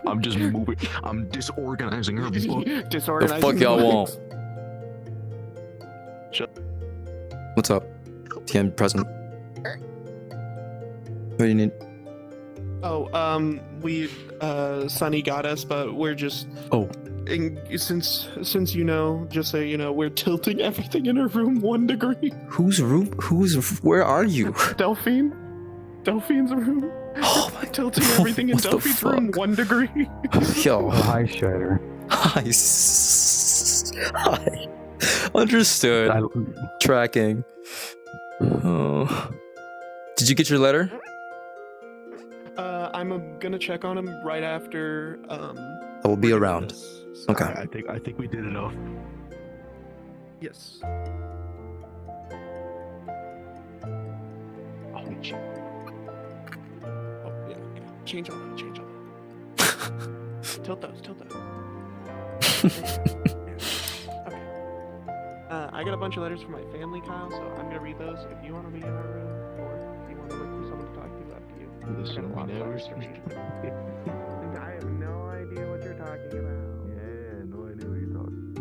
I'm just moving. I'm disorganizing her book. The fuck y'all want? What's up? TM present. What do you need? Oh, Sunny got us, but we're just. Oh. Since you know, just so you know, we're tilting everything in her room 1 degree. Whose room? Where are you? Delphine? Delphine's room. Oh my! Tilting everything in Delphine's room 1 degree. Yo. Hi, Strider. Hi. Hi. Understood. Tracking. Oh. Did you get your letter? I'm gonna check on him right after. I will be around. Okay. I think we did enough. Yes. Oh, gee. Oh yeah. Change on. Tilt those. Okay. I got a bunch of letters from my family, Kyle, so I'm gonna read those. If you want to be in our room, or if you want to look for someone to talk to, it's up to you. Listen, we never speak. I have no idea what you're talking about. Yeah, no idea what you're talking.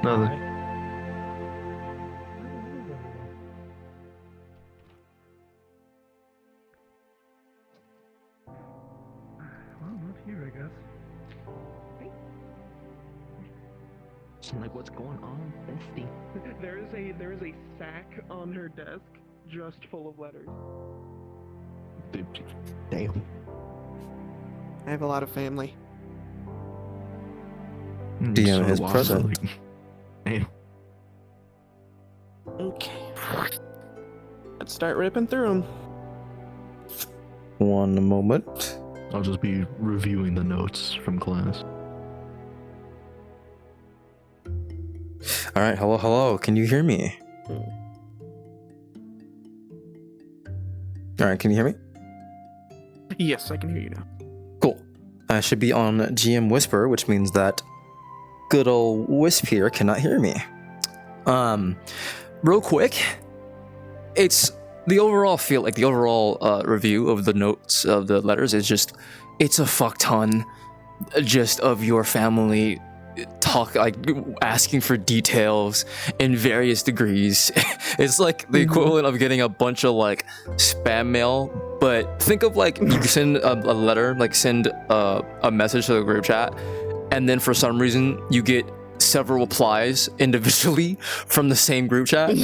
Nothing. Well, not here, I guess. question like, what's going on, bestie? There is a sack on her desk just full of letters. Damn. I have a lot of family. DM is present. Damn. Okay. Let's start ripping through them. One moment. I'll just be reviewing the notes from class. All right, hello. Can you hear me? All right, can you hear me? Yes, I can hear you now. Cool. I should be on GM Whisper, which means that good old Wisp here cannot hear me. Real quick, it's the overall feel like the overall review of the notes of the letters is just, it's a fuck ton just of your family talk, like asking for details in various degrees. It's like the equivalent of getting a bunch of like spam mail, but think of like you send a letter, like send a message to the group chat, and then for some reason you get several replies individually from the same group chat.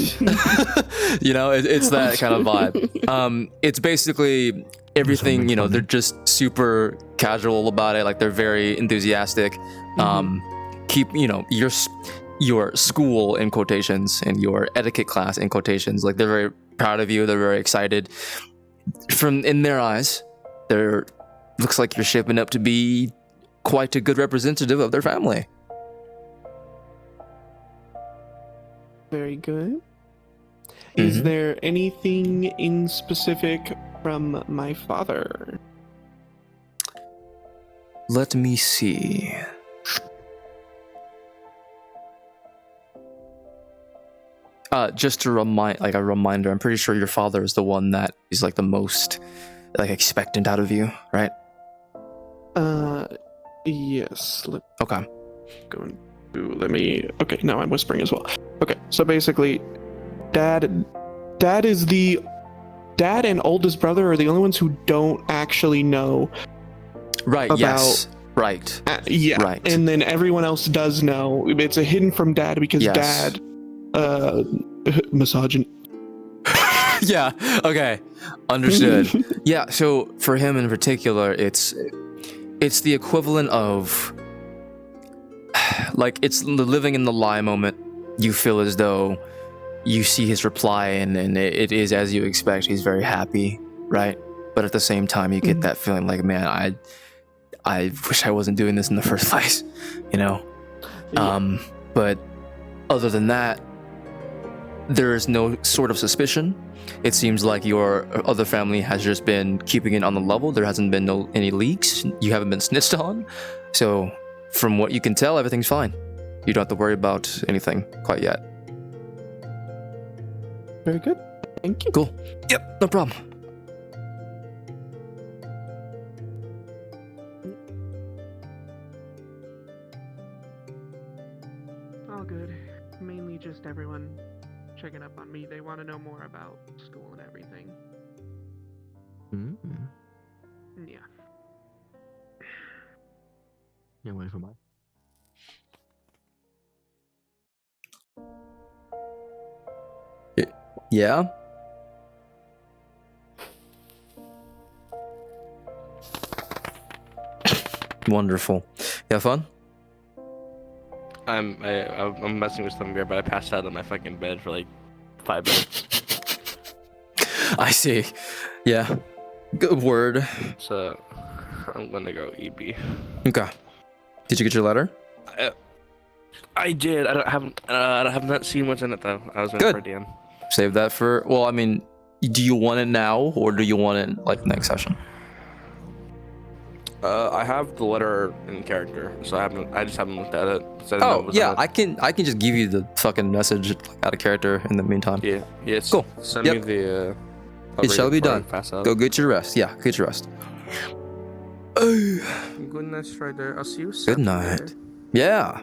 You know, it's that kind of vibe. It's basically everything, you know, they're just super casual about it, like they're very enthusiastic. Keep, you know, your school in quotations and your etiquette class in quotations, like they're very proud of you, they're very excited. From in their eyes, they're looks like you're shaping up to be quite a good representative of their family. Very good. Is there anything in specific from my father? Let me see. Just a reminder, I'm pretty sure your father is the one that is like the most like expectant out of you, right? Yes. Okay. Okay, now I'm whispering as well. Okay, so basically, dad and oldest brother are the only ones who don't actually know. Right. About, yes. Right. Yeah. Right. And then everyone else does know. It's a hidden from dad because dad, misogynist. Yeah. Okay. Understood. Yeah. So for him in particular, it's the equivalent of like it's living in the lie moment. You feel as though you see his reply and it is as you expect. He's very happy, right? But at the same time, you get that feeling like, man, I wish I wasn't doing this in the first place, you know? Yeah. But other than that, there is no sort of suspicion. It seems like your other family has just been keeping it on the level. There hasn't been any leaks. You haven't been snitched on. So from what you can tell, everything's fine. You don't have to worry about anything quite yet. Very good. Thank you. Cool. Yep, no problem. All good. Mainly just everyone checking up on me. They want to know more about school and everything. Yeah. Yeah, wait for mine. Yeah? Wonderful. You have fun? I'm messing with some beer, but I passed out on my fucking bed for like 5 minutes. I see. Yeah. Good word. So I'm gonna go EB. Okay. Did you get your letter? I did. I have not seen what's in it though. I was waiting for DM. Save that for. Well, I mean, do you want it now or do you want it like next session? I have the letter in character, so I just haven't looked at it. So Oh yeah, I can just give you the fucking message out of character in the meantime. Yeah. Cool. Send me the. It shall be done. Go get your rest. Yeah, get your rest. Good night, Strider. I'll see you soon. Good night. Yeah.